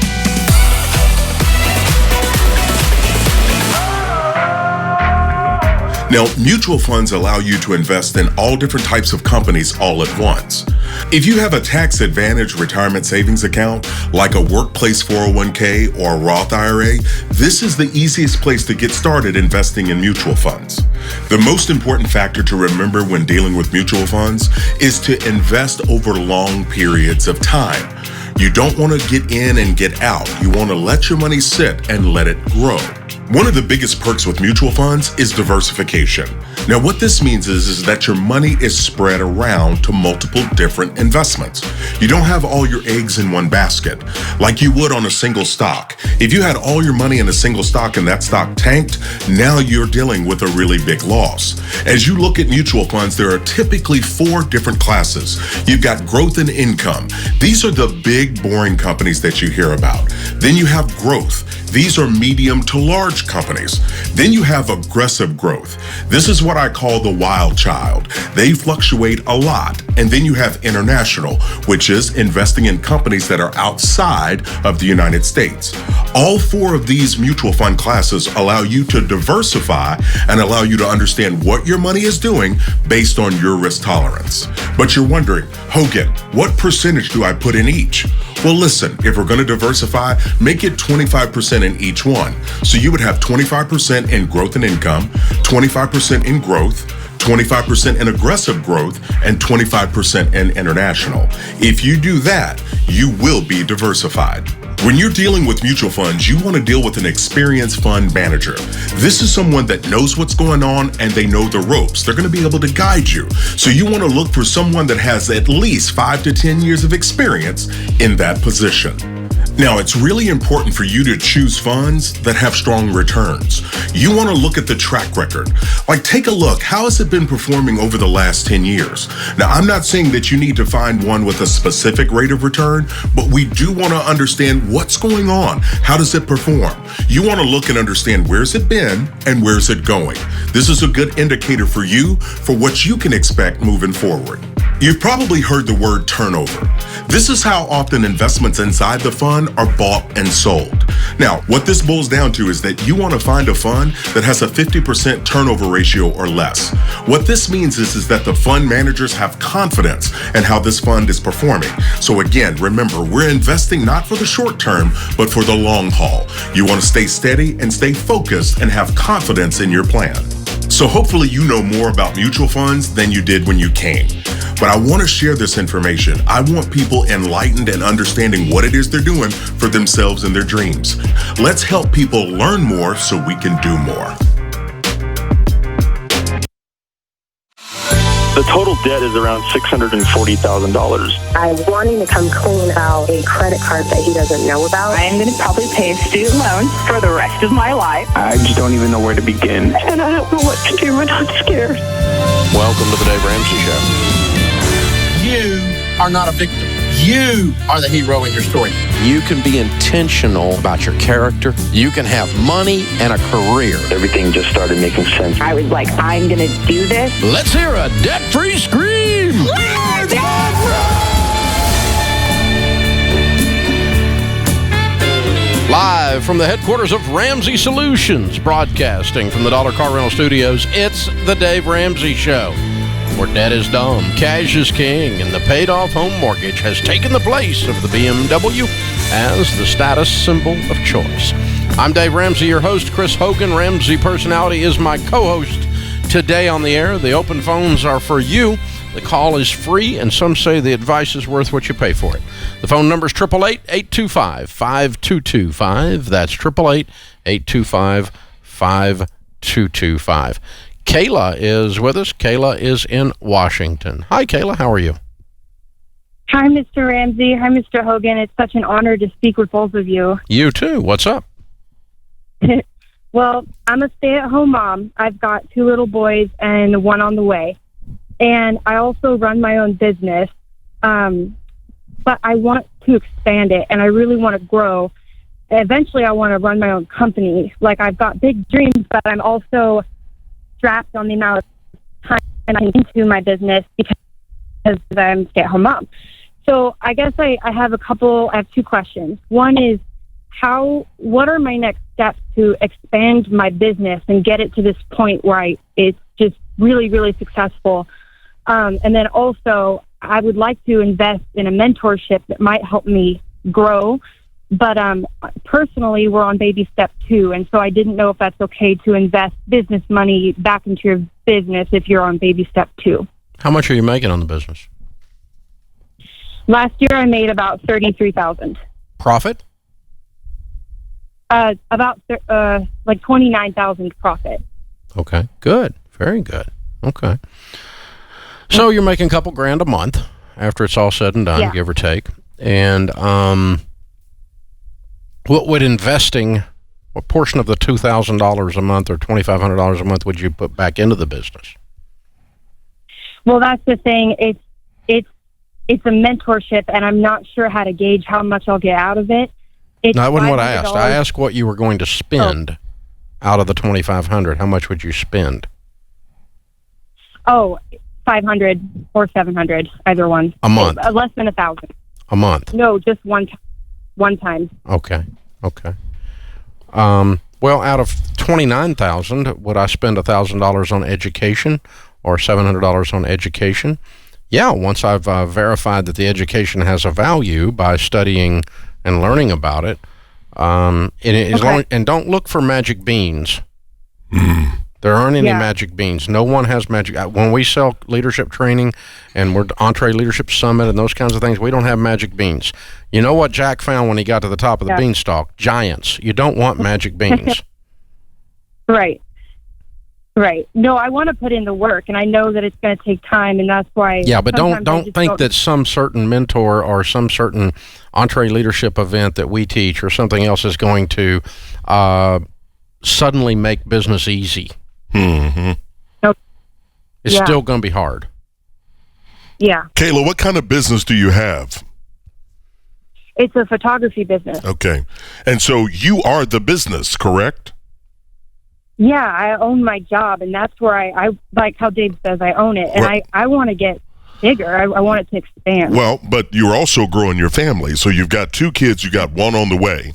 Now, mutual funds allow you to invest in all different types of companies all at once. If you have a tax-advantaged retirement savings account, like a workplace 401k or a Roth IRA, this is the easiest place to get started investing in mutual funds. The most important factor to remember when dealing with mutual funds is to invest over long periods of time. You don't want to get in and get out. You want to let your money sit and let it grow. One of the biggest perks with mutual funds is diversification. Now, what this means is that your money is spread around to multiple different investments. You don't have all your eggs in one basket like you would on a single stock. If you had all your money in a single stock and that stock tanked, now you're dealing with a really big loss. As you look at mutual funds, there are typically 4 different classes. You've got growth and income. These are the big, boring companies that you hear about. Then you have growth. These are medium to large companies. Then you have aggressive growth. This is what I call the wild child. They fluctuate a lot. And then you have international, which is investing in companies that are outside of the United States. All 4 of these mutual fund classes allow you to diversify and allow you to understand what your money is doing based on your risk tolerance. But you're wondering, Hogan, what percentage do I put in each? Well, listen, if we're going to diversify, make it 25% in each one. So you would have 25% in growth and income, 25% in growth, 25% in aggressive growth, and 25% in international. If you do that, you will be diversified. When you're dealing with mutual funds, you want to deal with an experienced fund manager. This is someone that knows what's going on and they know the ropes. They're going to be able to guide you. So you want to look for someone that has at least 5 to 10 years of experience in that position. Now, it's really important for you to choose funds that have strong returns. You want to look at the track record. Like, take a look. How has it been performing over the last 10 years? Now, I'm not saying that you need to find one with a specific rate of return, but we do want to understand what's going on. How does it perform? You want to look and understand where's it been and where's it going. This is a good indicator for you for what you can expect moving forward. You've probably heard the word turnover. This is how often investments inside the fund are bought and sold. Now, what this boils down to is that you want to find a fund that has a 50% turnover ratio or less. What this means is that the fund managers have confidence in how this fund is performing. So again, remember, we're investing not for the short term, but for the long haul. You want to stay steady and stay focused and have confidence in your plan. So hopefully you know more about mutual funds than you did when you came. But I want to share this information. I want people enlightened and understanding what it is they're doing for themselves and their dreams. Let's help people learn more so we can do more. The total debt is around $640,000. I'm wanting to come clean about a credit card that he doesn't know about. I'm going to probably pay student loans for the rest of my life. I just don't even know where to begin. And I don't know what to do, and I'm scared. Welcome to the Dave Ramsey Show. You are not a victim. You are the hero in your story. You can be intentional about your character. You can have money and a career. Everything just started making sense. I was like, I'm going to do this. Let's hear a debt-free scream. Live from the headquarters of Ramsey Solutions, broadcasting from the Dollar Car Rental Studios, it's the Dave Ramsey Show. Where debt is dumb, cash is king, and the paid-off home mortgage has taken the place of the BMW as the status symbol of choice. I'm Dave Ramsey, your host. Chris Hogan, Ramsey Personality, is my co-host today on the air. The open phones are for you. The call is free, and some say the advice is worth what you pay for it. The phone number is 888-825-5225. That's 888-825-5225. Kayla is with us. Kayla is in Washington. Hi, Kayla. How are you? Hi, Mr. Ramsey. Hi, Mr. Hogan. It's such an honor to speak with both of you. You too. What's up? Well, I'm a stay-at-home mom. I've got 2 little boys and 1 on the way. And I also run my own business. But I want to expand it, and I really want to grow. Eventually, I want to run my own company. Like, I've got big dreams, but I'm also strapped on the amount of time I can into my business because I'm a stay-at-home mom. So I guess I have 2 questions. One is, what are my next steps to expand my business and get it to this point where it's just really, really successful? And then also, I would like to invest in a mentorship that might help me grow. But personally, we're on baby step 2, and so I didn't know if that's okay to invest business money back into your business if you're on baby step 2. How much are you making on the business? Last year, I made about $33,000. Profit? About like $29,000 profit. Okay, good, very good. Okay, so you're making a couple grand a month after it's all said and done, Yeah. give or take, and what portion of the $2,000 a month or $2,500 a month would you put back into the business? Well, that's the thing. It's a mentorship, and I'm not sure how to gauge how much I'll get out of it. No, that wasn't what I asked. I asked what you were going to spend out of the $2,500. How much would you spend? Oh, $500 or $700, either one. A month? Less than $1,000. A month? No, just one time. Okay. Well, out of $29,000, would I spend $1,000 on education or $700 on education? Yeah, once I've verified that the education has a value by studying and learning about it, and don't look for magic beans. There aren't any magic beans. No one has magic. When we sell leadership training and we're Entree Leadership Summit and those kinds of things, we don't have magic beans. You know what Jack found when he got to the top of the beanstalk? Giants. You don't want magic beans. Right. No, I want to put in the work, and I know that it's going to take time, and that's why. Yeah, but don't think that some certain mentor or some certain Entree Leadership event that we teach or something else is going to suddenly make business easy. Mm-hmm. Nope. It's still going to be hard. Yeah. Kayla, what kind of business do you have? It's a photography business. Okay. And so you are the business, correct? Yeah, I own my job, and that's where I like how Dave says I own it. And I want to get bigger. I want it to expand. Well, but you're also growing your family. So you've got 2 kids, you got 1 on the way,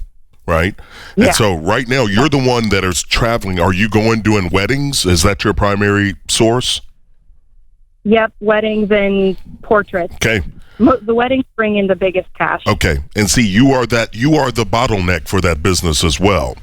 right? Yeah. And so right now you're the one that is traveling. Are you doing weddings? Is that your primary source? Yep, weddings and portraits. Okay. The weddings bring in the biggest cash. Okay. And see, you are the bottleneck for that business as well.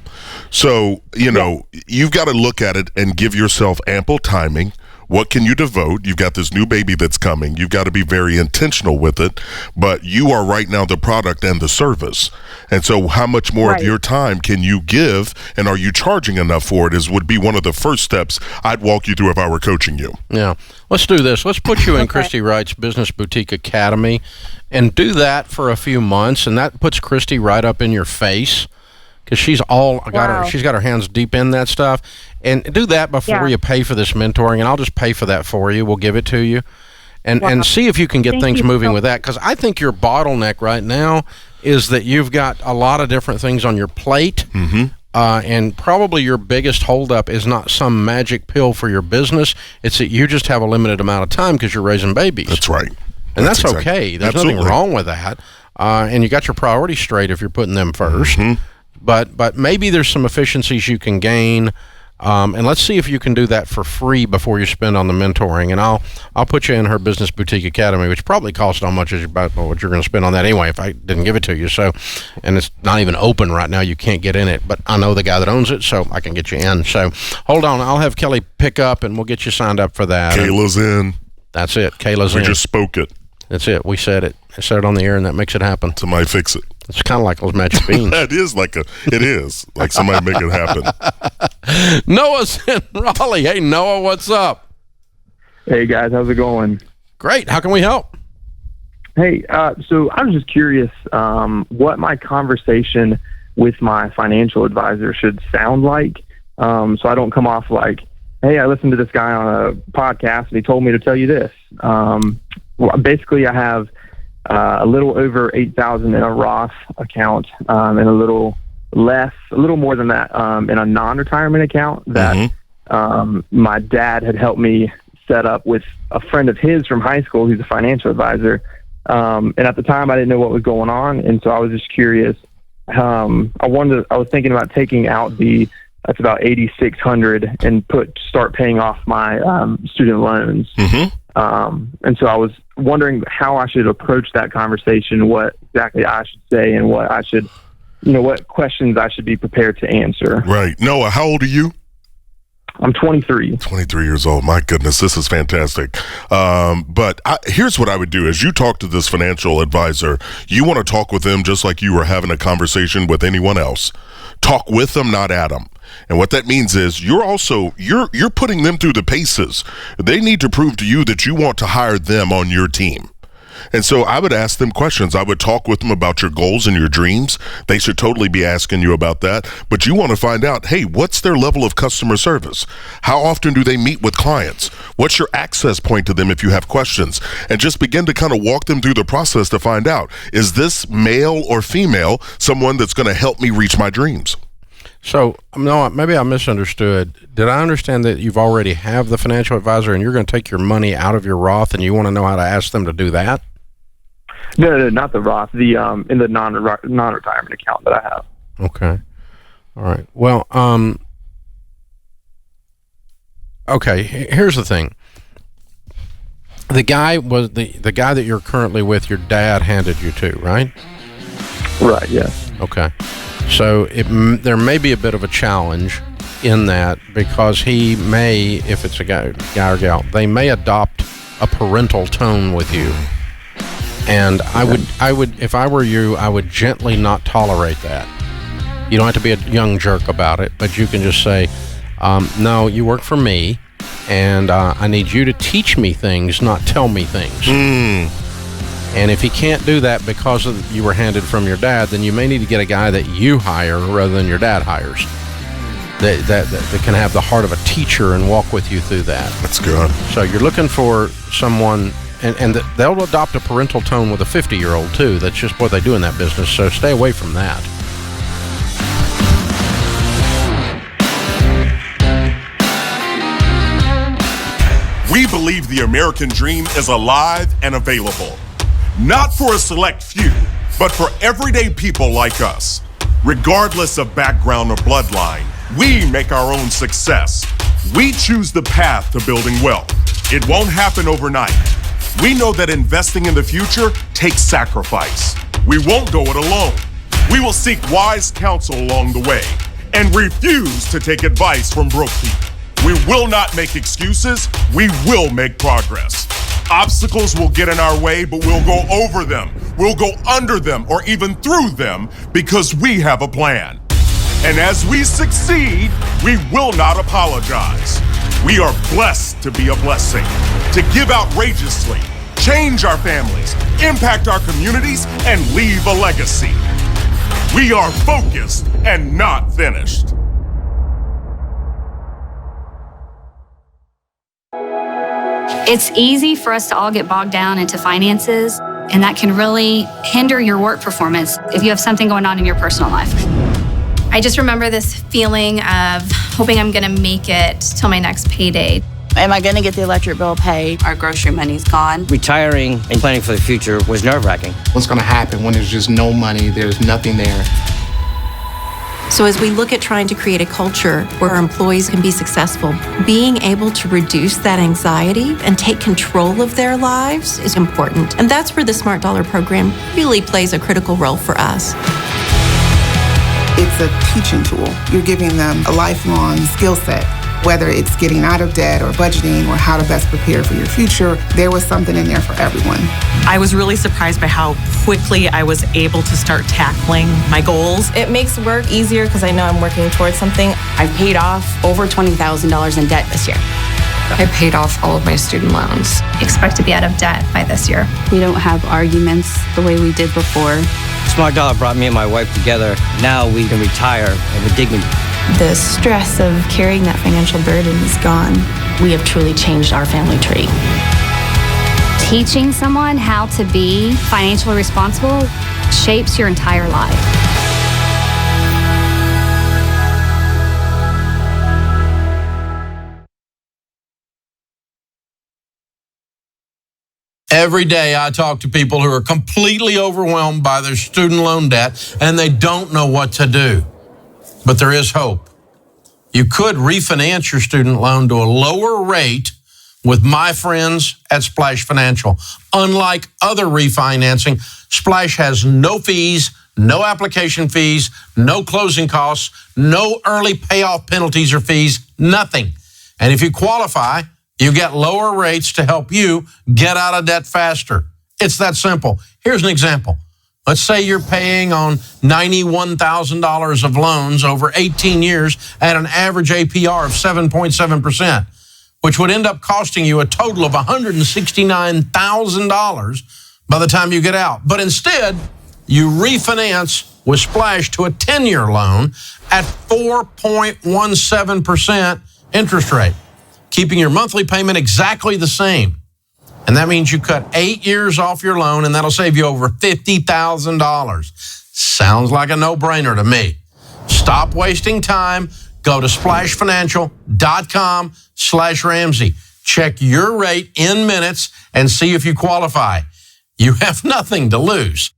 So, you've got to look at it and give yourself ample timing. What can you devote? You've got this new baby that's coming. You've got to be very intentional with it. But you are right now the product and the service. And so how much more of your time can you give? And are you charging enough for it would be one of the first steps I'd walk you through if I were coaching you. Yeah. Let's do this. Let's put you in Christy Wright's Business Boutique Academy and do that for a few months. And that puts Christy right up in your face. Because she's got her hands deep in that stuff. And do that before you pay for this mentoring, and I'll just pay for that for you. We'll give it to you. And see if you can get things moving with that. Because I think your bottleneck right now is that you've got a lot of different things on your plate. Mm-hmm. And probably your biggest holdup is not some magic pill for your business. It's that you just have a limited amount of time because you're raising babies. That's right. And that's okay. There's nothing wrong with that. And you got your priorities straight if you're putting them first. Mm-hmm. But maybe there's some efficiencies you can gain, and let's see if you can do that for free before you spend on the mentoring. And I'll put you in her Business Boutique Academy, which probably costs how much is about what you're going to spend on that anyway if I didn't give it to you. So, and it's not even open right now. You can't get in it, but I know the guy that owns it, so I can get you in. So hold on, I'll have Kelly pick up, and we'll get you signed up for that. Kayla's in. That's it. Kayla's in. We just spoke it. That's it. We said it. I said it on the air, and that makes it happen. Somebody fix it. It's kind of like those magic beans. It is like somebody make it happen. Noah's in Raleigh. Hey, Noah, what's up? Hey, guys. How's it going? Great. How can we help? Hey, so I was just curious what my conversation with my financial advisor should sound like, so I don't come off like, hey, I listened to this guy on a podcast, and he told me to tell you this. Basically, I have a little over $8,000 in a Roth account, and a little more than that in a non-retirement account that my dad had helped me set up with a friend of his from high school who's a financial advisor. And at the time, I didn't know what was going on, and so I was just curious. I was thinking about taking out that's about $8,600 and start paying off my student loans. And so I was wondering how I should approach that conversation, what exactly I should say, and what I should, what questions I should be prepared to answer. Right. Noah, how old are you? I'm 23. 23 years old. My goodness, this is fantastic. But here's what I would do. As you talk to this financial advisor, you want to talk with them just like you were having a conversation with anyone else. Talk with them, not at them. And what that means is you're putting them through the paces. They need to prove to you that you want to hire them on your team. And so I would ask them questions. I would talk with them about your goals and your dreams. They should totally be asking you about that. But you want to find out, hey, what's their level of customer service? How often do they meet with clients? What's your access point to them if you have questions? And just begin to kind of walk them through the process to find out, is this male or female someone that's going to help me reach my dreams? So, no, maybe I misunderstood. Did I understand that you've already have the financial advisor and you're going to take your money out of your Roth and you want to know how to ask them to do that? No, not the Roth. In the non-retirement account that I have. Okay. All right. Well, okay. Here's the thing. The guy was the guy that you're currently with. Your dad handed you to, right? Right. Yes. Okay. So there may be a bit of a challenge in that because he may, if it's a guy or gal, they may adopt a parental tone with you. And I would, if I were you, I would gently not tolerate that. You don't have to be a young jerk about it, but you can just say, no, you work for me, and I need you to teach me things, not tell me things. And if he can't do that because you were handed from your dad, then you may need to get a guy that you hire rather than your dad hires. That can have the heart of a teacher and walk with you through that. That's good. So you're looking for someone, and they'll adopt a parental tone with a 50-year-old too. That's just what they do in that business. So stay away from that. We believe believe the American dream is alive and available. Not for a select few, but for everyday people like us. Regardless of background or bloodline, we make our own success. We choose the path to building wealth. It won't happen overnight. We know that investing in the future takes sacrifice. We won't go it alone. We will seek wise counsel along the way and refuse to take advice from broke people. We will not make excuses. We will make progress. Obstacles will get in our way, but we'll go over them. We'll go under them or even through them because we have a plan. And as we succeed, we will not apologize. We are blessed to be a blessing, to give outrageously, change our families, impact our communities, and leave a legacy. We are focused and not finished. It's easy for us to all get bogged down into finances, and that can really hinder your work performance if you have something going on in your personal life. I just remember this feeling of hoping I'm going to make it till my next payday. Am I going to get the electric bill paid? Our grocery money's gone. Retiring and planning for the future was nerve-wracking. What's going to happen when there's just no money, there's nothing there? So as we look at trying to create a culture where our employees can be successful, being able to reduce that anxiety and take control of their lives is important. And that's where the Smart Dollar program really plays a critical role for us. It's a teaching tool. You're giving them a lifelong skill set, whether it's getting out of debt or budgeting or how to best prepare for your future. There was something in there for everyone. I was really surprised by how quickly I was able to start tackling my goals. It makes work easier because I know I'm working towards something. I've paid off over $20,000 in debt this year. I paid off all of my student loans. Expect to be out of debt by this year. We don't have arguments the way we did before. Smart Dollar brought me and my wife together. Now we can retire with dignity. The stress of carrying that financial burden is gone. We have truly changed our family tree. Teaching someone how to be financially responsible shapes your entire life. Every day I talk to people who are completely overwhelmed by their student loan debt and they don't know what to do. But there is hope. You could refinance your student loan to a lower rate with my friends at Splash Financial. Unlike other refinancing, Splash has no fees, no application fees, no closing costs, no early payoff penalties or fees, nothing. And if you qualify, you get lower rates to help you get out of debt faster. It's that simple. Here's an example. Let's say you're paying on $91,000 of loans over 18 years at an average APR of 7.7%, which would end up costing you a total of $169,000 by the time you get out. But instead, you refinance with Splash to a 10-year loan at 4.17% interest rate, keeping your monthly payment exactly the same. And that means you cut 8 years off your loan, and that'll save you over $50,000. Sounds like a no-brainer to me. Stop wasting time. Go to splashfinancial.com/Ramsey. Check your rate in minutes and see if you qualify. You have nothing to lose.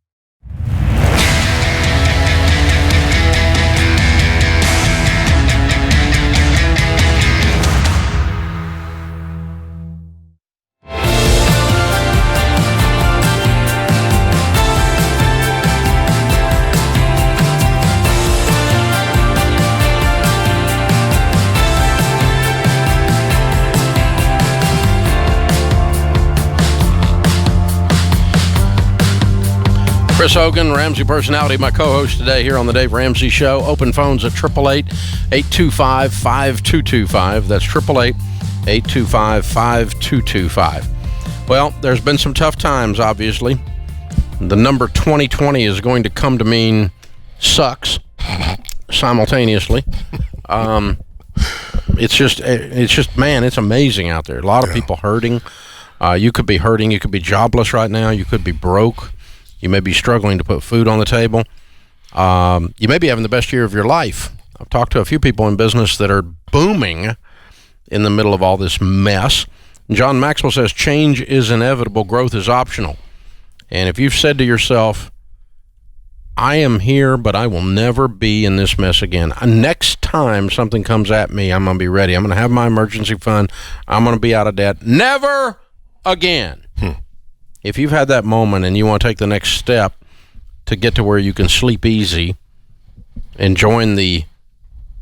Chris Hogan, Ramsey personality, my co-host today here on the Dave Ramsey Show. Open phones at 888-825-5225. That's 888-825-5225. Well, there's been some tough times, obviously. The number 2020 is going to come to mean sucks simultaneously. It's just, man, it's amazing out there. A lot of people hurting. You could be hurting. You could be jobless right now. You could be broke. You may be struggling to put food on the table. You may be having the best year of your life. I've talked to a few people in business that are booming in the middle of all this mess. John Maxwell says, change is inevitable, growth is optional. And if you've said to yourself, I am here, but I will never be in this mess again. Next time something comes at me, I'm going to be ready. I'm going to have my emergency fund. I'm going to be out of debt. Never again. If you've had that moment and you want to take the next step to get to where you can sleep easy and join the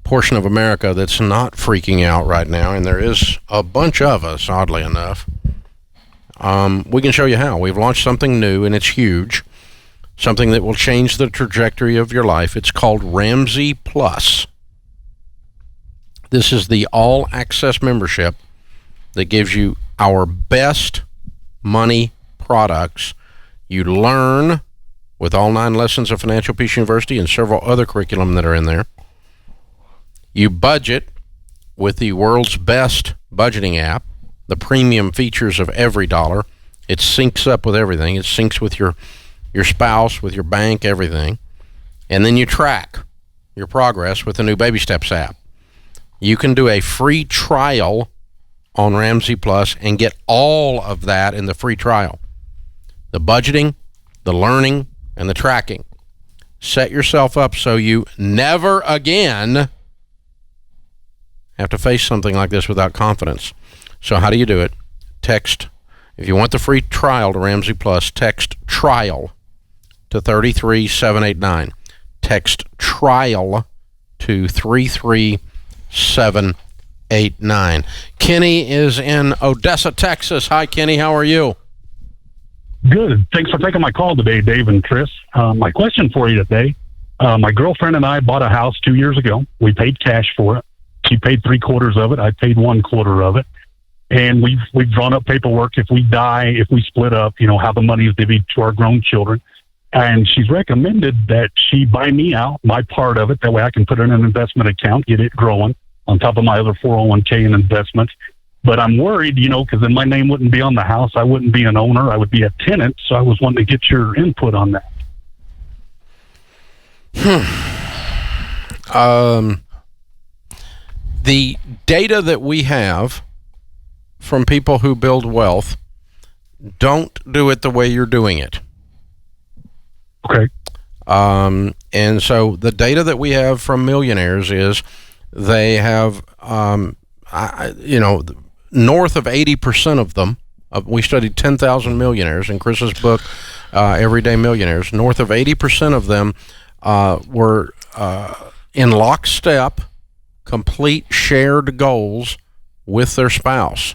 portion of America that's not freaking out right now, and there is a bunch of us, oddly enough, we can show you how. We've launched something new, and it's huge. Something that will change the trajectory of your life. It's called Ramsey Plus. This is the all-access membership that gives you our best money products. You learn with all 9 lessons of Financial Peace University and several other curriculum that are in there. You budget with the world's best budgeting app, the premium features of every dollar. It syncs up with everything. It syncs with your spouse, with your bank, everything. And then you track your progress with the new Baby Steps app. You can do a free trial on Ramsey Plus and get all of that in the free trial. The budgeting, the learning, and the tracking. Set yourself up so you never again have to face something like this without confidence. So how do you do it? Text, if you want the free trial to Ramsey Plus, text TRIAL to 33789. Text TRIAL to 33789. Kenny is in Odessa, Texas. Hi, Kenny. How are you? Good. Thanks for taking my call today, Dave and Chris. My question for you today, my girlfriend and I bought a house 2 years ago. We paid cash for it. She paid 3/4 of it. I paid 1/4 of it. And we've drawn up paperwork. If we die, if we split up, how the money is divided to our grown children. And she's recommended that she buy me out my part of it. That way I can put it in an investment account, get it growing on top of my other 401k and investments. But I'm worried, because then my name wouldn't be on the house. I wouldn't be an owner. I would be a tenant. So I was wanting to get your input on that. The data that we have from people who build wealth, don't do it the way you're doing it. Okay. And so the data that we have from millionaires is they have, north of 80% of them. We studied 10,000 millionaires in Chris's book, Everyday Millionaires. North of 80% of them were in lockstep, complete shared goals with their spouse.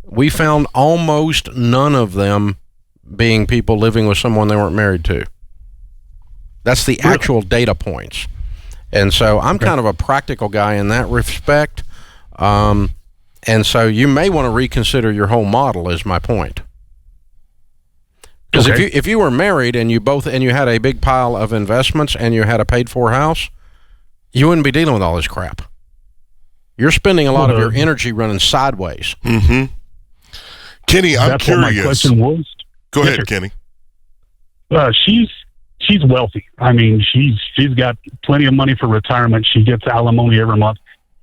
We found almost none of them being people living with someone they weren't married to. That's the actual data points. And so I'm kind of a practical guy in that respect. And so you may want to reconsider your whole model, is my point. Because if you were married and you had a big pile of investments and you had a paid-for house, you wouldn't be dealing with all this crap. You're spending a lot of your energy running sideways. Mm-hmm. Kenny, I'm That's curious. What my question was. Go ahead, Kenny. She's wealthy. I mean, she's got plenty of money for retirement. She gets alimony every month.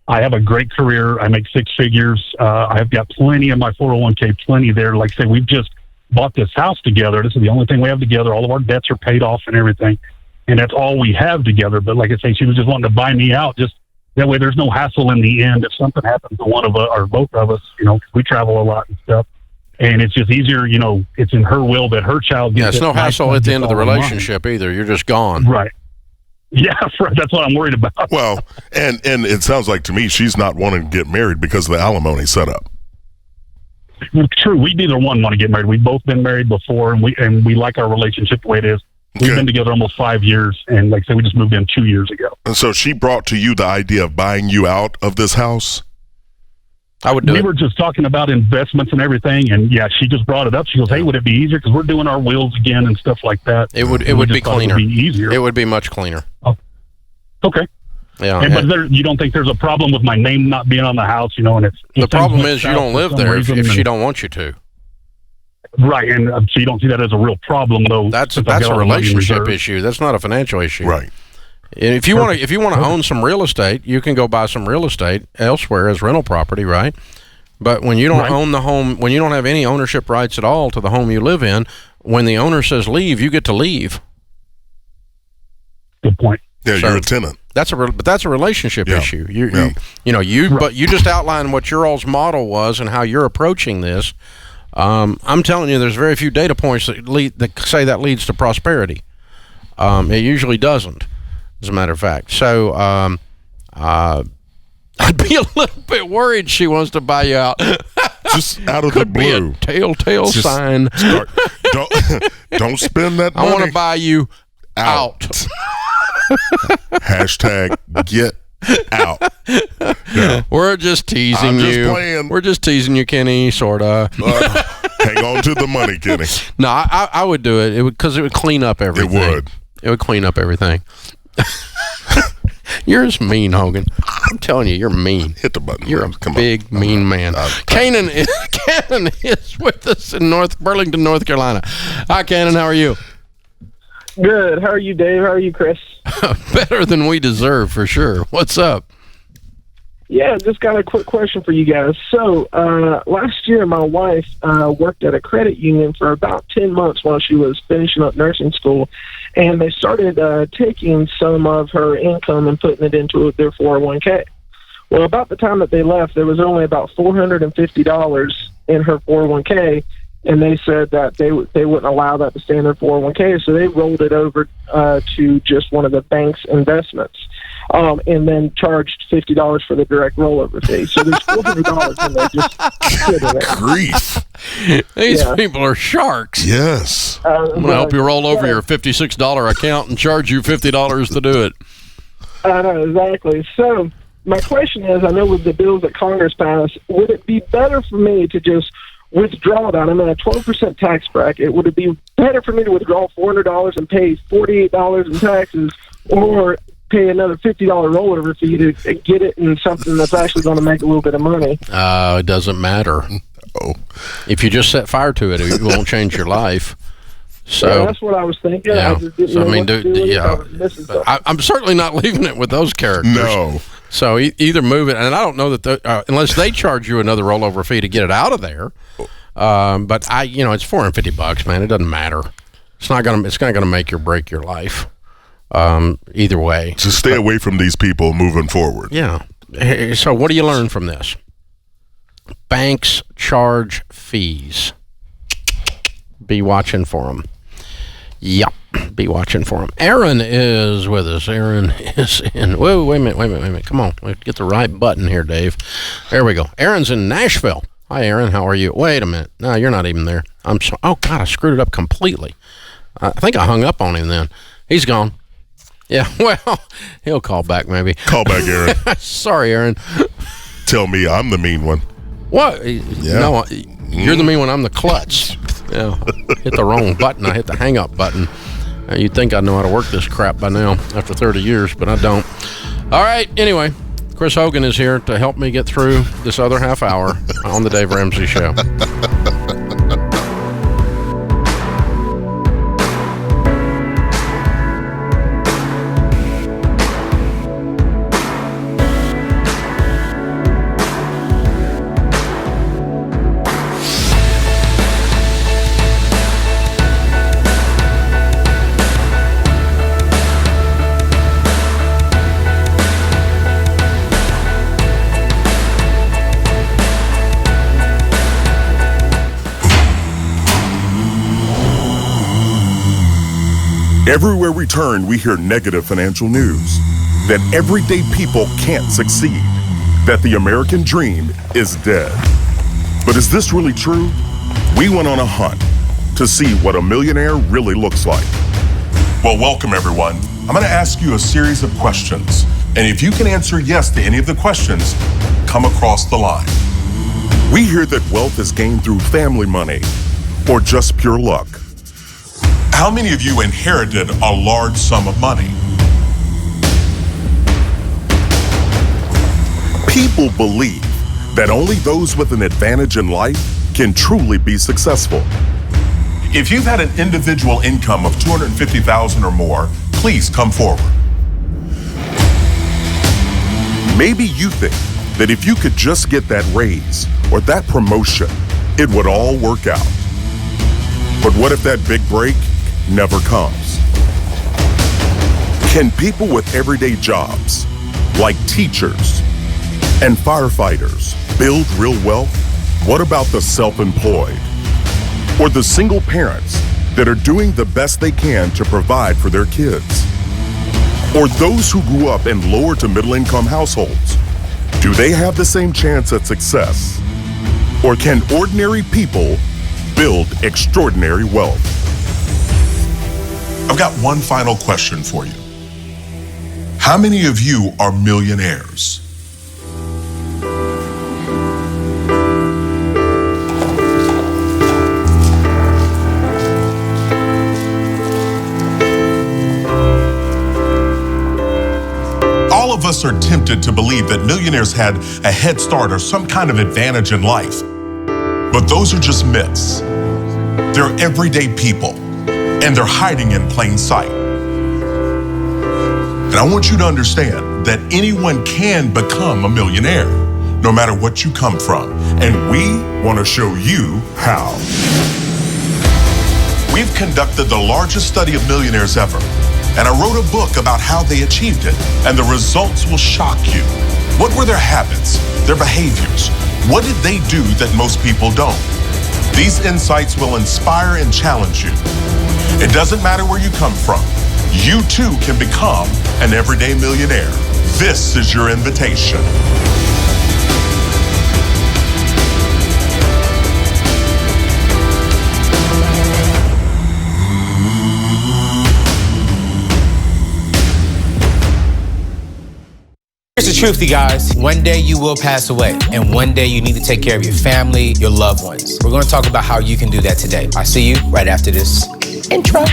I have a great career. I make 6 figures. I've got plenty in my 401k, plenty there. Like I say, we've just bought this house together. This is the only thing we have together. All of our debts are paid off and everything. And that's all we have together. But like I say, she was just wanting to buy me out. Just that way there's no hassle in the end. If something happens to one of us or both of us, we travel a lot and stuff. And it's just easier, it's in her will that her child gets. Yeah, it's no hassle at the end of the relationship either. You're just gone. Right. Yeah, that's what I'm worried about. Well, and it sounds like to me she's not wanting to get married because of the alimony setup. True. We neither one want to get married. We've both been married before, and we like our relationship the way it is. We've been together almost 5 years, and like I said, we just moved in 2 years ago. And so she brought to you the idea of buying you out of this house? I would do We were just talking about investments and everything, and yeah, she just brought it up. She goes, "Hey, would it be easier? Because we're doing our wills again and stuff like that." It would be cleaner. It would be easier. It would be much cleaner. Oh. Okay. Yeah. But you don't think there's a problem with my name not being on the house, and it's the problem is you don't live there if she don't want you to. Right, and so you don't see that as a real problem, though. That's a relationship issue. That's not a financial issue. Right. And if you want to own some real estate, you can go buy some real estate elsewhere as rental property, right? But when you don't own the home, when you don't have any ownership rights at all to the home you live in, when the owner says leave, you get to leave. Good point. Yeah, you're a tenant. But that's a relationship issue. But you just outlined what your all's model was and how you're approaching this. I'm telling you, there's very few data points that say that leads to prosperity. It usually doesn't, as a matter of fact. So I'd be a little bit worried she wants to buy you out. Just out of the blue. Be a telltale sign. Don't spend that money. I want to buy you out. Hashtag get out. Yeah. We're just teasing I'm you. Just playing. We're just teasing you, Kenny, sort of. Hang on to the money, Kenny. No, I would do it. Because it would clean up everything. It would clean up everything. You're just mean, Hogan. I'm telling you, you're mean. Hit the button. You're a big, mean man. Cannon is with us in Burlington, North Carolina. Hi, Cannon. How are you? Good. How are you, Dave? How are you, Chris? Better than we deserve, for sure. What's up? Yeah, just got a quick question for you guys. So, last year, my wife worked at a credit union for about 10 months while she was finishing up nursing school, and they started taking some of her income and putting it into their 401k. Well, about the time that they left, there was only about $450 in her 401k, and they said that they wouldn't allow that to stay in their 401k, so they rolled it over to just one of the bank's investments. And then charged $50 for the direct rollover fee. So there's $400 and they just sitting there. Grief. These people are sharks. Yes. I'm going to help you roll over your $56 account and charge you $50 to do it. I know, exactly. So my question is, I know with the bills that Congress passed, would it be better for me to just withdraw that? I'm in a 12% tax bracket. Would it be better for me to withdraw $400 and pay $48 in taxes, or pay another $50 rollover fee to get it in something that's actually going to make a little bit of money? It doesn't matter. If you just set fire to it, it won't change your life. So that's what I was thinking. Yeah. I just didn't know I'm certainly not leaving it with those characters. No. So either move it, and I don't know that unless they charge you another rollover fee to get it out of there. But it's $450, man. It doesn't matter. It's not gonna make or break your life. Either way. Just stay away from these people moving forward. Yeah. So what do you learn from this? Banks charge fees. Be watching for them. Yep. Be watching for them. Aaron is with us. Aaron is in. Whoa, wait a minute. Come on. We get the right button here, Dave. There we go. Aaron's in Nashville. Hi, Aaron. How are you? Wait a minute. No, you're not even there. Oh, God, I screwed it up completely. I think I hung up on him then. He's gone. Yeah, well, he'll call back maybe. Call back, Aaron. Sorry, Aaron. Tell me I'm the mean one. What? Yeah. No, you're the mean one. I'm the klutz. Yeah, hit the wrong button. I hit the hang-up button. You'd think I'd know how to work this crap by now after 30 years, but I don't. All right, anyway, Chris Hogan is here to help me get through this other half hour on the Dave Ramsey Show. Everywhere we turn, we hear negative financial news. That everyday people can't succeed. That the American dream is dead. But is this really true? We went on a hunt to see what a millionaire really looks like. Well, welcome everyone. I'm going to ask you a series of questions. And if you can answer yes to any of the questions, come across the line. We hear that wealth is gained through family money or just pure luck. How many of you inherited a large sum of money? People believe that only those with an advantage in life can truly be successful. If you've had an individual income of $250,000 or more, please come forward. Maybe you think that if you could just get that raise or that promotion, it would all work out. But what if that big break never comes? Can people with everyday jobs, like teachers and firefighters, build real wealth? What about the self-employed? Or the single parents that are doing the best they can to provide for their kids? Or those who grew up in lower to middle income households? Do they have the same chance at success? Or can ordinary people build extraordinary wealth? I've got one final question for you. How many of you are millionaires? All of us are tempted to believe that millionaires had a head start or some kind of advantage in life. But those are just myths. They're everyday people, and they're hiding in plain sight. And I want you to understand that anyone can become a millionaire, no matter what you come from. And we want to show you how. We've conducted the largest study of millionaires ever. And I wrote a book about how they achieved it, and the results will shock you. What were their habits, their behaviors? What did they do that most people don't? These insights will inspire and challenge you. It doesn't matter where you come from. You too can become an everyday millionaire. This is your invitation. Here's the truth, you guys. One day you will pass away, and one day you need to take care of your family, your loved ones. We're going to talk about how you can do that today. I'll see you right after this intro.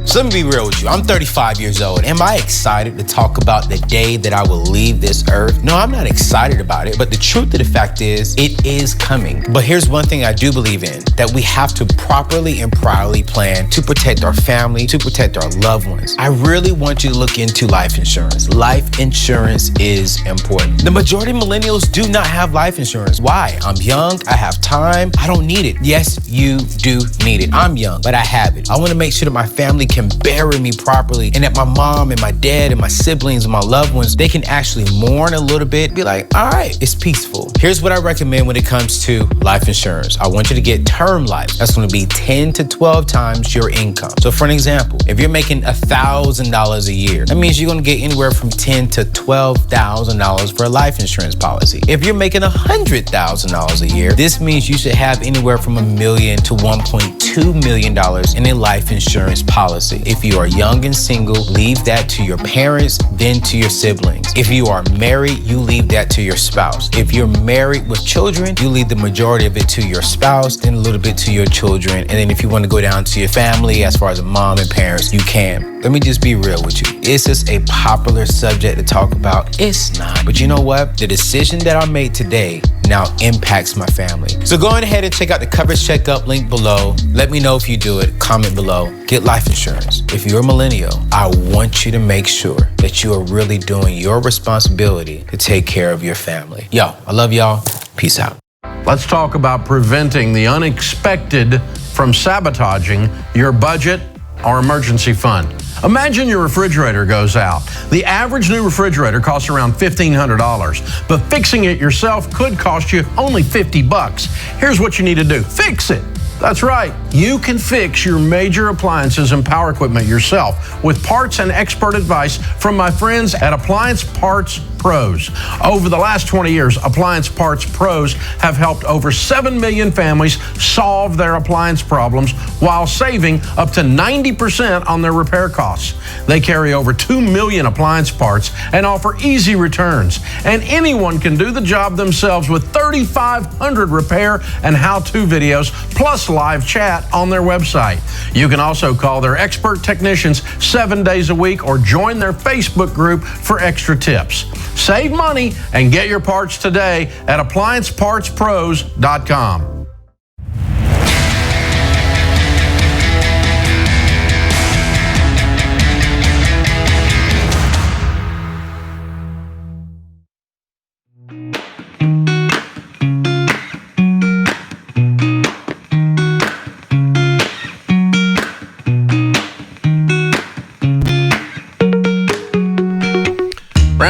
So let me be real with you. I'm 35 years old. Am I excited to talk about the day that I will leave this earth? No, I'm not excited about it. But the truth of the fact is, it is coming. But here's one thing I do believe in, that we have to properly and proudly plan to protect our family, to protect our loved ones. I really want you to look into life insurance. Life insurance is important. The majority of millennials do not have life insurance. Why? I'm young, I have time, I don't need it. Yes, you do need it. I'm young, but I have it. I want to make sure that my family can bury me properly, and that my mom and my dad and my siblings and my loved ones, they can actually mourn a little bit, be like, all right, it's peaceful. Here's what I recommend when it comes to life insurance. I want you to get term life. That's going to be 10 to 12 times your income. So for an example, if you're making $1,000 a year, that means you're going to get anywhere from $10,000 to $12,000 for a life insurance policy. If you're making $100,000 a year, this means you should have anywhere from $1 million to $1.2 million in a life insurance policy. If you are young and single, leave that to your parents, then to your siblings. If you are married, you leave that to your spouse. If you're married with children, you leave the majority of it to your spouse, then a little bit to your children. And then if you want to go down to your family, as far as a mom and parents, you can. Let me just be real with you. Is this a popular subject to talk about? It's not. But you know what? The decision that I made today now impacts my family. So go ahead and check out the coverage checkup link below. Let me know if you do it. Comment below. Get life insurance. If you're a millennial, I want you to make sure that you are really doing your responsibility to take care of your family. Yo, I love y'all. Peace out. Let's talk about preventing the unexpected from sabotaging your budget or emergency fund. Imagine your refrigerator goes out. The average new refrigerator costs around $1,500, but fixing it yourself could cost you only $50. Here's what you need to do. Fix it. That's right. You can fix your major appliances and power equipment yourself with parts and expert advice from my friends at Appliance Parts Pros. Over the last 20 years, Appliance Parts Pros have helped over 7 million families solve their appliance problems while saving up to 90% on their repair costs. They carry over 2 million appliance parts and offer easy returns. And anyone can do the job themselves with 3,500 repair and how-to videos, plus live chat on their website. You can also call their expert technicians 7 days a week or join their Facebook group for extra tips. Save money and get your parts today at AppliancePartsPros.com.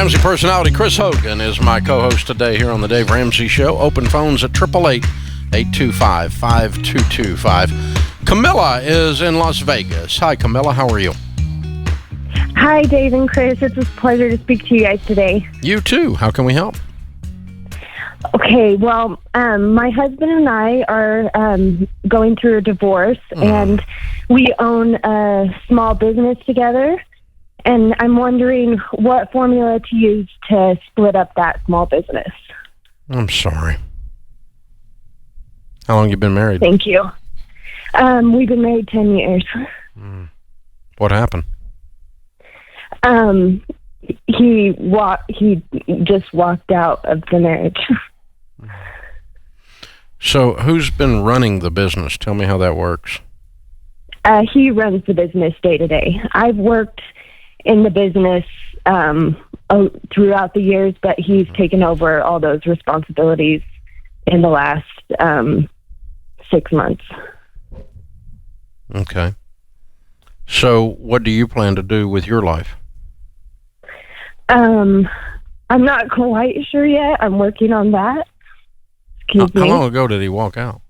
Ramsey personality Chris Hogan is my co-host today here on the Dave Ramsey Show. Open phones at 888-825-5225. Camilla is in Las Vegas. Hi, Camilla. How are you? Hi, Dave and Chris. It's a pleasure to speak to you guys today. You too. How can we help? Okay, well, my husband and I are going through a divorce, and we own a small business together, and I'm wondering what formula to use to split up that small business. I'm sorry. How long have you been married? Thank you. We've been married 10 years. What happened? He just walked out of the marriage. So who's been running the business? Tell me how that works. He runs the business day to day. I've worked in the business throughout the years, but he's taken over all those responsibilities in the last 6 months. Okay. So what do you plan to do with your life? I'm not quite sure yet. I'm working on that. How long ago did he walk out?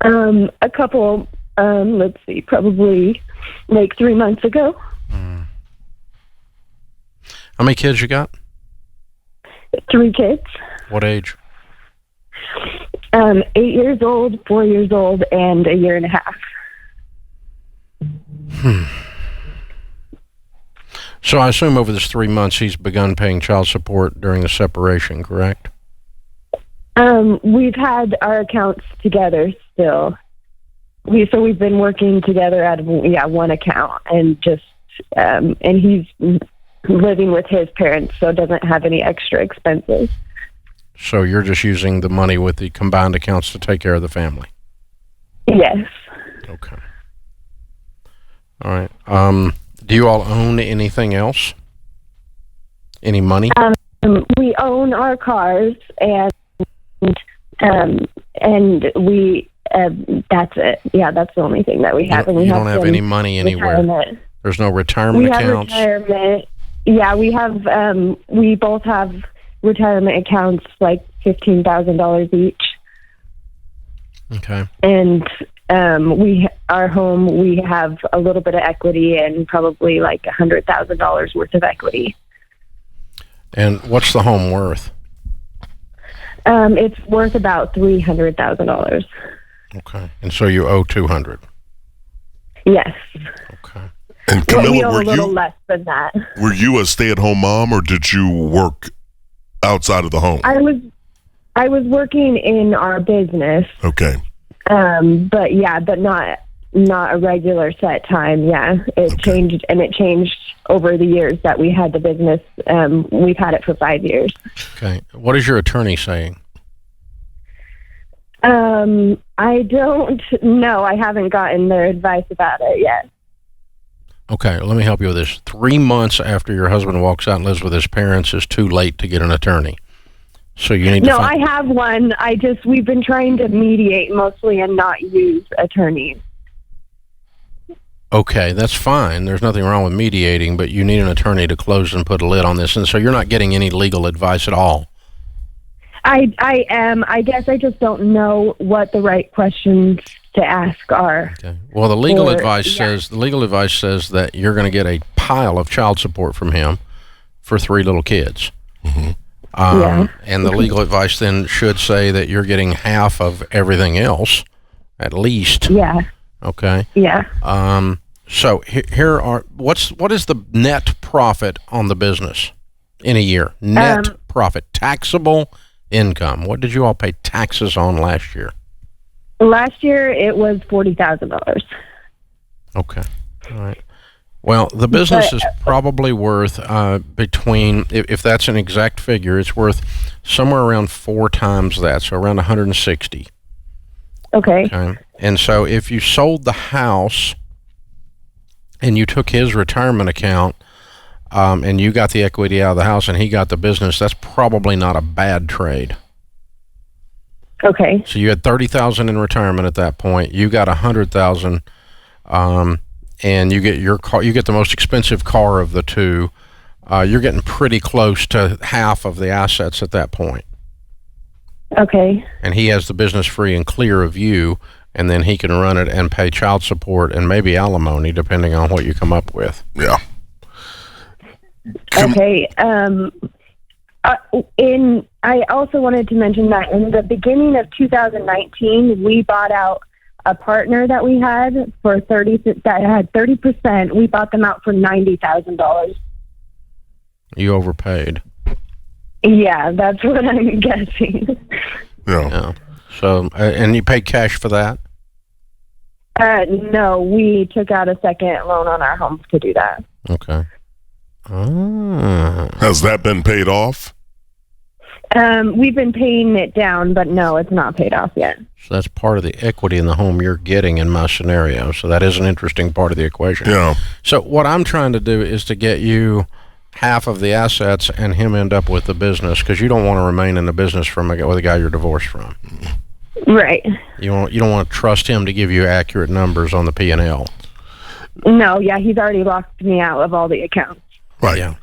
A couple, let's see, probably like 3 months ago. How many kids you got? 3 kids. What age? 8 years old, 4 years old, and a year and a half. So I assume over this 3 months he's begun paying child support during the separation, correct? We've had our accounts together still. We've been working together out of one account, and just and he's living with his parents, so doesn't have any extra expenses. So you're just using the money with the combined accounts to take care of the family? Yes. Okay. All right. Do you all own anything else? Any money? We own our cars, and we that's it. Yeah, that's the only thing that we have. You don't have any money anywhere. Retirement. There's no retirement accounts. We have retirement. Yeah, we have. We both have retirement accounts, like $15,000 each. Okay. And our home, we have a little bit of equity and probably like $100,000 worth of equity. And what's the home worth? It's worth about $300,000. Okay. And so you owe $200,000? Yes. Okay. And Camilla, we owe a little less than that. Were you a stay-at-home mom, or did you work outside of the home? I was working in our business. Okay. But not a regular set time. Yeah, it changed, and it changed over the years that we had the business. We've had it for 5 years. Okay. What is your attorney saying? I don't know. I haven't gotten their advice about it yet. Okay, let me help you with this. 3 months after your husband walks out and lives with his parents is too late to get an attorney. So you need to I have one. We've been trying to mediate mostly and not use attorneys. Okay, that's fine. There's nothing wrong with mediating, but you need an attorney to close and put a lid on this. And so you're not getting any legal advice at all. I am. I guess I just don't know what the right questions to ask are. Okay. Well, the legal advice says that you're going to get a pile of child support from him for 3 little kids. Mm-hmm. And the legal advice then should say that you're getting half of everything else, at least. Yeah. Okay. Yeah. So what is the net profit on the business in a year? Net profit, taxable income. What did you all pay taxes on last year? Last year it was $40,000. Okay. All right. Well, the business is probably worth between, if that's an exact figure, it's worth somewhere around 4 times that, so around 160. Okay. And so if you sold the house and you took his retirement account and you got the equity out of the house and he got the business, that's probably not a bad trade. Okay. So you had $30,000 in retirement at that point. You got $100,000. And you get your car. You get the most expensive car of the two, you're getting pretty close to half of the assets at that point. Okay. And he has the business free and clear of you, and then he can run it and pay child support and maybe alimony, depending on what you come up with. Yeah. Okay. I also wanted to mention that in the beginning of 2019, we bought out a partner that we had for 30%. We bought them out for $90,000. You overpaid. Yeah, that's what I'm guessing. Yeah. So, and you paid cash for that? No, we took out a second loan on our home to do that. Okay. Has that been paid off? We've been paying it down, but no, it's not paid off yet. So that's part of the equity in the home you're getting in my scenario. So that is an interesting part of the equation. Yeah. So what I'm trying to do is to get you half of the assets and him end up with the business, because you don't want to remain in the business with a guy you're divorced from. Right. You don't want to trust him to give you accurate numbers on the P&L. No, yeah, he's already locked me out of all the accounts. Right. Yeah.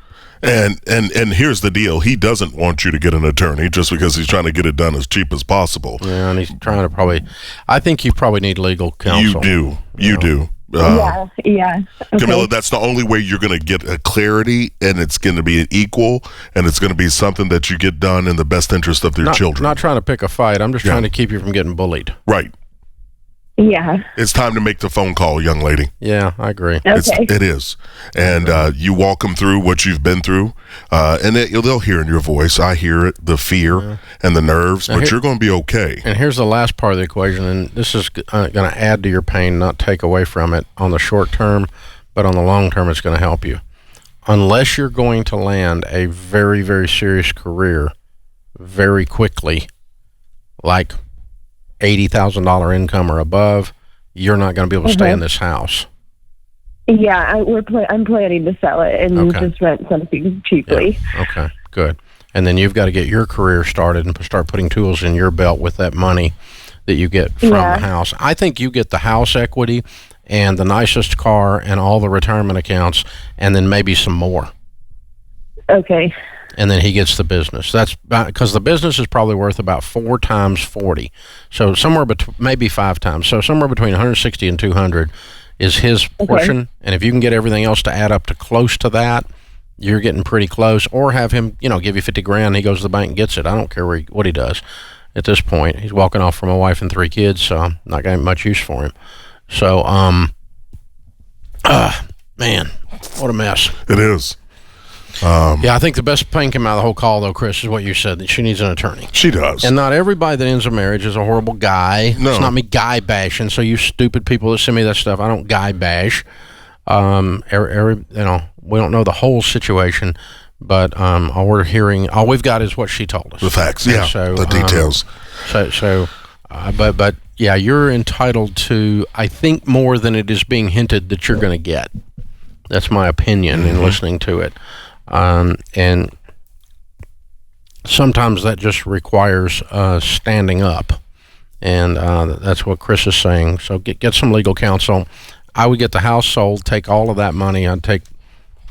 And here's the deal. He doesn't want you to get an attorney just because he's trying to get it done as cheap as possible. Yeah, and he's trying to I think you probably need legal counsel. You do. Yeah. Okay. Camilla, that's the only way you're going to get a clarity, and it's going to be an equal, and it's going to be something that you get done in the best interest of their children. Not trying to pick a fight. I'm just trying to keep you from getting bullied. Right. Yeah. It's time to make the phone call, young lady. Yeah, I agree. Okay. It is. And you walk them through what you've been through, and they'll hear in your voice. I hear it, the fear and the nerves, but you're going to be okay. And here's the last part of the equation, and this is going to add to your pain, not take away from it on the short term, but on the long term, it's going to help you. Unless you're going to land a very, very serious career very quickly, like $80,000 income or above, you're not going to be able to stay in this house. Yeah, I'm planning to sell it and just rent something cheaply. Yeah. Okay, good. And then you've got to get your career started and start putting tools in your belt with that money that you get from the house. I think you get the house equity and the nicest car and all the retirement accounts, and then maybe some more. Okay. And then he gets the business. That's because the business is probably worth about 4 times 40. So somewhere maybe 5 times. So somewhere between 160 and 200 is his portion. And if you can get everything else to add up to close to that, you're getting pretty close. Or have him, give you $50,000. He goes to the bank and gets it. I don't care what he does at this point. He's walking off from a wife and 3 kids, so I'm not going to have much use for him. So, man, what a mess. It is. Yeah, I think the best thing came out of the whole call, though, Chris, is what you said, that she needs an attorney. She does. And not everybody that ends a marriage is a horrible guy. No. It's not me guy bashing, so you stupid people that send me that stuff, I don't guy bash. We don't know the whole situation, but all we've got is what she told us. The facts, yeah, so, the details. But yeah, you're entitled to, I think, more than it is being hinted that you're going to get. That's my opinion in listening to it. And sometimes that just requires standing up, and that's what Chris is saying. So get some legal counsel. I would get the house sold, take all of that money. I'd take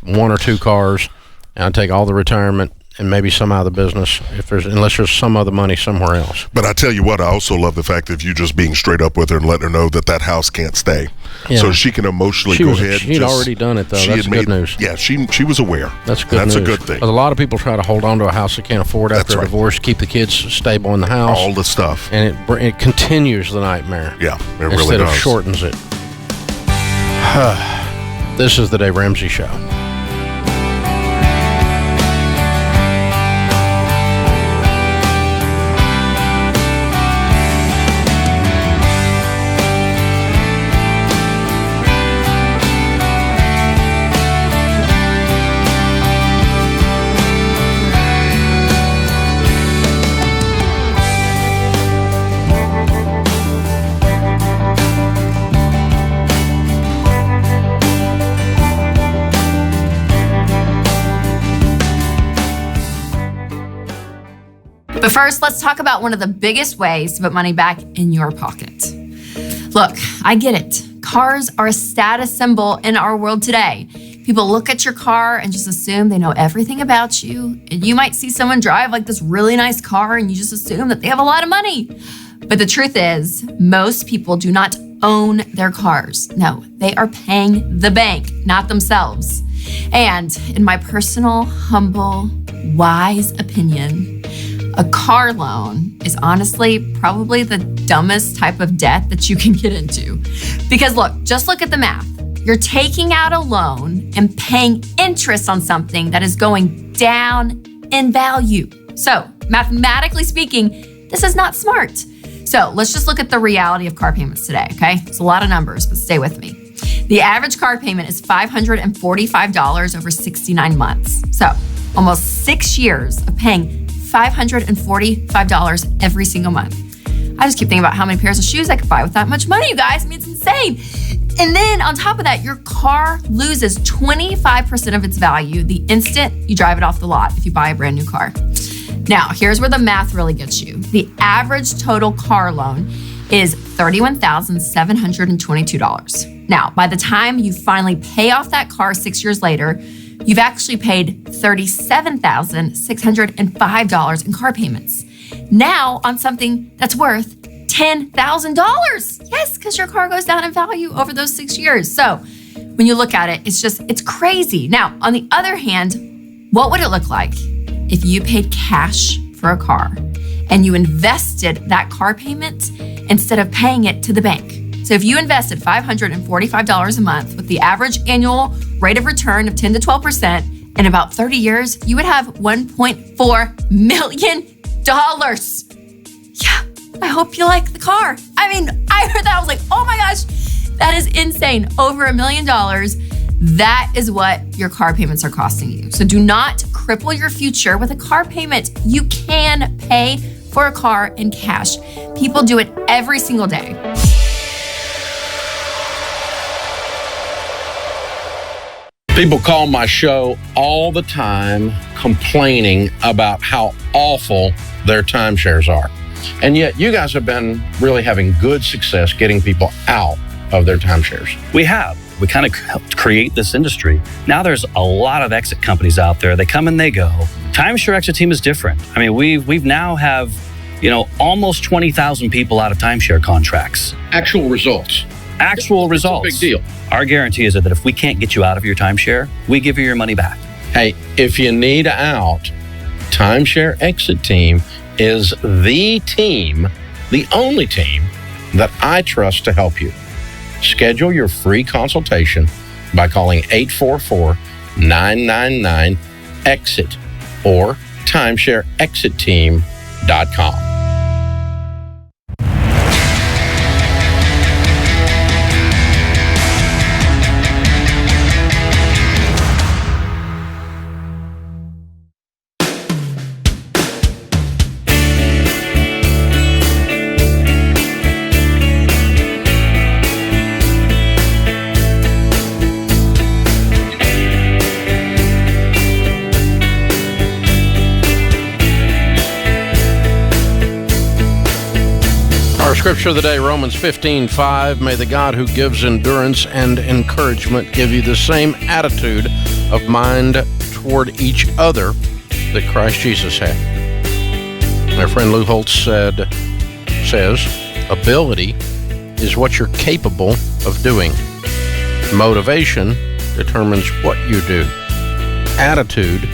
1 or 2 cars, and I'd take all the retirement and maybe some out of the business unless there's some other money somewhere else. But I tell you what, I also love the fact of you just being straight up with her and letting her know that house can't stay. Yeah. So she can emotionally go ahead. She'd already done it, though. That's good news. Yeah, she was aware. That's good news. That's a good thing. But a lot of people try to hold on to a house they can't afford after a divorce, keep the kids stable in the house. All the stuff. And it continues the nightmare. Yeah, it really does. Instead of shortens it. This is the Dave Ramsey Show. But first, let's talk about one of the biggest ways to put money back in your pocket. Look, I get it. Cars are a status symbol in our world today. People look at your car and just assume they know everything about you. And you might see someone drive like this really nice car and you just assume that they have a lot of money. But the truth is, most people do not own their cars. No, they are paying the bank, not themselves. And in my personal, humble, wise opinion, a car loan is honestly probably the dumbest type of debt that you can get into. Because look, just look at the math. You're taking out a loan and paying interest on something that is going down in value. So, mathematically speaking, this is not smart. So, let's just look at the reality of car payments today, okay? It's a lot of numbers, but stay with me. The average car payment is $545 over 69 months. So, almost 6 years of paying $545 every single month. I just keep thinking about how many pairs of shoes I could buy with that much money, you guys. I mean, it's insane. And then on top of that, your car loses 25% of its value the instant you drive it off the lot if you buy a brand new car. Now, here's where the math really gets you. The average total car loan is $31,722. Now, by the time you finally pay off that car 6 years later, you've actually paid $37,605 in car payments. Now on something that's worth $10,000. Yes, because your car goes down in value over those 6 years. So when you look at it, it's crazy. Now, on the other hand, what would it look like if you paid cash for a car and you invested that car payment instead of paying it to the bank? So if you invested $545 a month with the average annual rate of return of 10 to 12%, in about 30 years, you would have $1.4 million. Yeah, I hope you like the car. I mean, I heard that. I was like, oh my gosh, that is insane. Over $1 million. That is what your car payments are costing you. So do not cripple your future with a car payment. You can pay for a car in cash. People do it every single day. People call my show all the time complaining about how awful their timeshares are. And yet you guys have been really having good success getting people out of their timeshares. We have. We kind of helped create this industry. Now there's a lot of exit companies out there. They come and they go. Timeshare exit team is different. I mean, we've now have, almost 20,000 people out of timeshare contracts. Actual results. Actual results. Big deal. Our guarantee is that if we can't get you out of your timeshare, we give you your money back. Hey, if you need out, Timeshare Exit Team is the team, the only team that I trust to help you. Schedule your free consultation by calling 844-999-EXIT or timeshareexitteam.com. Scripture of the day, Romans 15:5. May the God who gives endurance and encouragement give you the same attitude of mind toward each other that Christ Jesus had. My friend Lou Holtz says, ability is what you're capable of doing. Motivation determines what you do. Attitude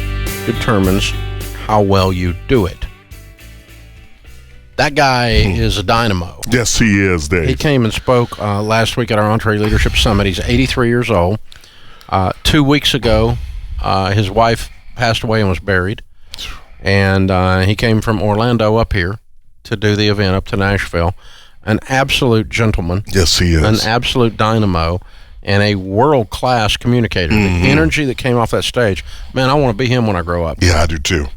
determines how well you do it. That guy is a dynamo. Yes, he is, Dave. He came and spoke last week at our Entree Leadership Summit. He's 83 years old. 2 weeks ago, his wife passed away and was buried. And he came from Orlando up here to do the event up to Nashville. An absolute gentleman. Yes, he is. An absolute dynamo and a world-class communicator. Mm-hmm. The energy that came off that stage, man, I want to be him when I grow up. Yeah, I do too.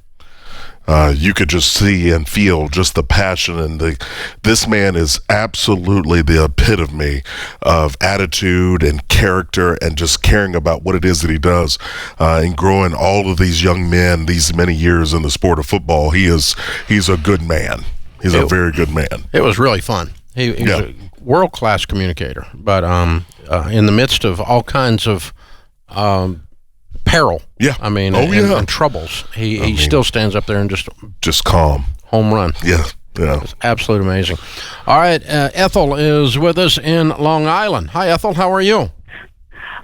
You could just see and feel just the passion, and this man is absolutely the epitome of attitude and character and just caring about what it is that he does, and growing all of these young men these many years in the sport of football. He's a good man. He's a very good man. It was really fun. He's a world-class communicator, but in the midst of all kinds of peril. Yeah. I mean, and troubles. He still stands up there and just calm. Home run. Yeah. Yeah. It's absolutely amazing. All right. Ethel is with us in Long Island. Hi, Ethel. How are you?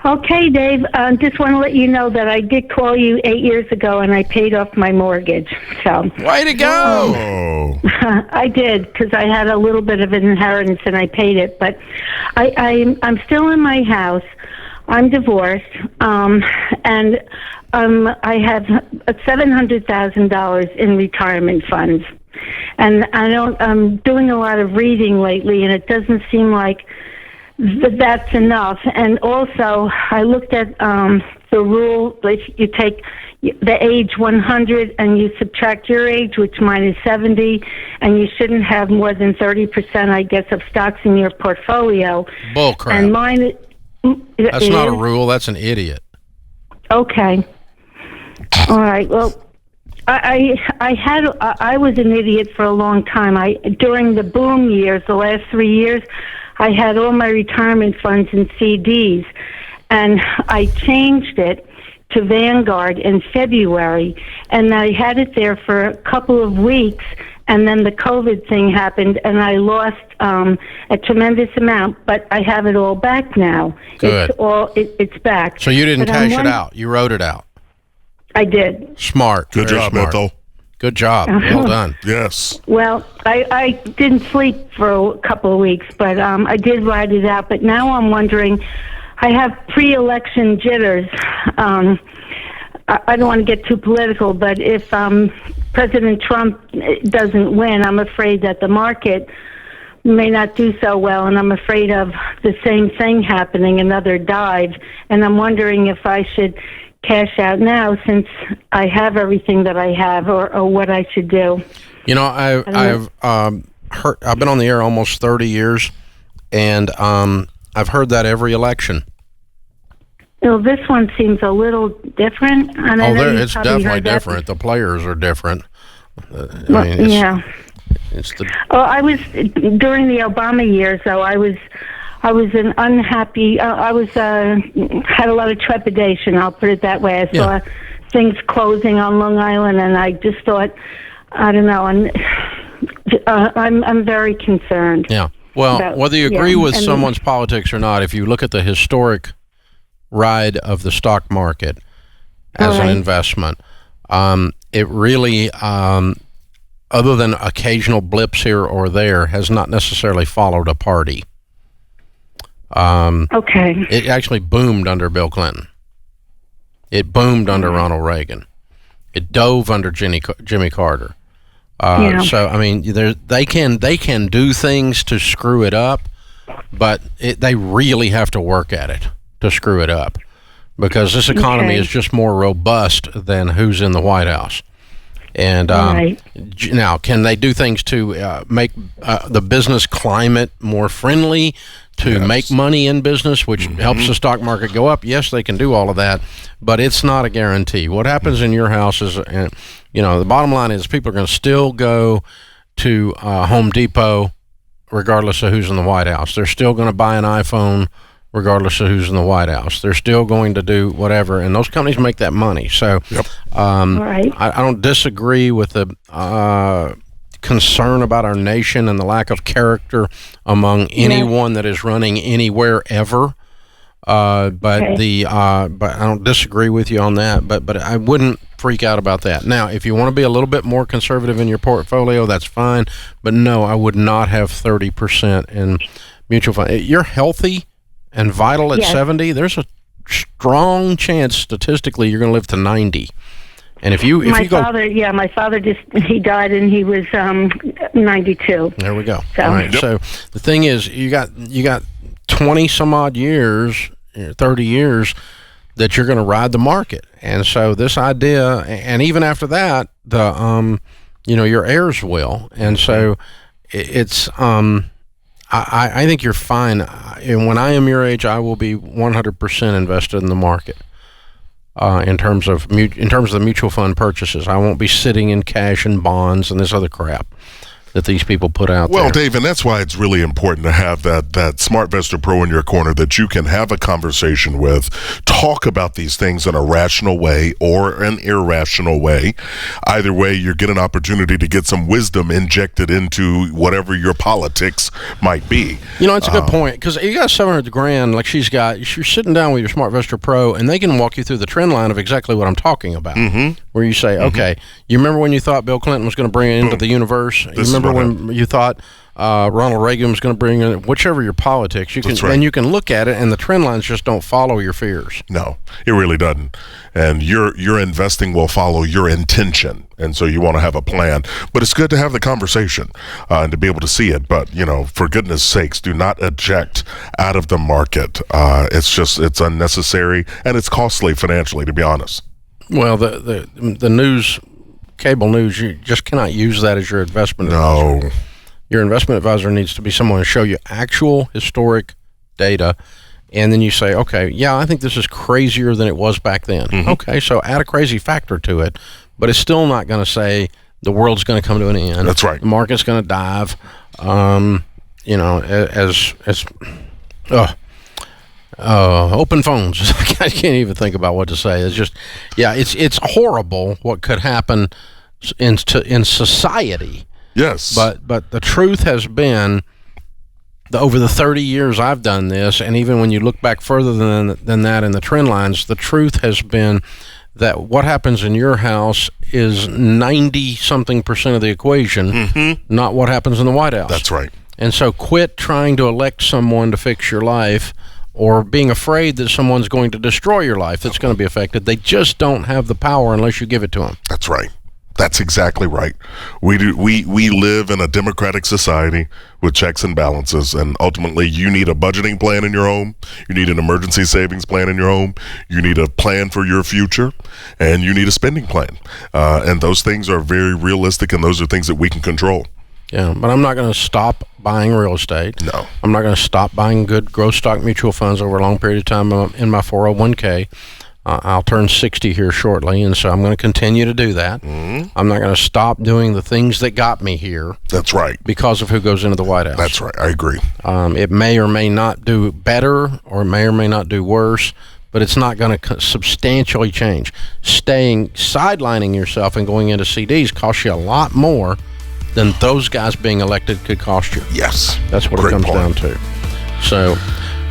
Okay, Dave. Just want to let you know that I did call you 8 years ago, and I paid off my mortgage. So way to go! I did, because I had a little bit of an inheritance, and I paid it. But I'm still in my house. I'm divorced, and I have $700,000 in retirement funds. And I'm doing a lot of reading lately, and it doesn't seem like that's enough. And also, I looked at the rule, if you take the age 100 and you subtract your age, which mine is 70, and you shouldn't have more than 30%, I guess, of stocks in your portfolio. Bull crap. And mine that's not a rule. That's an idiot. Okay. All right. Well, I was an idiot for a long time. During the boom years, the last 3 years, I had all my retirement funds in CDs, and I changed it to Vanguard in February, and I had it there for a couple of weeks, and then the COVID thing happened, and I lost a tremendous amount, but I have it all back now. Good. It's back. So you didn't cash it out. You wrote it out. I did. Smart. Good job, Ethel. Good job. Well done. Yes. Well, I didn't sleep for a couple of weeks, but I did write it out. But now I'm wondering, I have pre-election jitters. I don't want to get too political, but if President Trump doesn't win, I'm afraid that the market may not do so well, and I'm afraid of the same thing happening, another dive. And I'm wondering if I should cash out now since I have everything that I have, or what I should do. You know, I've been on the air almost 30 years, and I've heard that every election. Well, this one seems a little different. It's definitely different. The players are different. I was during the Obama years, though. I was an unhappy. Had a lot of trepidation. I'll put it that way. I saw things closing on Long Island, and I just thought, I don't know. I'm very concerned. Yeah. Well, whether you agree with someone's politics or not, if you look at the historic ride of the stock market as an investment, it really, other than occasional blips here or there, has not necessarily followed a party. It actually boomed under Bill Clinton. It boomed under Ronald Reagan. It dove under Jimmy Carter. So I mean, they can do things to screw it up, but they really have to work at it to screw it up, because this economy is just more robust than who's in the White House. And now, can they do things to make the business climate more friendly to make money in business, which helps the stock market go up? Yes, they can do all of that, but it's not a guarantee. What happens in your house is, the bottom line is people are going to still go to Home Depot regardless of who's in the White House. They're still going to buy an iPhone regardless of who's in the White House. They're still going to do whatever, and those companies make that money. So I don't disagree with the concern about our nation and the lack of character among anyone that is running anywhere ever. But I don't disagree with you on that, but I wouldn't freak out about that. Now, if you want to be a little bit more conservative in your portfolio, that's fine, but no, I would not have 30% in mutual fund. You're healthy and vital at 70, there's a strong chance statistically you're going to live to 90. And my father he died and he was 92. There we go. So. All right. So the thing is, you got 20 some odd years, 30 years that you're going to ride the market. And so this idea, and even after that, your heirs will. And so it's I think you're fine. And when I am your age, I will be 100% invested in the market. In terms of the mutual fund purchases, I won't be sitting in cash and bonds and this other crap. that these people put out there. Well, Dave, and that's why it's really important to have that SmartVestor Pro in your corner that you can have a conversation with, talk about these things in a rational way or an irrational way. Either way, you get an opportunity to get some wisdom injected into whatever your politics might be. You know, it's a good point, because you got $700,000 like she's got. You're sitting down with your SmartVestor Pro, and they can walk you through the trend line of exactly what I'm talking about. Where you say, okay, you remember when you thought Bill Clinton was going to bring it into the universe? You remember when you thought Ronald Reagan was going to bring in whichever your politics? You can, and you can look at it, and the trend lines just don't follow your fears. No, it really doesn't. And your investing will follow your intention, and so you want to have a plan. But it's good to have the conversation and to be able to see it. But you know, for goodness sakes, do not eject out of the market. It's unnecessary and it's costly financially, to be honest. Well, the news, cable news, you just cannot use that as your investment advisor. Your investment advisor needs to be someone to show you actual historic data, and then you say, okay, yeah, I think this is crazier than it was back then. Okay, so add a crazy factor to it, but it's still not going to say the world's going to come to an end. That's right. The market's going to dive. You know, open phones. I can't even think about what to say. It's just, yeah, it's horrible what could happen in society. Yes. But the truth has been, over the 30 years I've done this, and even when you look back further than that in the trend lines, the truth has been that what happens in your house is 90-something% of the equation, not what happens in the White House. That's right. And so quit trying to elect someone to fix your life, or being afraid that someone's going to destroy your life that's going to be affected. They just don't have the power unless you give it to them. That's right. That's exactly right. We live in a democratic society with checks and balances, and ultimately you need a budgeting plan in your home, you need an emergency savings plan in your home, you need a plan for your future, and you need a spending plan. And those things are very realistic, and those are things that we can control. Yeah, but I'm not going to stop buying real estate. No. I'm not going to stop buying good growth stock mutual funds over a long period of time in my 401k. I'll turn 60 here shortly, and so I'm going to continue to do that. I'm not going to stop doing the things that got me here. That's right. Because of who goes into the White House. That's right. I agree. It may or may not do better, or may or may not do worse, but it's not going to substantially change. Sidelining yourself and going into CDs costs you a lot more than those guys being elected could cost you. Yes. That's what it comes down to. So,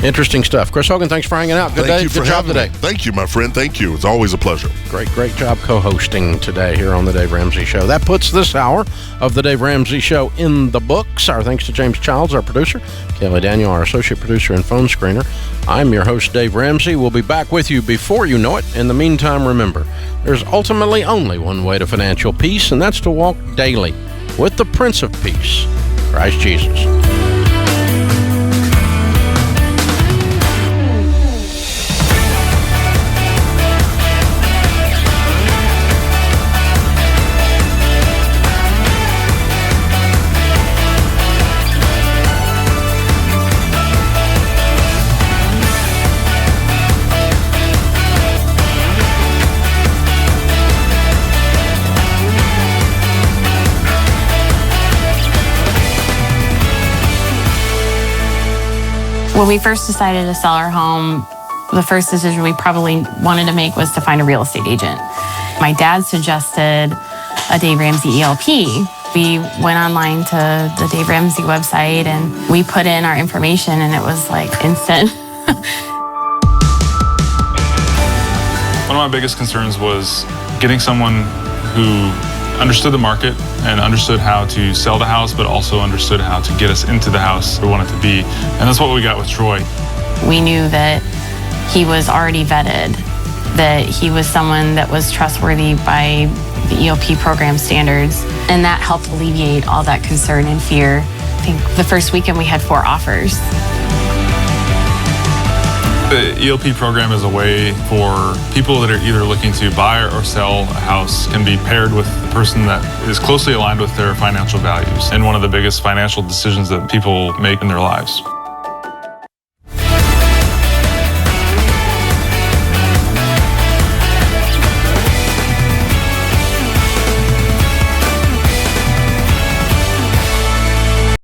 interesting stuff. Chris Hogan, thanks for hanging out. Good job today. Thank you, my friend. Thank you. It's always a pleasure. Great job co-hosting today here on the Dave Ramsey Show. That puts this hour of the Dave Ramsey Show in the books. Our thanks to James Childs, our producer, Kayla Daniel, our associate producer and phone screener. I'm your host, Dave Ramsey. We'll be back with you before you know it. In the meantime, remember, there's ultimately only one way to financial peace, and that's to walk daily with the Prince of Peace, Christ Jesus. When we first decided to sell our home, the first decision we probably wanted to make was to find a real estate agent. My dad suggested a Dave Ramsey ELP. We went online to the Dave Ramsey website and we put in our information, and it was like instant. One of my biggest concerns was getting someone who understood the market and understood how to sell the house, but also understood how to get us into the house we wanted to be. And that's what we got with Troy. We knew that he was already vetted, that he was someone that was trustworthy by the ELP program standards, and that helped alleviate all that concern and fear. I think the first weekend we had 4 offers. The ELP program is a way for people that are either looking to buy or sell a house can be paired with the person that is closely aligned with their financial values and one of the biggest financial decisions that people make in their lives.